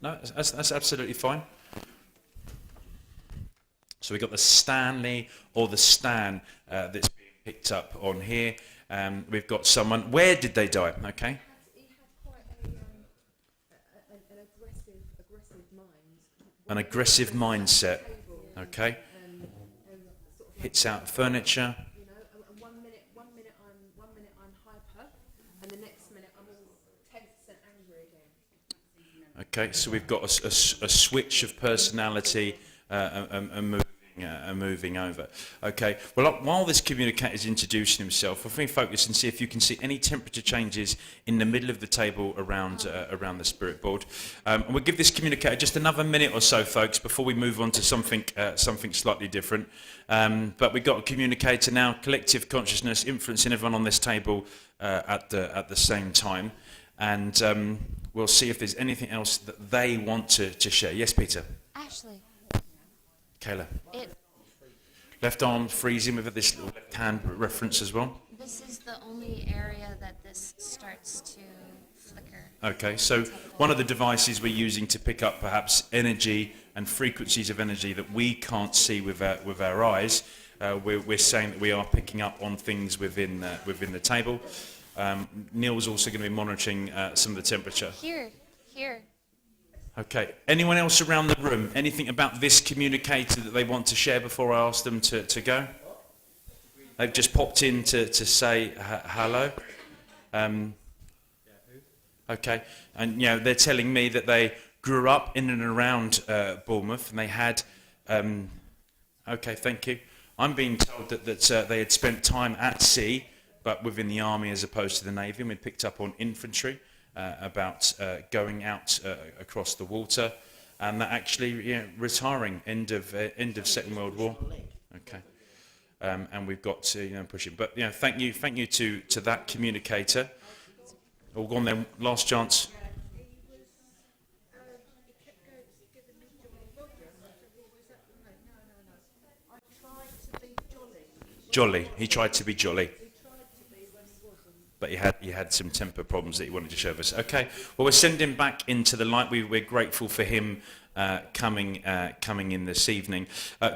No, that's absolutely fine. So we've got the Stanley or the Stan that's being picked up on here. We've got someone. Where did they die? Okay. He had quite an aggressive mind. An aggressive mindset. Okay. Hits out furniture. You know, and one minute I'm hyper, and the next minute I'm all tense and angry again. Okay, so we've got a switch of personality and moving over. Okay, well, while this communicator is introducing himself, if we focus and see if you can see any temperature changes in the middle of the table around the spirit board. And we'll give this communicator just another minute or so, folks, before we move on to something slightly different. But we've got a communicator now, collective consciousness, influencing everyone on this table at the same time. And we'll see if there's anything else that they want to share. Yes, Peter? Ashley. Kayla? Left arm freezing with this little left hand reference as well. This is the only area that this starts to flicker. Okay, so one of the devices we're using to pick up perhaps energy and frequencies of energy that we can't see with our eyes, we're saying that we are picking up on things within the table. Neil's also going to be monitoring some of the temperature. Here. Okay, anyone else around the room? Anything about this communicator that they want to share before I ask them to go? They've just popped in to say hello. Okay, and they're telling me that they grew up in and around Bournemouth, and they had. Okay, thank you. I'm being told that they had spent time at sea, but within the army as opposed to the navy, and we picked up on infantry. About going out across the water, and that actually retiring end of Second World War. Okay, and we've got to pushing. But thank you to that communicator. All gone then. Last chance. Jolly. He tried to be jolly. But he had some temper problems that he wanted to show us. Okay, well, we're sending back into the light. We're grateful for him coming in this evening.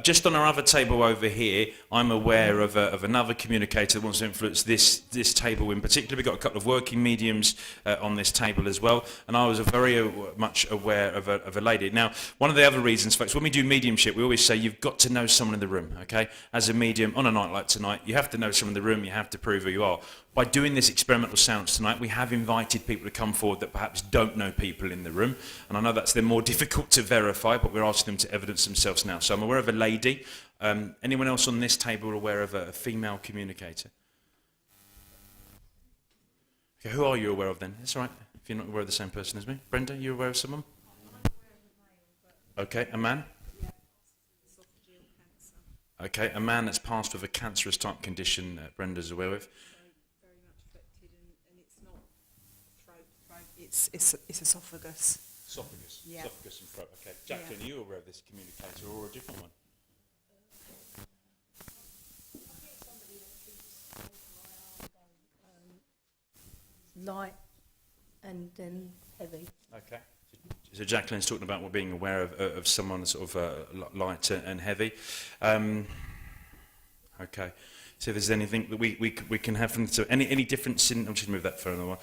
Just on our other table over here, I'm aware of another communicator that wants to influence this table in particular. We've got a couple of working mediums on this table as well, and I was very much aware of a lady. Now, one of the other reasons, folks, when we do mediumship, we always say you've got to know someone in the room, okay? As a medium, on a night like tonight, you have to know someone in the room, you have to prove who you are. By doing this experimental seance tonight, we have invited people to come forward that perhaps don't know people in the room. And I know that's then more difficult to verify, but we're asking them to evidence themselves now. So I'm aware of a lady. Anyone else on this table aware of a female communicator? Okay, who are you aware of then? It's all right if you're not aware of the same person as me. Brenda, you aware of someone? Okay, a man? Okay, a man that's passed with a cancerous type condition that Brenda's aware of. It's esophagus. Esophagus. Yeah. Esophagus and throat. Okay. Jacqueline, are you aware of this communicator or a different one? Light and then heavy. Okay. So Jacqueline's talking about being aware of someone sort of light and heavy. Okay. So if there's anything that we can have from so any difference in, I'll just move that further one.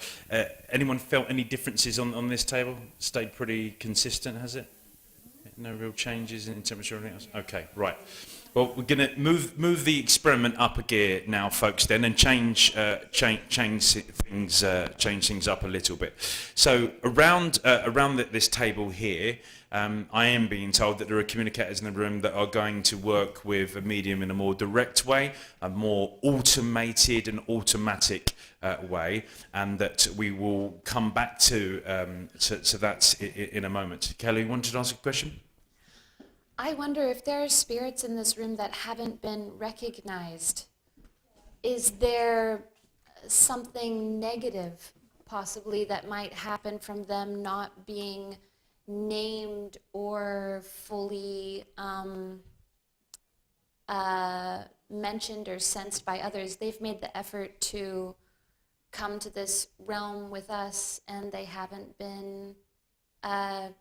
Anyone felt any differences on this table? Stayed pretty consistent, has it? No real changes in temperature or anything else? Okay, right. Well, we're going to move the experiment up a gear now, folks, then, and change things up a little bit. So around this table here, I am being told that there are communicators in the room that are going to work with a medium in a more direct way, a more automated and automatic way, and that we will come back to that in a moment. Kelly, you wanted to ask a question? I wonder if there are spirits in this room that haven't been recognized. Is there something negative, possibly, that might happen from them not being named or fully mentioned or sensed by others, they've made the effort to come to this realm with us, and they haven't been, possibly.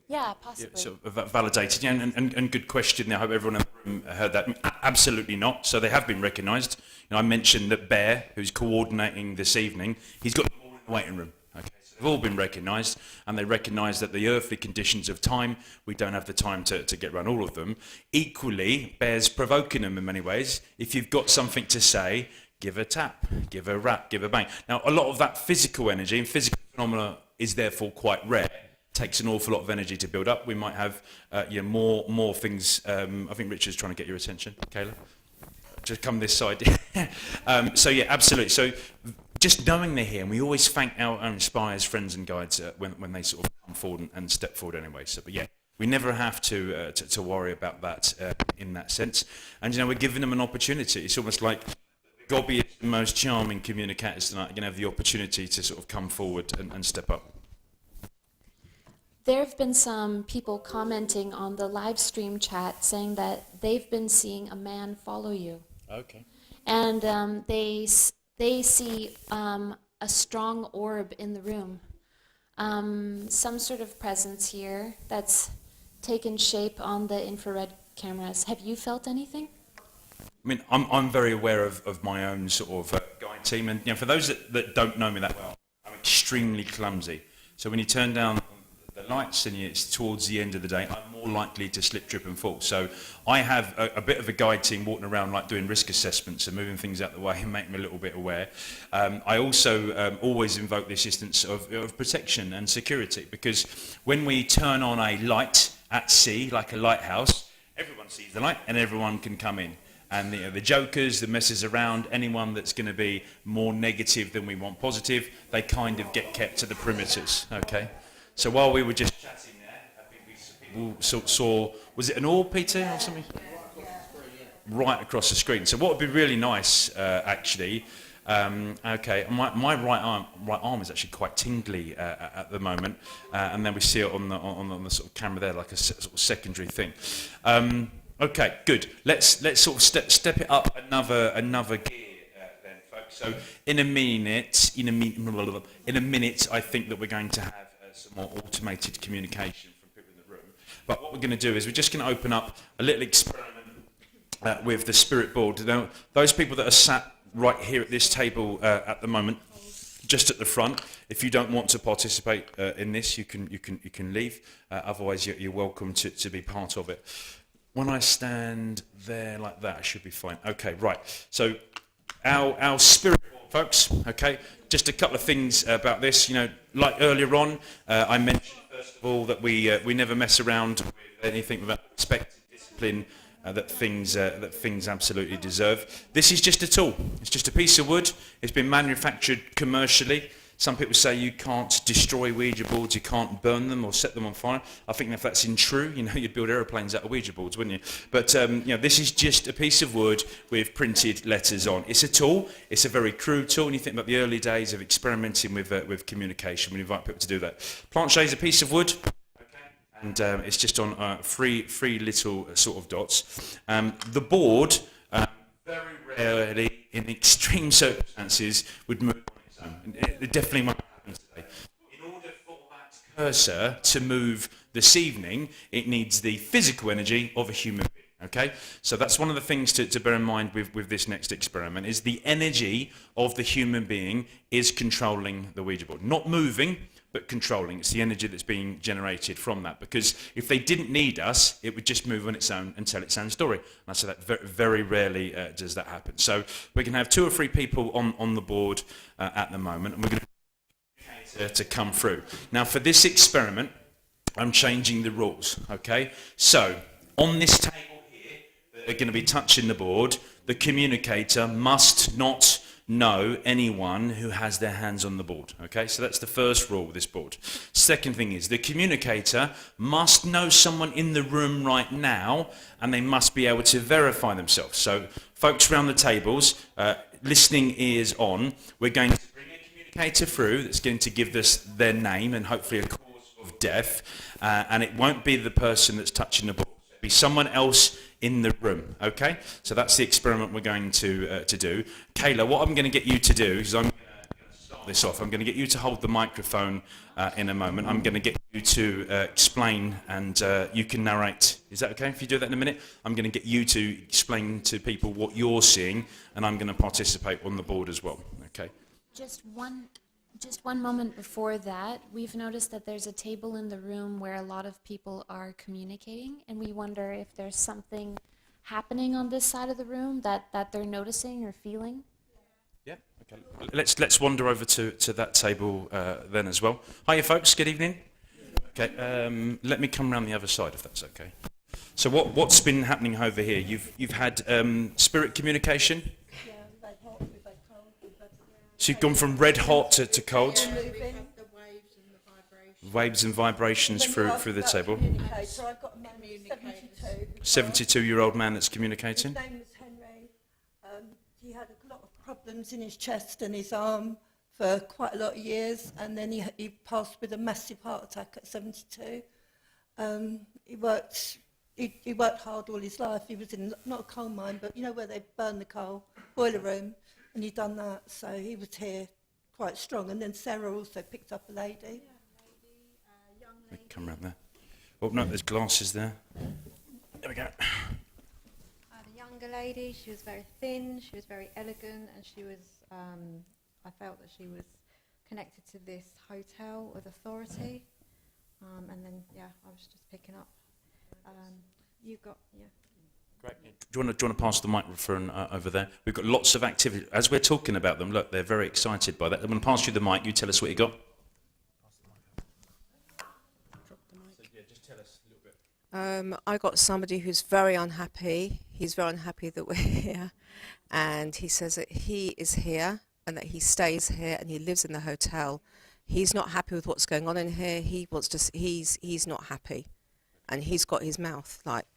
Yeah, so validated, yeah, and good question. I hope everyone in the room heard that. Absolutely not. So they have been recognised. I mentioned that Bear, who's coordinating this evening, he's got them all in the waiting room. Okay, so they've all been recognised, and they recognise that the earthly conditions of time, we don't have the time to get around all of them. Equally, Bear's provoking them in many ways. If you've got something to say, give a tap, give a rap, give a bang. Now, a lot of that physical energy and physical phenomena is therefore quite rare. Takes an awful lot of energy to build up. We might have more things. I think Richard's trying to get your attention. Kayla, just come this side. So yeah, absolutely. So just knowing they're here, and we always thank our inspires, friends and guides when they sort of come forward and step forward anyway. So, but yeah, we never have to worry about that in that sense. And we're giving them an opportunity. It's almost like Gobby is the most charming communicators tonight. You're going to have the opportunity to sort of come forward and step up. There have been some people commenting on the live stream chat saying that they've been seeing a man follow you. Okay. And they see a strong orb in the room. Some sort of presence here that's taken shape on the infrared cameras. Have you felt anything? I mean, I'm very aware of my own sort of guide team, and for those that don't know me that well, I'm extremely clumsy. So when you turn down the lights and it's towards the end of the day, I'm more likely to slip, trip and fall. So I have a bit of a guide team walking around like doing risk assessments and moving things out the way and making me a little bit aware. I also always invoke the assistance of protection and security, because when we turn on a light at sea, like a lighthouse, everyone sees the light and everyone can come in. And the jokers, the messes around, anyone that's going to be more negative than we want positive, they kind of get kept to the perimeters, okay? So while we were just chatting there, I think we saw, was it an orb, Peter, or something? Right across the screen. So what would be really nice, actually, okay, my right arm is actually quite tingly at the moment, and then we see it on the sort of camera there, like a sort of secondary thing. Okay, good. Let's sort of step it up another gear then, folks. So in a minute, I think that we're going to have some more automated communication from people in the room. But what we're going to do is we're just going to open up a little experiment with the spirit board. Now, those people that are sat right here at this table at the moment, just at the front, if you don't want to participate in this, you can leave. Otherwise, you're welcome to be part of it. When I stand there like that, I should be fine. Okay, right. So our spirit board, folks, okay, just a couple of things about this. Like earlier on, I mentioned, first of all, that we never mess around with anything without expected discipline that things absolutely deserve. This is just a tool. It's just a piece of wood. It's been manufactured commercially. Some people say you can't destroy Ouija boards, you can't burn them or set them on fire. I think if that's true, you'd build aeroplanes out of Ouija boards, wouldn't you? But this is just a piece of wood with printed letters on. It's a tool. It's a very crude tool. And you think about the early days of experimenting with communication. We invite people to do that. Planche is a piece of wood. And it's just on three little sort of dots. The board, very rarely, in extreme circumstances, would move on its own. It definitely won't happen today. In order for that cursor to move this evening, it needs the physical energy of a human being. Okay, so that's one of the things to bear in mind with this next experiment, is the energy of the human being is controlling the Ouija board. Not moving, but controlling. It's the energy that's being generated from that, because if they didn't need us, it would just move on its own and tell its own story. And I say that very, very rarely does that happen. So we can have 2 or 3 people on the board at the moment, and we're going to come through. Now for this experiment, I'm changing the rules, okay? So on this table here, that are going to be touching the board, the communicator must not know anyone who has their hands on the board. Okay, so that's the first rule with this board. Second thing is the communicator must know someone in the room right now, and they must be able to verify themselves. So folks around the tables, listening ears on, we're going to bring a communicator through that's going to give us their name and hopefully a cause of death, and it won't be the person that's touching the board. be someone else in the room, okay? So that's the experiment we're going to do. Kayla, what I'm going to get you to do is I'm going to start this off. I'm going to get you to hold the microphone in a moment. I'm going to get you to explain, and you can narrate. Is that okay if you do that in a minute? I'm going to get you to explain to people what you're seeing, and I'm going to participate on the board as well, okay? Just one moment before that, we've noticed that there's a table in the room where a lot of people are communicating, and we wonder if there's something happening on this side of the room that they're noticing or feeling. Yeah, okay. Let's wander over to that table then as well. Hiya folks, good evening. Okay, let me come around the other side if that's okay. So what's been happening over here? You've had spirit communication? So you've gone from red hot to cold? Waves and vibrations through the table. So I've got a man who's 72-year-old man that's communicating? His name was Henry. He had a lot of problems in his chest and his arm for quite a lot of years, and then he passed with a massive heart attack at 72. He worked hard all his life. He was in not a coal mine, but you know where they burn the coal, boiler room. And he'd done that, so he was here quite strong. And then Sarah also picked up a lady. Young lady. Come round there. Oh, no, there's glasses there. There we go. I had a younger lady. She was very thin, she was very elegant, and she was, I felt that she was connected to this hotel with authority. And then, yeah, I was just picking up. You got, yeah. Great. Do you want to pass the microphone over there? We've got lots of activity. As we're talking about them, look, they're very excited by that. I'm going to pass you the mic. You tell us what you got. Just tell us a little bit. I got somebody who's very unhappy. He's very unhappy that we're here. And he says that he is here and that he stays here and he lives in the hotel. He's not happy with what's going on in here. He wants to, he's not happy. And he's got his mouth like,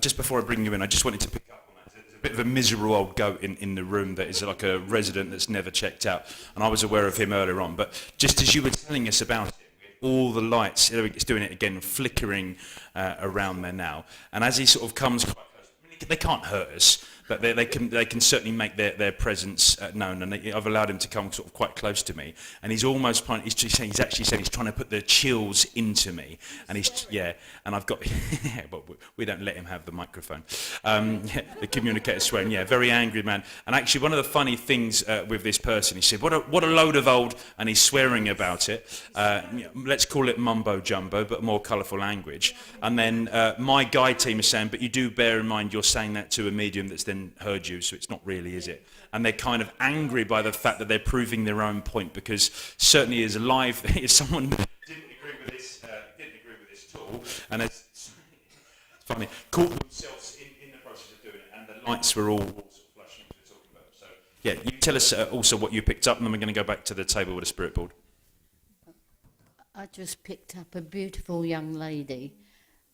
Just before I bring you in, I just wanted to pick up on that. There's a bit of a miserable old goat in the room that is like a resident that's never checked out, and I was aware of him earlier on. But just as you were telling us about it, all the lights, it's doing it again, flickering around there now. And as he sort of comes quite close, I mean, they can't hurt us, but they can certainly make their presence known. And I've allowed him to come sort of quite close to me, and he's almost he's actually saying he's trying to put the chills into me, and and I've got but we don't let him have the microphone. The communicator swearing, very angry man. And actually, one of the funny things with this person, he said, "What a load of old," and he's swearing about it. Let's call it mumbo jumbo, but more colourful language. And then my guide team is saying, "But you do bear in mind you're saying that to a medium that's then heard you, so it's not really, is it?" And they're kind of angry by the fact that they're proving their own point, because certainly as live, if someone didn't agree with this at all, and it's funny, caught themselves in the process of doing it, and the lights were all sort of flashing as we're talking about. So yeah, you tell us also what you picked up, and then we're going to go back to the table with the spirit board. I just picked up a beautiful young lady,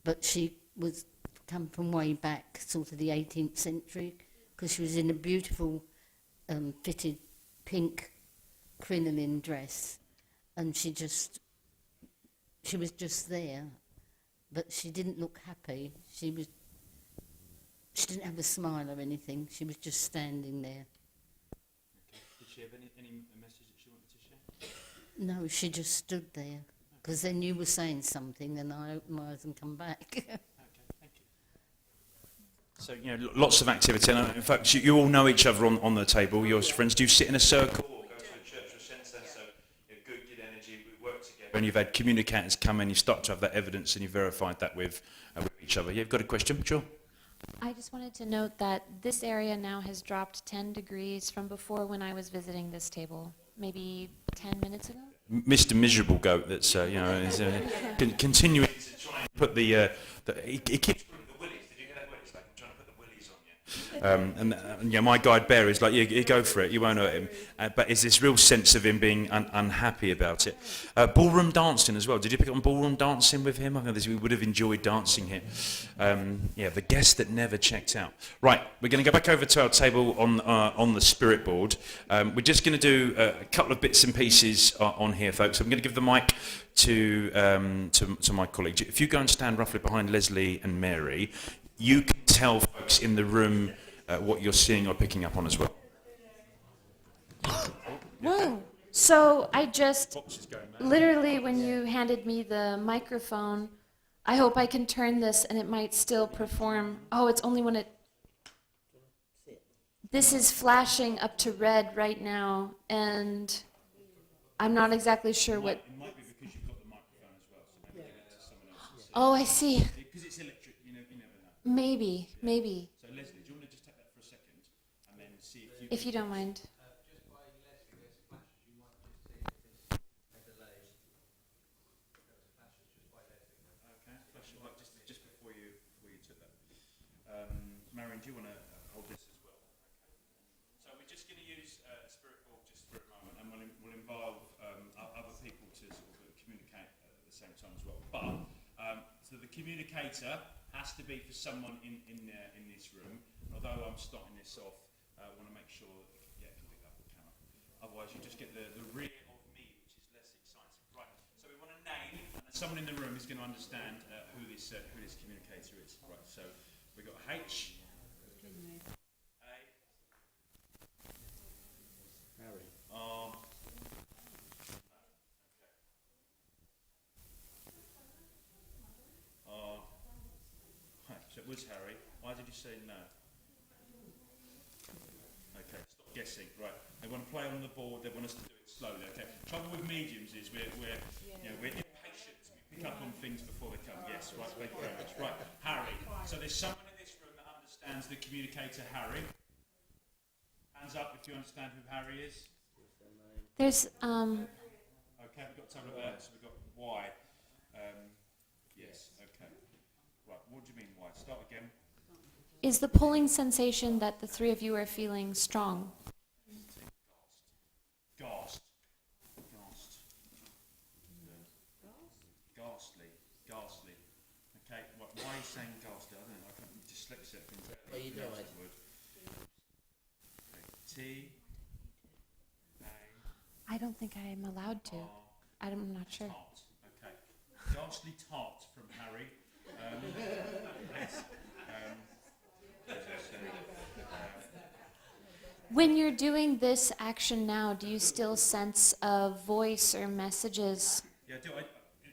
but she was come from way back, sort of the 18th century, because she was in a beautiful fitted pink crinoline dress, and she was just there, but she didn't look happy. She didn't have a smile or anything. She was just standing there. Okay. Did she have any message that she wanted to share? No, she just stood there, because then you were saying something, and I opened my eyes and come back. So, lots of activity. And in fact, you all know each other on the table, your friends. Do you sit in a circle or go to a church or centre? So, good energy, we work together. And you've had communicators come in, you start to have that evidence, and you verified that with each other. You've got a question? Sure. I just wanted to note that this area now has dropped 10 degrees from before when I was visiting this table, maybe 10 minutes ago. Mr. Miserable Goat that's, is continuing to try and put he keeps putting the willies. Did you hear that? It's like I'm trying to put the willies on you. My guide bear is like, you go for it, you won't hurt him. But it's this real sense of him being unhappy about it. Ballroom dancing as well. Did you pick up on ballroom dancing with him? I think we would have enjoyed dancing here. The guest that never checked out. Right, we're going to go back over to our table on the spirit board. We're just going to do a couple of bits and pieces on here, folks. I'm going to give the mic to my colleague. If you go and stand roughly behind Leslie and Mary, you can tell folks in the room what you're seeing or picking up on as well. Whoa. So I just, literally when you handed me the microphone, I hope I can turn this and it might still perform. Oh, it's only when it... This is flashing up to red right now, and I'm not exactly sure what... It might be because you've got the microphone as well, so maybe give it to someone else. Oh, I see. Because it's electric, you never know. Maybe. So Leslie, do you want to just take that for a second and then see if you... If you don't mind. Just before you took that. Marion, do you want to hold this as well? Okay. So we're just going to use a spirit board just for a moment, and we'll involve other people to sort of communicate at the same time as well. But so the communicator has to be for someone in this room. Although I'm starting this off, I want to make sure that it can pick up the camera. Otherwise, you just get the rear of me, which is less exciting. Right. So we want a name, and someone in the room is going to understand who this communicator is. Right. So we've got H. A. Harry. R. So it was Harry. Why did you say no? Okay, stop guessing. Right, they want to play on the board. They want us to do it slowly. Okay. Trouble with mediums is we're impatient. We pick up on things before they come. Yes, right. Thank you very much. Right, Harry. So there's someone in this room that understands the communicator, Harry. Hands up if you understand who Harry is. There's, Okay, we've got time of that. So we've got Y. Yes. Okay. Right. What do you mean Y? Start again. is the pulling sensation that the three of you are feeling strong? Ghastly. Okay, why are you saying ghastly? I don't know. I can't dyslexic. Well, you know it. T. I don't think I am allowed to. I'm not sure. Tart. Okay. Ghastly tart from Harry. Yes. When you're doing this action now, do you still sense a voice or messages? Yeah,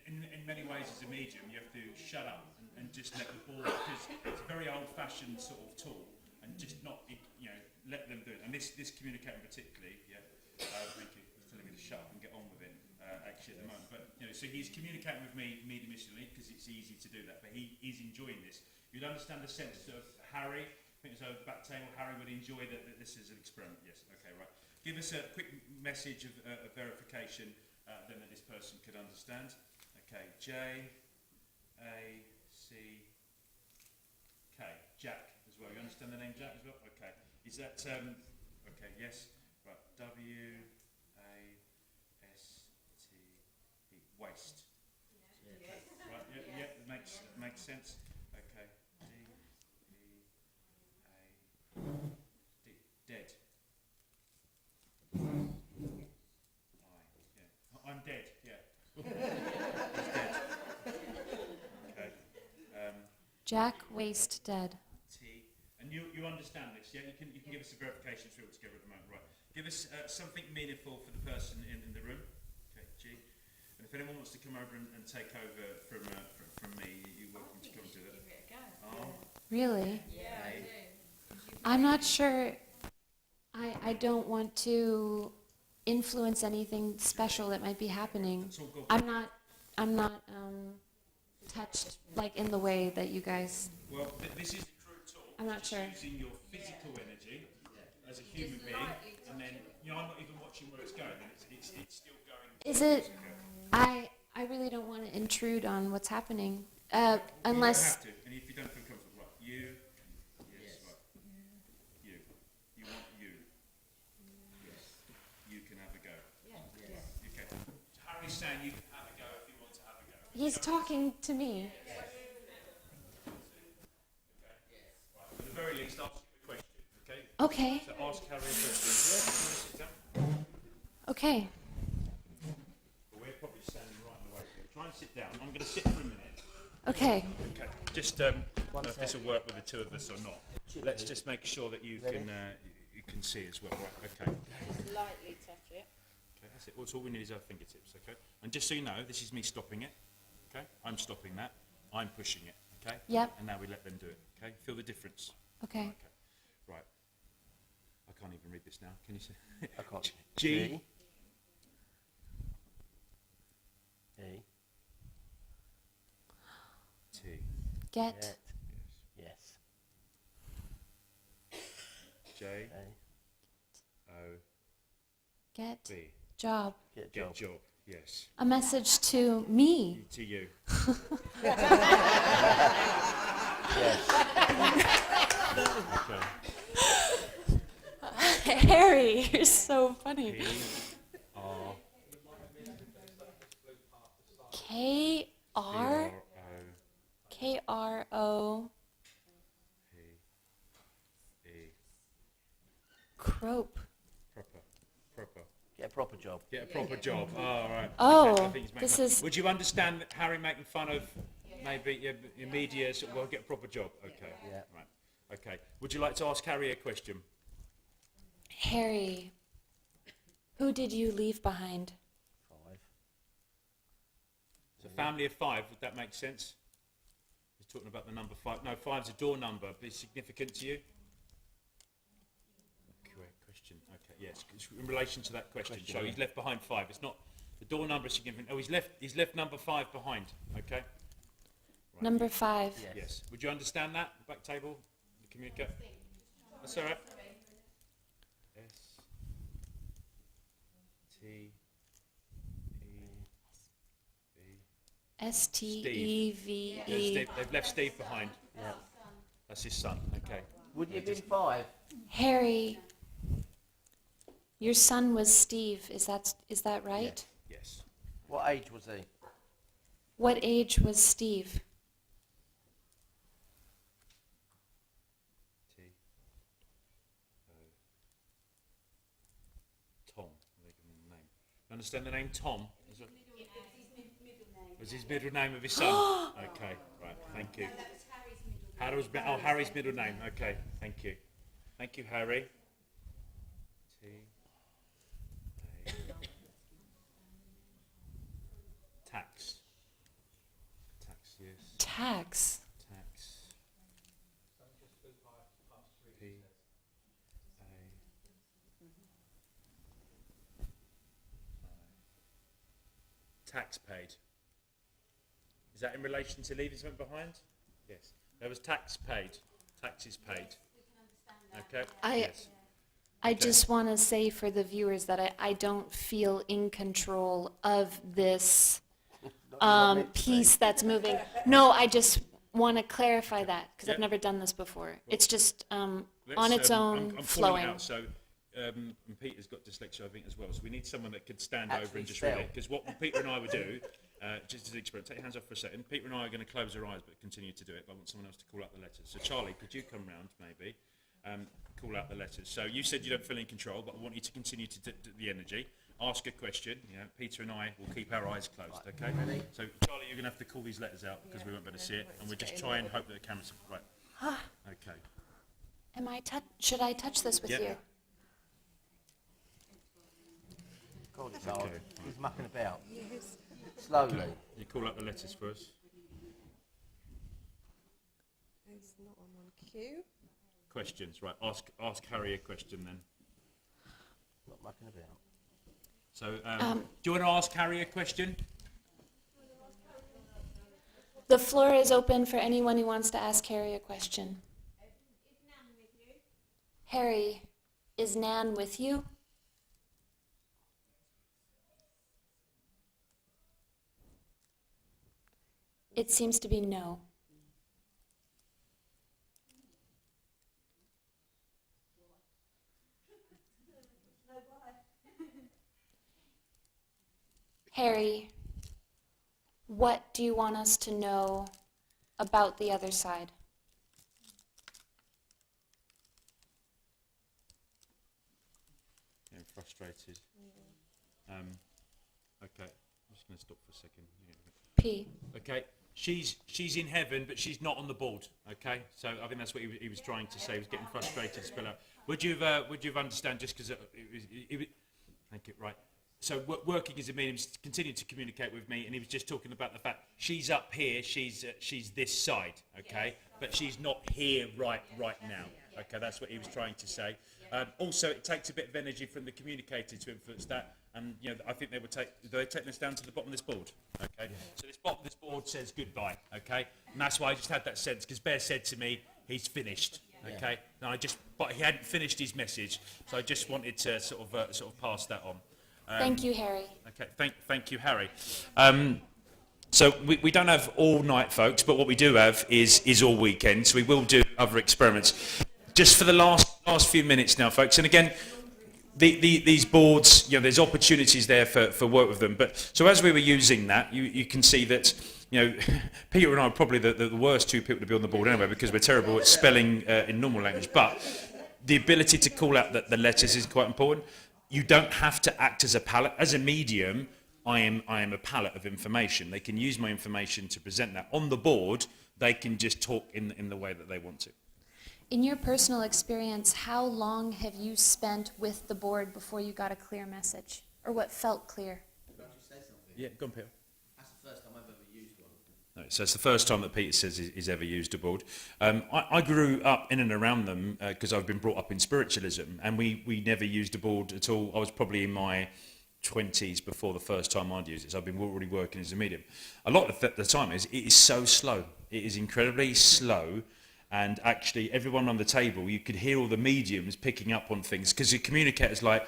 in many ways as a medium, you have to shut up and just let the ball, because it's a very old-fashioned sort of tool, and just not, let them do it. And this communicator particularly, thank you for telling me to shut up and get on with it, actually at the moment. But, so he's communicating with me medium-missionally, because it's easy to do that, but he is enjoying this. You'd understand the sense of Harry. I think it's over the back table. Harry would enjoy that this is an experiment. Yes, okay, right. Give us a quick message of verification then that this person could understand. Okay, J, A, C, K. Jack as well. You understand the name Jack as well? Okay. Is that, okay, yes. Right, W, A, S, T, E. Waste. Yeah. Right, yeah, it makes sense. Okay. Dead. I'm dead, yeah. He's dead. Okay. Jack, waste, dead. T. And you understand this, yeah? You can give us a verification through it together at the moment, right? Give us something meaningful for the person in the room. Okay, G. And if anyone wants to come over and take over from me, you're welcome to come and do it. Give it a go. Oh. Really? Yeah, I do. I'm not sure. I don't want to influence anything special that might be happening. I'm not touched like in the way that you guys. Well, this is the true tool. I'm not sure. Using your physical energy as a human being, and then I'm not even watching where it's going. It's still going. Is it? I really don't want to intrude on what's happening, unless. You don't have to, and if you don't feel comfortable, right? Yes, right. He's talking to me. At the very least, ask him a question, okay? Okay. So ask Harry a question. Yeah, Okay. we're probably standing right in the way. Try and sit down. I'm going to sit for a minute. Okay. Okay. Just if this will work with the two of us or not. Let's just make sure that you can see as well. Right. Okay. Just lightly touch it. Okay. That's it. All we need is our fingertips. Okay. And just so you know, this is me stopping it. Okay. I'm stopping that. I'm pushing it. Okay. Yep. And now we let them do it. Okay. Feel the difference. Okay. Right. I can't even read this now. Can you see? I can't. G. E. T. Get. Yes. J. O. Get. B. Job. Get job. Yes. A message to me. To you. Harry, you're so funny. K-R. K-R-O. Crope. Proper. Get a proper job. Get a proper job. Oh, right. Oh, Okay, I think he's making this fun. is- Would you understand that Harry making fun of maybe your media? So, well, get a proper job. Okay. Yeah. Right. Okay. Would you like to ask Harry a question? Harry, who did you leave behind? 5. It's a family of 5. Would that make sense? He's talking about the number 5. No, 5's a door number. But it's significant to you? Correct question. Okay. Yes. It's in relation to that question. So he's left behind 5. It's not the door number is significant. Oh, he's left number 5 behind. Okay. Right. Number 5. Yes. Would you understand that? The back table. The communicate. That's all right. S. T. E. V. S-T-E-V-E. Yeah, they've left Steve behind. Yeah. That's his son. Okay. Would you have been 5? Harry, your son was Steve. Is that right? Yes. What age was he? What age was Steve? T. O. Tom. They give him the name. You understand the name Tom? Was his middle name of his son? Okay. Right. Thank you. Harry's middle name. Okay. Thank you. Thank you, Harry. T. A. Tax. Tax. Yes. Tax. Tax. P. A. Tax paid. Is that in relation to leaving something behind? Yes. There was tax paid. Taxes paid. Okay. Yes. I just want to say for the viewers that I don't feel in control of this piece that's moving. No, I just want to clarify that because I've never done this before. It's just on its own I'm flowing. Out, so and Peter's got dyslexia, I think, as well. So we need someone that could stand over and just read it. Because what Peter and I would do, just as an experiment, take your hands off for a second. Peter and I are going to close our eyes but continue to do it. But I want someone else to call out the letters. So Charlie, could you come round maybe? Call out the letters. So you said you don't feel in control, but I want you to continue to do the energy. Ask a question. You know, Peter and I will keep our eyes closed. Okay. So Charlie, you're going to have to call these letters out because we won't be able to see it, and we'll just try and hope that the camera's right. Okay. Should I touch this with you? God, it's hard. He's mucking about. Yes. Slowly. Okay. You call out the letters for us. It's not on one cue. Questions, right? Ask Harry a question then. Not mucking about. So, do you want to ask Harry a question? The floor is open for anyone who wants to ask Harry a question. Harry, is Nan with you? It seems to be no. Harry, what do you want us to know about the other side? Getting frustrated. Okay, I'm just going to stop for a second. P. Okay, she's in heaven, but she's not on the board. Okay, so I think that's what he was trying to say. He was getting frustrated. Spell out. Would you have understand just because thank you. Right. So working as a medium, continued to communicate with me, and he was just talking about the fact she's up here, she's this side, okay, but she's not here right now. Okay, that's what he was trying to say. Also, it takes a bit of energy from the communicator to influence that, and I think they're taking us down to the bottom of this board. Okay, so this bottom of this board says goodbye. Okay, and that's why I just had that sense because Bear said to me, he's finished. Okay, and but he hadn't finished his message, so I just wanted to sort of pass that on. Thank you, Harry. Okay, thank you, Harry. So we don't have all night, folks, but what we do have is all weekend. So we will do other experiments. Just for the last few minutes now, folks. And again, these boards, there's opportunities there for work with them. But so as we were using that, you can see that Peter and I are probably the worst two people to be on the board anyway because we're terrible at spelling in normal language. But the ability to call out the letters is quite important. You don't have to act as a palette. As a medium, I am a palette of information. They can use my information to present that. On the board, they can just talk in the way that they want to. In your personal experience, how long have you spent with the board before you got a clear message, or what felt clear? Can I just say something? Yeah, go on, Peter. That's the first time I've ever used one. No, so it's the first time that Peter says he's ever used a board. I grew up in and around them because I've been brought up in spiritualism, and we never used a board at all. I was probably in my 20s before the first time I'd used it, so I've been already working as a medium. A lot of the time it is so slow. It is incredibly slow, and actually everyone on the table, you could hear all the mediums picking up on things because the communicator's like,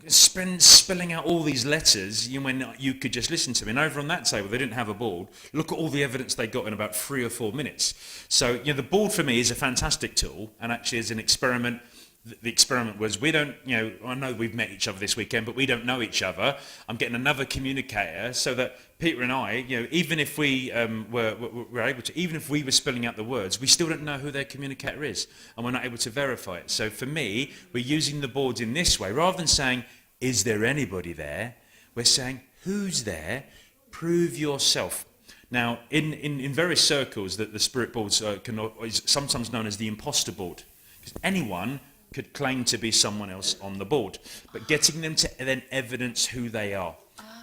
spelling out all these letters when you could just listen to me. And over on that table, they didn't have a board. Look at all the evidence they got in about 3 or 4 minutes. So the board for me is a fantastic tool, and actually as an experiment, the experiment was we don't, I know we've met each other this weekend, but we don't know each other. I'm getting another communicator so that Peter and I, even if we were able to, even if we were spelling out the words, we still don't know who their communicator is, and we're not able to verify it. So for me, we're using the boards in this way. Rather than saying, is there anybody there? We're saying, who's there? Prove yourself. Now, in various circles, the spirit boards is sometimes known as the imposter board. Because anyone could claim to be someone else on the board, but getting them to then evidence who they are.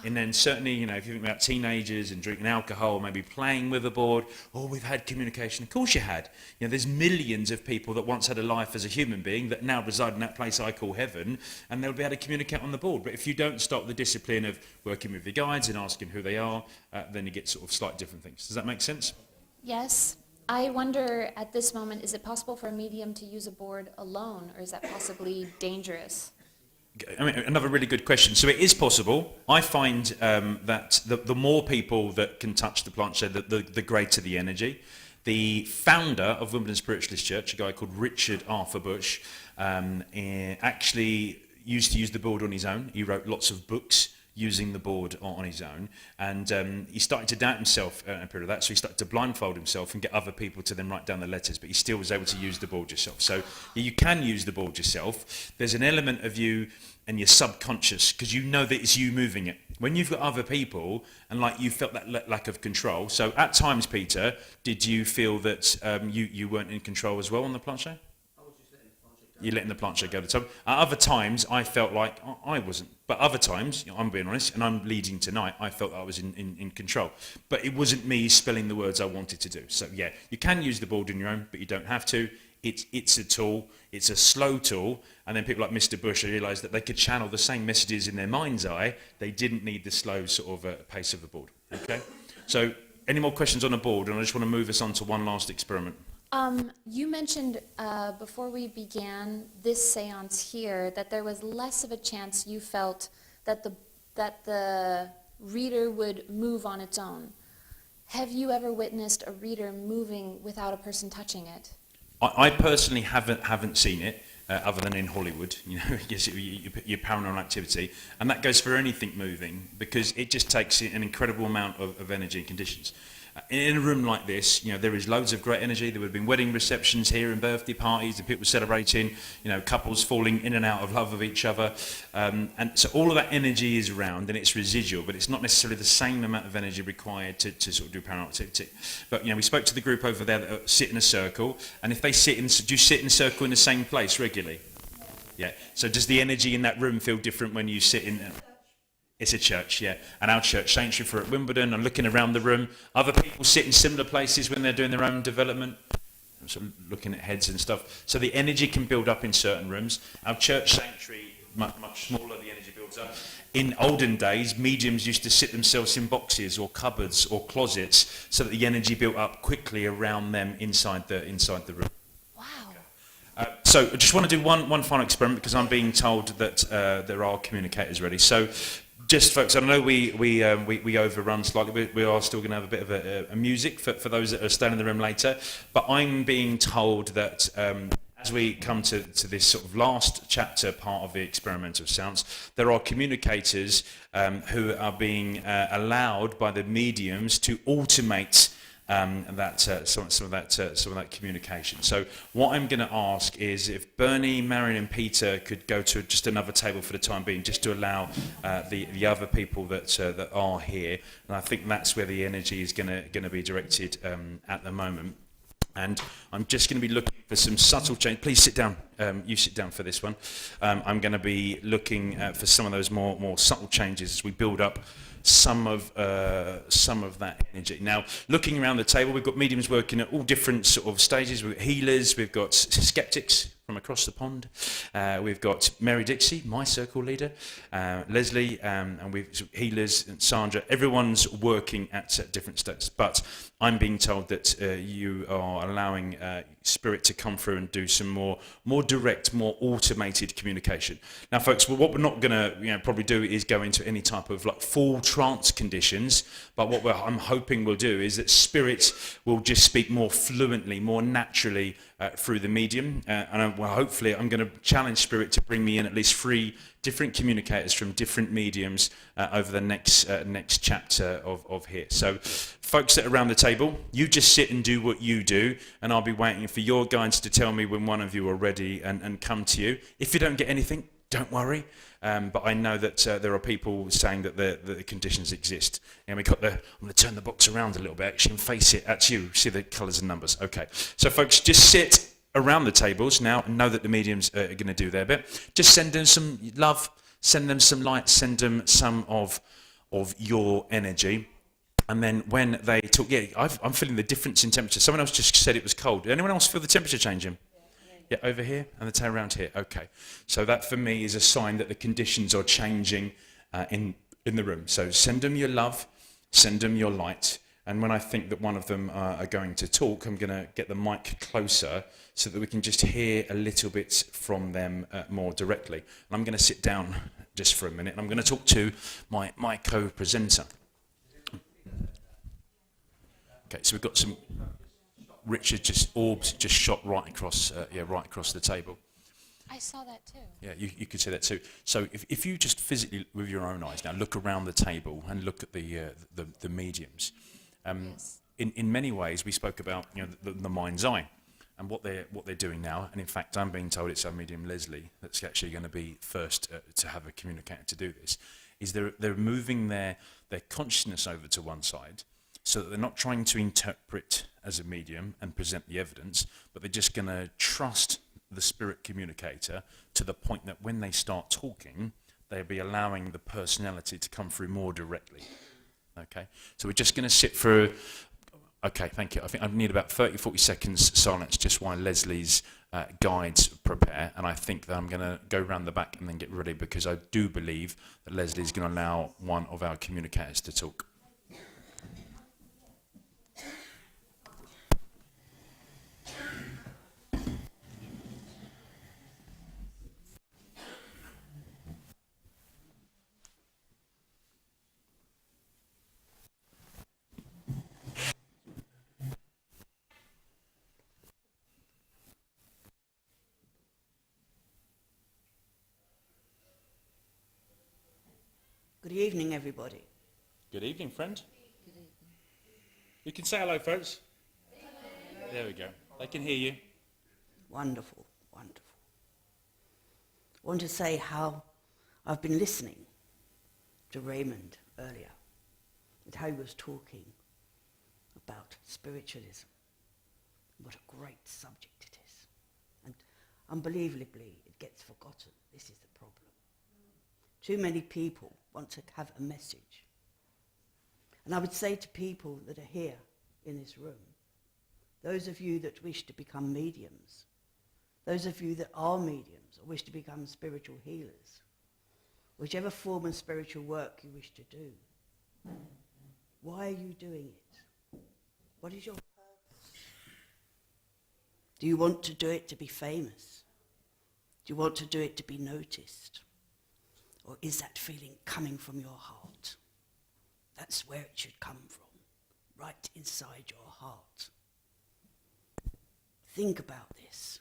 And then certainly, if you think about teenagers and drinking alcohol, maybe playing with a board, we've had communication. Of course you had. There's millions of people that once had a life as a human being that now reside in that place I call heaven, and they'll be able to communicate on the board. But if you don't start the discipline of working with your guides and asking who they are, then you get sort of slightly different things. Does that make sense? Yes. I wonder at this moment, is it possible for a medium to use a board alone, or is that possibly dangerous? Another really good question. So it is possible. I find that the more people that can touch the planche, the greater the energy. The founder of Wimbledon Spiritualist Church, a guy called Richard Arthur Bush, actually used to use the board on his own. He wrote lots of books using the board on his own, and he started to doubt himself in a period of that, so he started to blindfold himself and get other people to then write down the letters, but he still was able to use the board yourself. So you can use the board yourself. There's an element of you and your subconscious, because you know that it's you moving it. When you've got other people, and you felt that lack of control, so at times, Peter, did you feel that you weren't in control as well on the planche? You're letting the planche go to the top. At other times, I felt like I wasn't. But other times, I'm being honest, and I'm leading tonight, I felt I was in control. But it wasn't me spelling the words I wanted to do. So yeah, you can use the board on your own, but you don't have to. It's a tool. It's a slow tool. And then people like Mr. Bush realised that they could channel the same messages in their mind's eye. They didn't need the slow sort of pace of the board. Okay? So any more questions on the board? And I just want to move us on to one last experiment. You mentioned before we began this seance here that there was less of a chance you felt that the reader would move on its own. Have you ever witnessed a reader moving without a person touching it? I personally haven't seen it. other than in Hollywood, your paranormal activity, and that goes for anything moving, because it just takes an incredible amount of energy and conditions. In a room like this, there is loads of great energy. There would have been wedding receptions here and birthday parties, and people celebrating, couples falling in and out of love with each other. And so all of that energy is around, and it's residual, but it's not necessarily the same amount of energy required to sort of do paranormal activity. But, we spoke to the group over there that sit in a circle, and if they do you sit in a circle in the same place regularly? Yeah. So does the energy in that room feel different when you sit in... It's a church, yeah. And our church sanctuary for at Wimbledon, I'm looking around the room. Other people sit in similar places when they're doing their own development. I'm sort of looking at heads and stuff. So the energy can build up in certain rooms. Our church sanctuary, much smaller, the energy builds up. In olden days, mediums used to sit themselves in boxes or cupboards or closets so that the energy built up quickly around them inside the room. So I just want to do one final experiment, because I'm being told that there are communicators ready. So just folks, I know we overrun slightly. We are still going to have a bit of a music for those that are staying in the room later. But I'm being told that as we come to this sort of last chapter part of the experimental sounds, there are communicators who are being allowed by the mediums to automate some of that communication. So what I'm going to ask is if Bernie, Marion and Peter could go to just another table for the time being, just to allow the other people that are here, and I think that's where the energy is going to be directed at the moment. And I'm just going to be looking for some subtle change. Please sit down. You sit down for this one. I'm going to be looking for some of those more subtle changes as we build up some of that energy. Now, looking around the table, we've got mediums working at all different sort of stages. We've got healers, we've got skeptics from across the pond. We've got Mary Dixie, my circle leader, Leslie, and we've healers and Sandra. Everyone's working at different stages, but I'm being told that you are allowing Spirit to come through and do some more direct, more automated communication. Now, folks, what we're not going to probably do is go into any type of like full trance conditions, but what I'm hoping we'll do is that Spirit will just speak more fluently, more naturally through the medium, and hopefully I'm going to challenge Spirit to bring me in at least 3 different communicators from different mediums over the next chapter of here. So folks that are around the table, you just sit and do what you do, and I'll be waiting for your guides to tell me when one of you are ready and come to you. If you don't get anything, don't worry, but I know that there are people saying that the conditions exist. And I'm going to turn the box around a little bit actually and face it at you, see the colours and numbers. Okay, so folks, just sit around the tables now and know that the mediums are going to do their bit. Just send them some love, send them some light, send them some of your energy. And then when they talk, I'm feeling the difference in temperature. Someone else just said it was cold. Did anyone else feel the temperature changing? Yeah, over here and the tail around here. Okay, so that for me is a sign that the conditions are changing in the room. So send them your love, send them your light. And when I think that one of them are going to talk, I'm going to get the mic closer so that we can just hear a little bit from them more directly. And I'm going to sit down just for a minute, and I'm going to talk to my co-presenter. Okay, so we've got some... Richard orbs just shot right across the table. I saw that too. Yeah, you could see that too. So if you just physically, with your own eyes now, look around the table and look at the mediums. Yes. In many ways, we spoke about the mind's eye and what they're doing now. And in fact, I'm being told it's our medium Leslie that's actually going to be first to have a communicator to do this. Is they're moving their consciousness over to one side, so that they're not trying to interpret as a medium and present the evidence, but they're just going to trust the spirit communicator to the point that when they start talking, they'll be allowing the personality to come through more directly. Okay, so we're just going to sit for... Okay, thank you. I think I need about 30-40 seconds silence just while Leslie's guides prepare, and I think that I'm going to go around the back and then get ready, because I do believe that Leslie's going to allow one of our communicators to talk. Good evening, everybody. Good evening, friend. You can say hello, folks. There we go. They can hear you. Wonderful, wonderful. I want to say how I've been listening to Raymond earlier, and how he was talking about spiritualism. What a great subject it is. And unbelievably, it gets forgotten. This is the problem. Too many people want to have a message. And I would say to people that are here in this room, those of you that wish to become mediums, those of you that are mediums or wish to become spiritual healers, whichever form of spiritual work you wish to do, why are you doing it? What is your purpose? Do you want to do it to be famous? Do you want to do it to be noticed? Or is that feeling coming from your heart? That's where it should come from, right inside your heart. Think about this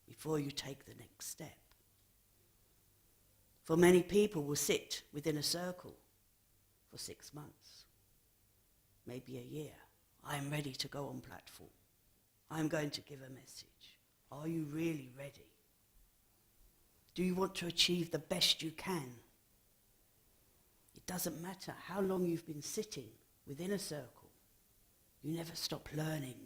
before you take the next step. For many people will sit within a circle for 6 months, maybe a year. I am ready to go on platform. I am going to give a message. Are you really ready? Do you want to achieve the best you can? It doesn't matter how long you've been sitting within a circle. You never stop learning.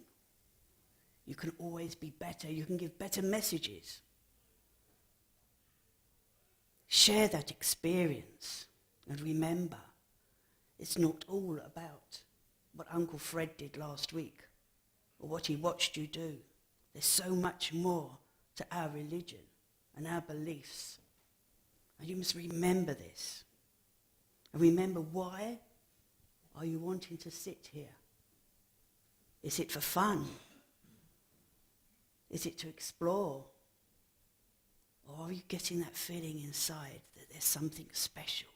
You can always be better. You can give better messages. Share that experience. And remember, it's not all about what Uncle Fred did last week or what he watched you do. There's so much more to our religion and our beliefs. And you must remember this. And remember, why are you wanting to sit here? Is it for fun? Is it to explore? Or are you getting that feeling inside that there's something special?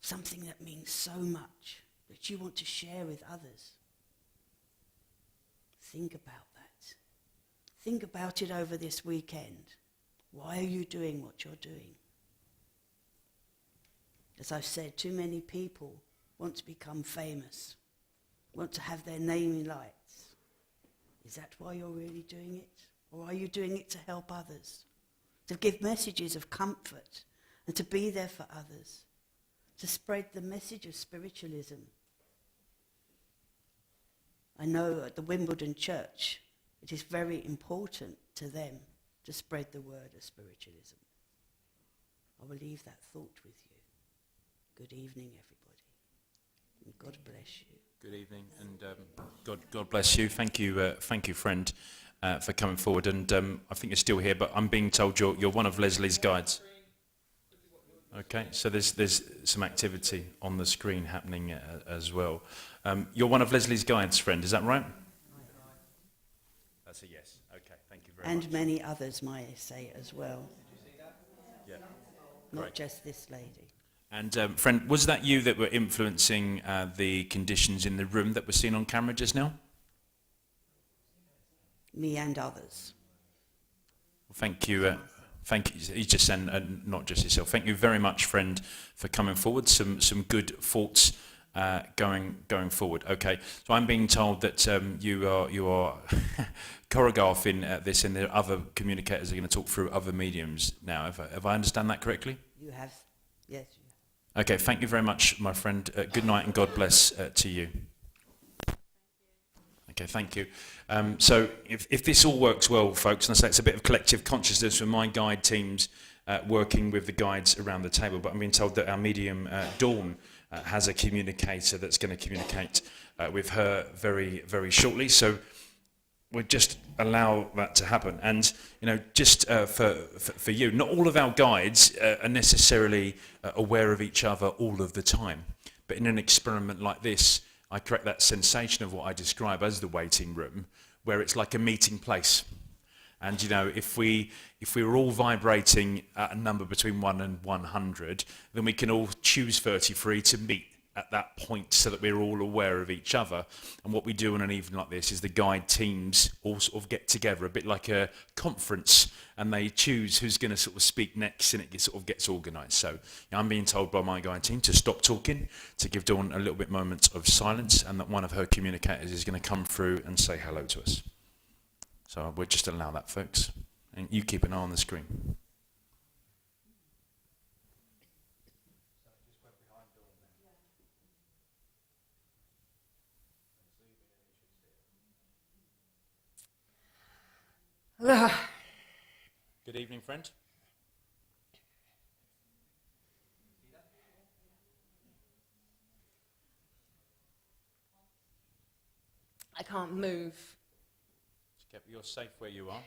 Something that means so much that you want to share with others? Think about that. Think about it over this weekend. Why are you doing what you're doing? As I've said, too many people want to become famous, want to have their name in lights. Is that why you're really doing it? Or are you doing it to help others? To give messages of comfort and to be there for others? To spread the message of spiritualism? I know at the Wimbledon Church, it is very important to them to spread the word of spiritualism. I will leave that thought with you. Good evening, everybody. And God bless you. Good evening, and God bless you. Thank you, friend, for coming forward. And I think you're still here, but I'm being told you're one of Leslie's guides. Okay, so there's some activity on the screen happening as well. You're one of Leslie's guides, friend. Is that right? That's a yes. Okay, thank you very much. And many others, might I say, as well. Yeah. Not Great. just this lady. And friend, was that you that were influencing the conditions in the room that were seen on camera just now? Me and others. Well, thank you. Thank you. You just said, not just yourself. Thank you very much, friend, for coming forward. Some good thoughts going forward. Okay. So I'm being told that you are choreographing this, and the other communicators are going to talk through other mediums now. Have I understand that correctly? You have. Yes. Okay, thank you very much, my friend. Good night and God bless to you. Okay, thank you. So if this all works well, folks, and I say it's a bit of collective consciousness from my guide teams working with the guides around the table, but I'm being told that our medium, Dawn, has a communicator that's going to communicate with her very, very shortly. So we'll just allow that to happen. And, just for you, not all of our guides are necessarily aware of each other all of the time. But in an experiment like this, I create that sensation of what I describe as the waiting room, where it's like a meeting place. And, if we were all vibrating at a number between 1 and 100, then we can all choose 33 to meet at that point so that we're all aware of each other. And what we do on an evening like this is the guide teams all sort of get together, a bit like a conference, and they choose who's going to sort of speak next, and it sort of gets organised. So I'm being told by my guide team to stop talking, to give Dawn a little bit moment of silence, and that one of her communicators is going to come through and say hello to us. So we'll just allow that, folks. And you keep an eye on the screen. Good evening, friend. I can't move. You're safe where you are.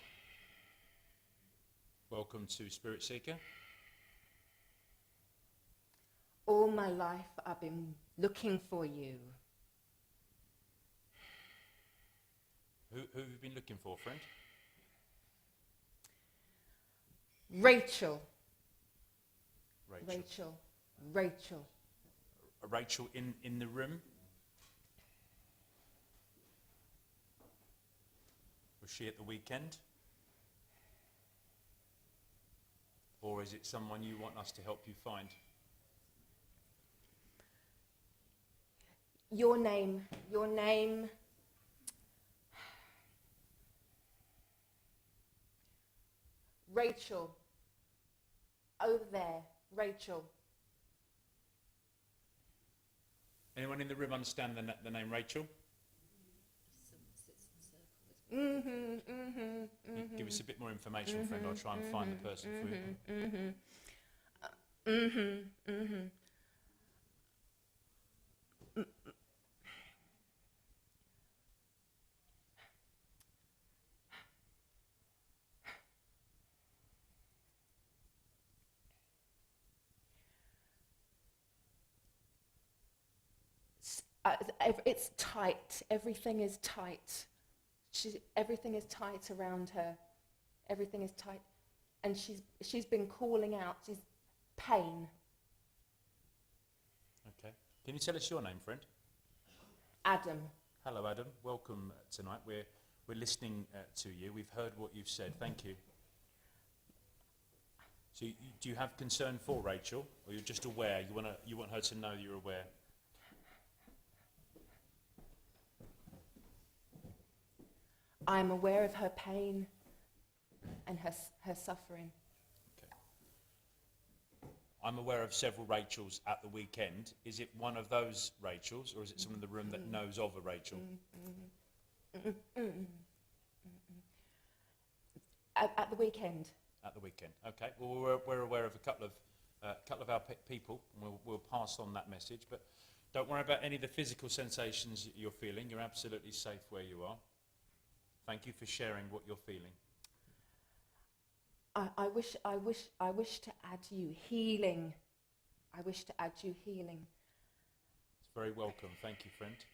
Welcome to Spirit Seeker. All my life I've been looking for you. Who have you been looking for, friend? Rachel. Rachel. Rachel. Rachel in the room? Was she at the weekend? Or is it someone you want us to help you find? Your name. Rachel. Over there, Rachel. Anyone in the room understand the name Rachel? Give us a bit more information, friend. I'll try and find the person for you. It's tight. Everything is tight. Everything is tight around her. Everything is tight. And she's been calling out. She's pain. Okay. Can you tell us your name, friend? Adam. Hello, Adam. Welcome tonight. We're listening to you. We've heard what you've said. Thank you. So do you have concern for Rachel, or you're just aware? You want her to know you're aware? I'm aware of her pain and her suffering. Okay. I'm aware of several Rachels at the weekend. Is it one of those Rachels, or is it someone in the room that knows of a Rachel? At the weekend. At the weekend. Okay. Well, we're aware of a couple of our people, and we'll pass on that message. But don't worry about any of the physical sensations you're feeling. You're absolutely safe where you are. Thank you for sharing what you're feeling. I wish to add you healing. I wish to add you healing. It's very welcome. Thank you, friend.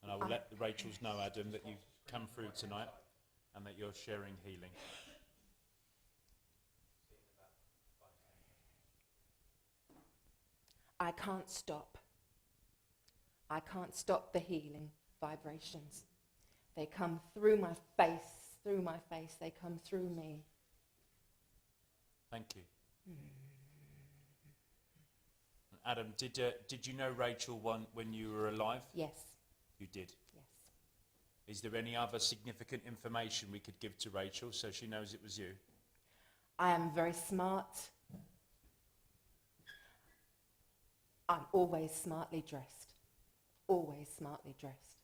And I will let the Rachels know, Adam, that you've come through tonight and that you're sharing healing. I can't stop. I can't stop the healing vibrations. They come through my face, they come through me. Thank you. Adam, did you know Rachel when you were alive? Yes. You did? Yes. Is there any other significant information we could give to Rachel so she knows it was you? I am very smart. I'm always smartly dressed. Always smartly dressed.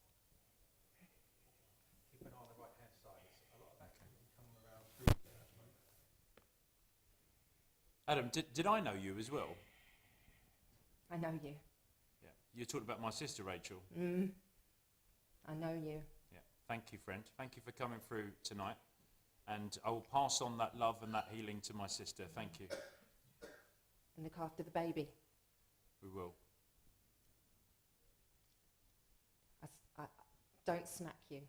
Keep an eye on the right-hand side. A lot of activity coming around through there at the moment. Adam, did I know you as well? I know you. Yeah. You talked about my sister, Rachel. I know you. Yeah. Thank you, friend. Thank you for coming through tonight. And I will pass on that love and that healing to my sister. Thank you. And look after the baby. We will. I don't smack you.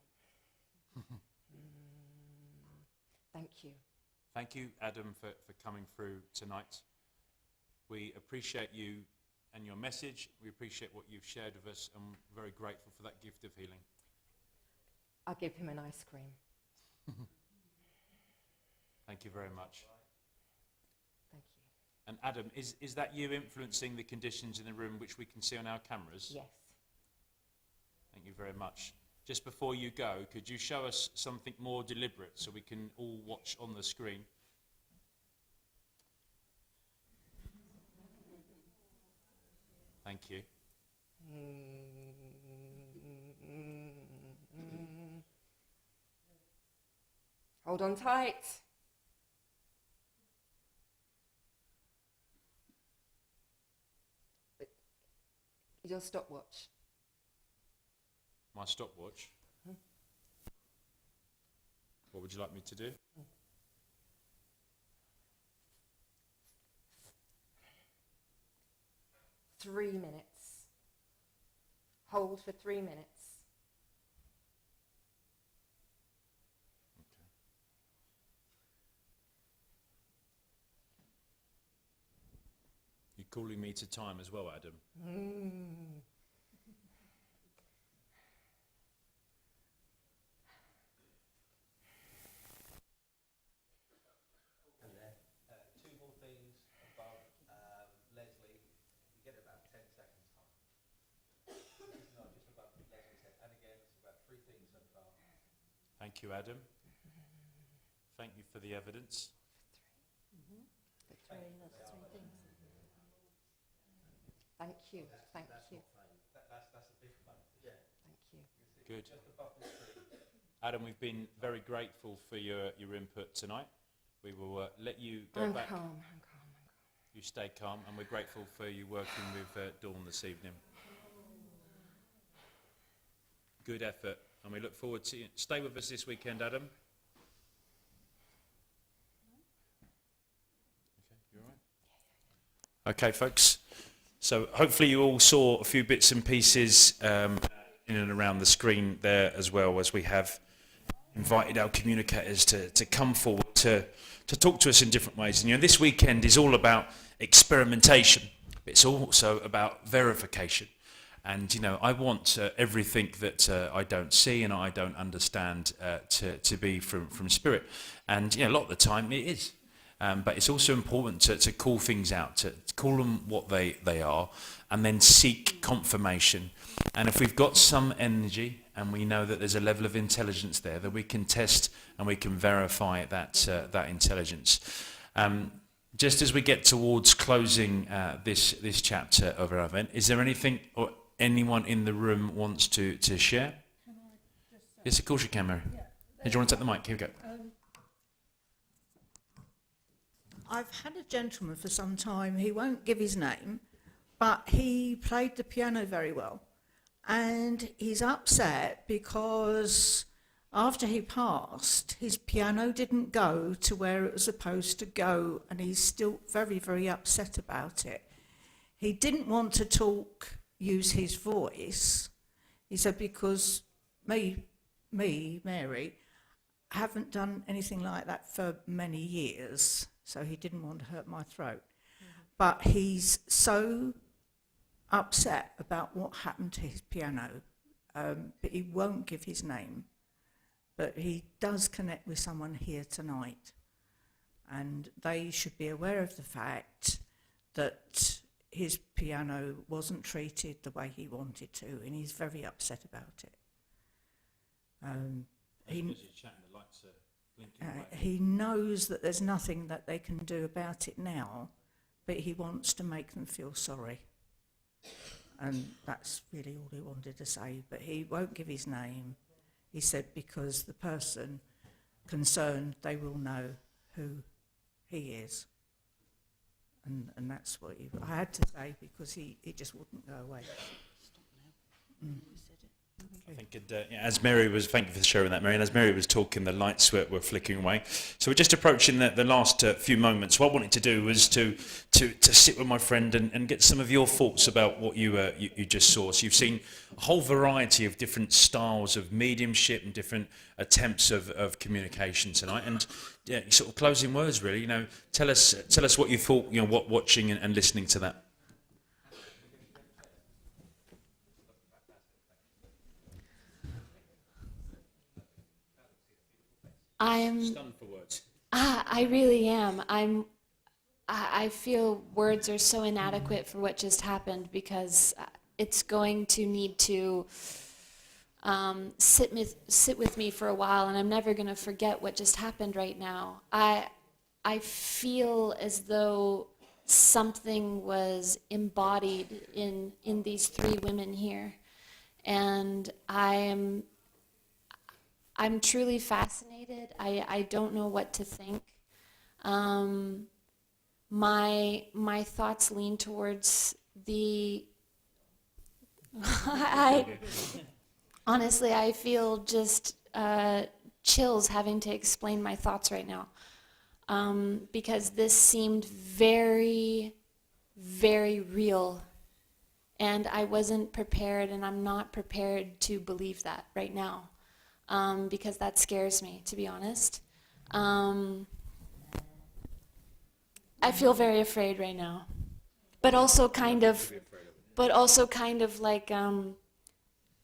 Thank you. Thank you, Adam, for coming through tonight. We appreciate you and your message. We appreciate what you've shared with us, and we're very grateful for that gift of healing. I'll give him an ice cream. Thank you very much. Thank you. And Adam, is that you influencing the conditions in the room which we can see on our cameras? Yes. Thank you very much. Just before you go, could you show us something more deliberate so we can all watch on the screen? Thank you. Hold on tight. Your stopwatch. My stopwatch. What would you like me to do? 3 minutes. Hold for 3 minutes. You're calling me to time as well, Adam. And then 2 more things above Leslie. You get about 10 seconds time. No, just above Leslie's head. And again, it's about 3 things so far. Thank you, Adam. Thank you for the evidence. That's 3 things. Thank you. Thank you. That's a big one. Yeah. Thank you. Good. Just above the screen. Adam, we've been very grateful for your input tonight. We will let you go I'm back. calm. I'm calm. You stay calm, and we're grateful for you working with Dawn this evening. Good effort, and we look forward to you. Stay with us this weekend, Adam. Okay, you all right? Okay, folks. So hopefully you all saw a few bits and pieces in and around the screen there, as well as we have invited our communicators to come forward to talk to us in different ways. And this weekend is all about experimentation. It's also about verification. And I want everything that I don't see and I don't understand to be from Spirit. And a lot of the time it is. But it's also important to call things out, to call them what they are, and then seek confirmation. And if we've got some energy and we know that there's a level of intelligence there, that we can test and we can verify that intelligence. Just as we get towards closing this chapter of our event, is there anything or anyone in the room wants to share? Yes, of course you can, Mary. Yeah. Do you want to take the mic? Here we go. I've had a gentleman for some time, he won't give his name, but he played the piano very well. And he's upset because after he passed, his piano didn't go to where it was supposed to go, and he's still very, very upset about it. He didn't want to use his voice. He said, because me, Mary, haven't done anything like that for many years. So he didn't want to hurt my throat. But he's so upset about what happened to his piano, but he won't give his name. But he does connect with someone here tonight. And they should be aware of the fact that his piano wasn't treated the way he wanted to, and he's very upset about it. He knows that there's nothing that they can do about it now, but he wants to make them feel sorry. And that's really all he wanted to say. But he won't give his name. He said because the person concerned, they will know who he is. And that's what I had to say, because he just wouldn't go away. Stop now. You said it. I think as Mary was, thank you for sharing that, Mary, and as Mary was talking, the lights were flickering away. So we're just approaching the last few moments. What I wanted to do was to sit with my friend and get some of your thoughts about what you just saw. So you've seen a whole variety of different styles of mediumship and different attempts of communication tonight. And sort of closing words, really. Tell us what you thought. What watching and listening to that. I'm stunned for words. I really am. I feel words are so inadequate for what just happened, because it's going to need to sit with me for a while, and I'm never going to forget what just happened right now. I feel as though something was embodied in these three women here, and I'm truly fascinated. I don't know what to think. My thoughts lean towards honestly, I feel just chills having to explain my thoughts right now, because this seemed very, very real, and I wasn't prepared, and I'm not prepared to believe that right now. Because that scares me, to be honest. I feel very afraid right now, but also kind of like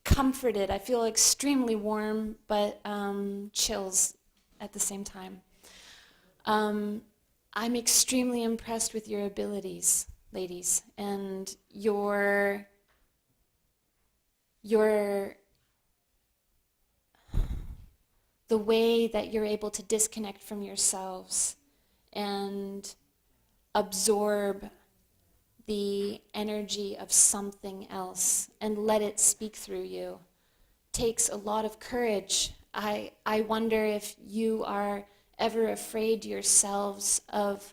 comforted. I feel extremely warm, but chills at the same time. I'm extremely impressed with your abilities, ladies, and your the way that you're able to disconnect from yourselves and absorb the energy of something else and let it speak through you takes a lot of courage. I wonder if you are ever afraid yourselves of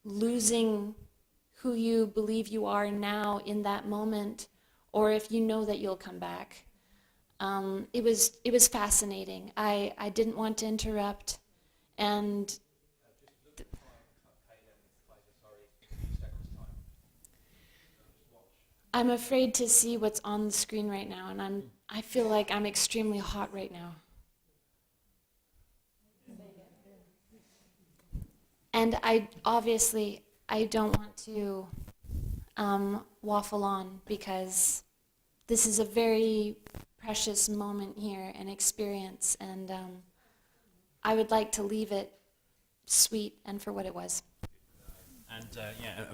losing who you believe you are now in that moment, or if you know that you'll come back. It was fascinating. I didn't want to interrupt, and I'm afraid to see what's on the screen right now, and I feel like I'm extremely hot right now. And I don't want to waffle on, because this is a very precious moment here and experience, and I would like to leave it sweet and for what it was. And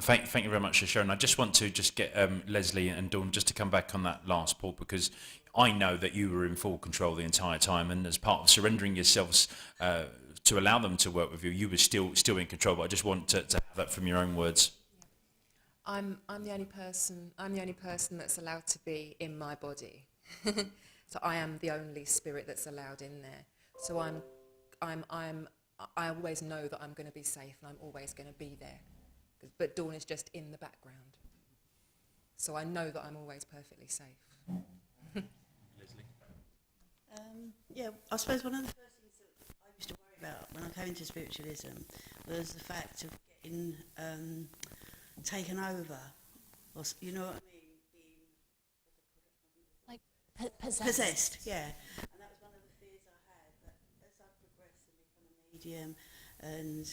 thank you very much for sharing. I just want to get Leslie and Dawn just to come back on that last point, because I know that you were in full control the entire time, and as part of surrendering yourselves to allow them to work with you, you were still in control. But I just want to have that from your own words. I'm the only person that's allowed to be in my body. So I am the only spirit that's allowed in there. So I always know that I'm going to be safe, and I'm always going to be there. But Dawn is just in the background. So I know that I'm always perfectly safe. Leslie? I suppose one of the first things that I used to worry about when I came into spiritualism was the fact of getting taken over. Or, you know what I mean? Like possessed, yeah. And that was one of the fears I had. But as I progressed and become a medium, and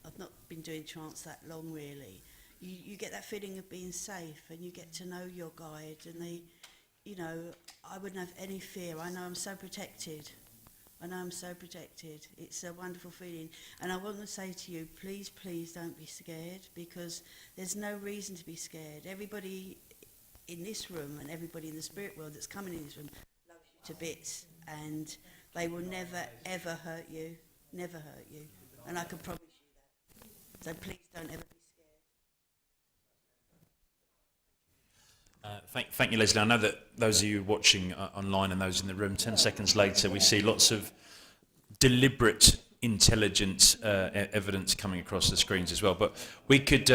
I've not been doing trance that long really, you get that feeling of being safe, and you get to know your guide, and I wouldn't have any fear. I know I'm so protected. It's a wonderful feeling. And I want to say to you, please don't be scared, because there's no reason to be scared. Everybody in this room and everybody in the spirit world that's coming in this room loves you to bits, and they will never ever hurt you. And I can promise you that. So please don't ever be scared. Thank you, Leslie. I know that those of you watching online and those in the room, 10 seconds later, we see lots of deliberate intelligent evidence coming across the screens as well. But we could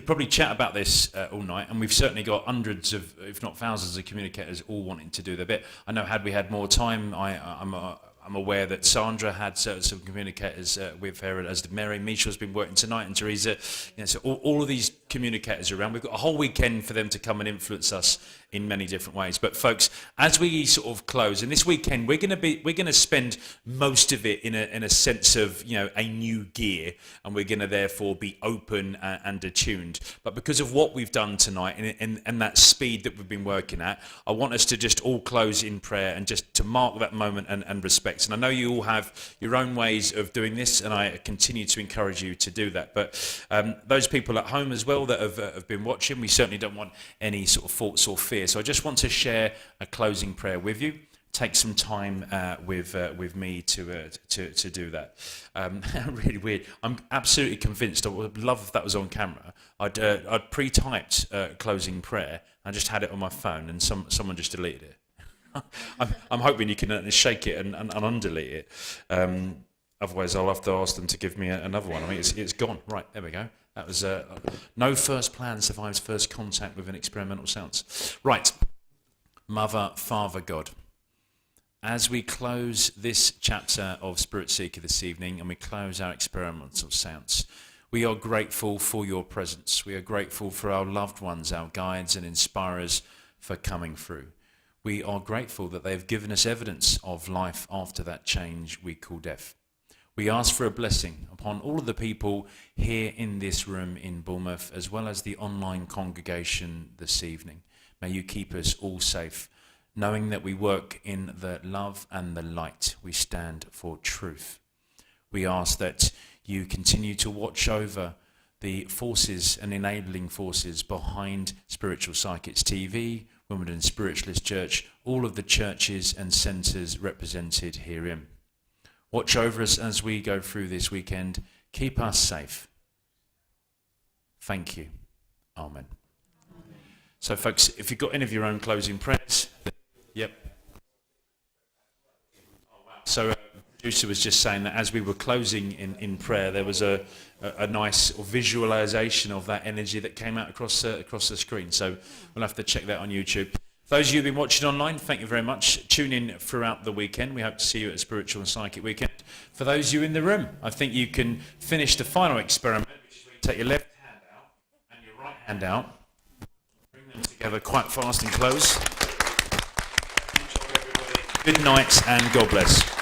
probably chat about this all night, and we've certainly got hundreds of, if not thousands, of communicators all wanting to do their bit. I know had we had more time, I'm aware that Sandra had some communicators with her, as did Mary. Misha's been working tonight, and Teresa. So all of these communicators are around. We've got a whole weekend for them to come and influence us in many different ways. But folks, as we sort of close, and this weekend we're going to spend most of it in a sense of a new gear, and we're going to therefore be open and attuned. But because of what we've done tonight and that speed that we've been working at, I want us to just all close in prayer and just to mark that moment and respect. And I know you all have your own ways of doing this, and I continue to encourage you to do that. But those people at home as well that have been watching, we certainly don't want any sort of thoughts or fear. So I just want to share a closing prayer with you. Take some time with me to do that. Really weird. I'm absolutely convinced. I would love if that was on camera. I'd pre-typed closing prayer. I just had it on my phone, and someone just deleted it. I'm hoping you can shake it and undelete it. Otherwise, I'll have to ask them to give me another one. I mean, it's gone. Right, there we go. That was no first plan survives first contact with an experimental sounds. Right, Mother, Father, God. As we close this chapter of Spirit Seeker this evening, and we close our experimental sounds, we are grateful for your presence. We are grateful for our loved ones, our guides and inspirers for coming through. We are grateful that they've given us evidence of life after that change we call death. We ask for a blessing upon all of the people here in this room in Bournemouth, as well as the online congregation this evening. May you keep us all safe, knowing that we work in the love and the light. We stand for truth. We ask that you continue to watch over the forces and enabling forces behind Spiritual Psychics TV, Wimbledon Spiritualist Church, all of the churches and centres represented herein. Watch over us as we go through this weekend. Keep us safe. Thank you. Amen. So folks, if you've got any of your own closing prayers, yep. So the producer was just saying that as we were closing in prayer, there was a nice visualization of that energy that came out across the screen. So we'll have to check that on YouTube. Those of you who've been watching online, thank you very much. Tune in throughout the weekend. We hope to see you at a Spiritual and Psychic Weekend. For those of you in the room, I think you can finish the final experiment, which is where you take your left hand out and your right hand out. Bring them together quite fast and close. Enjoy everybody. Good night and God bless.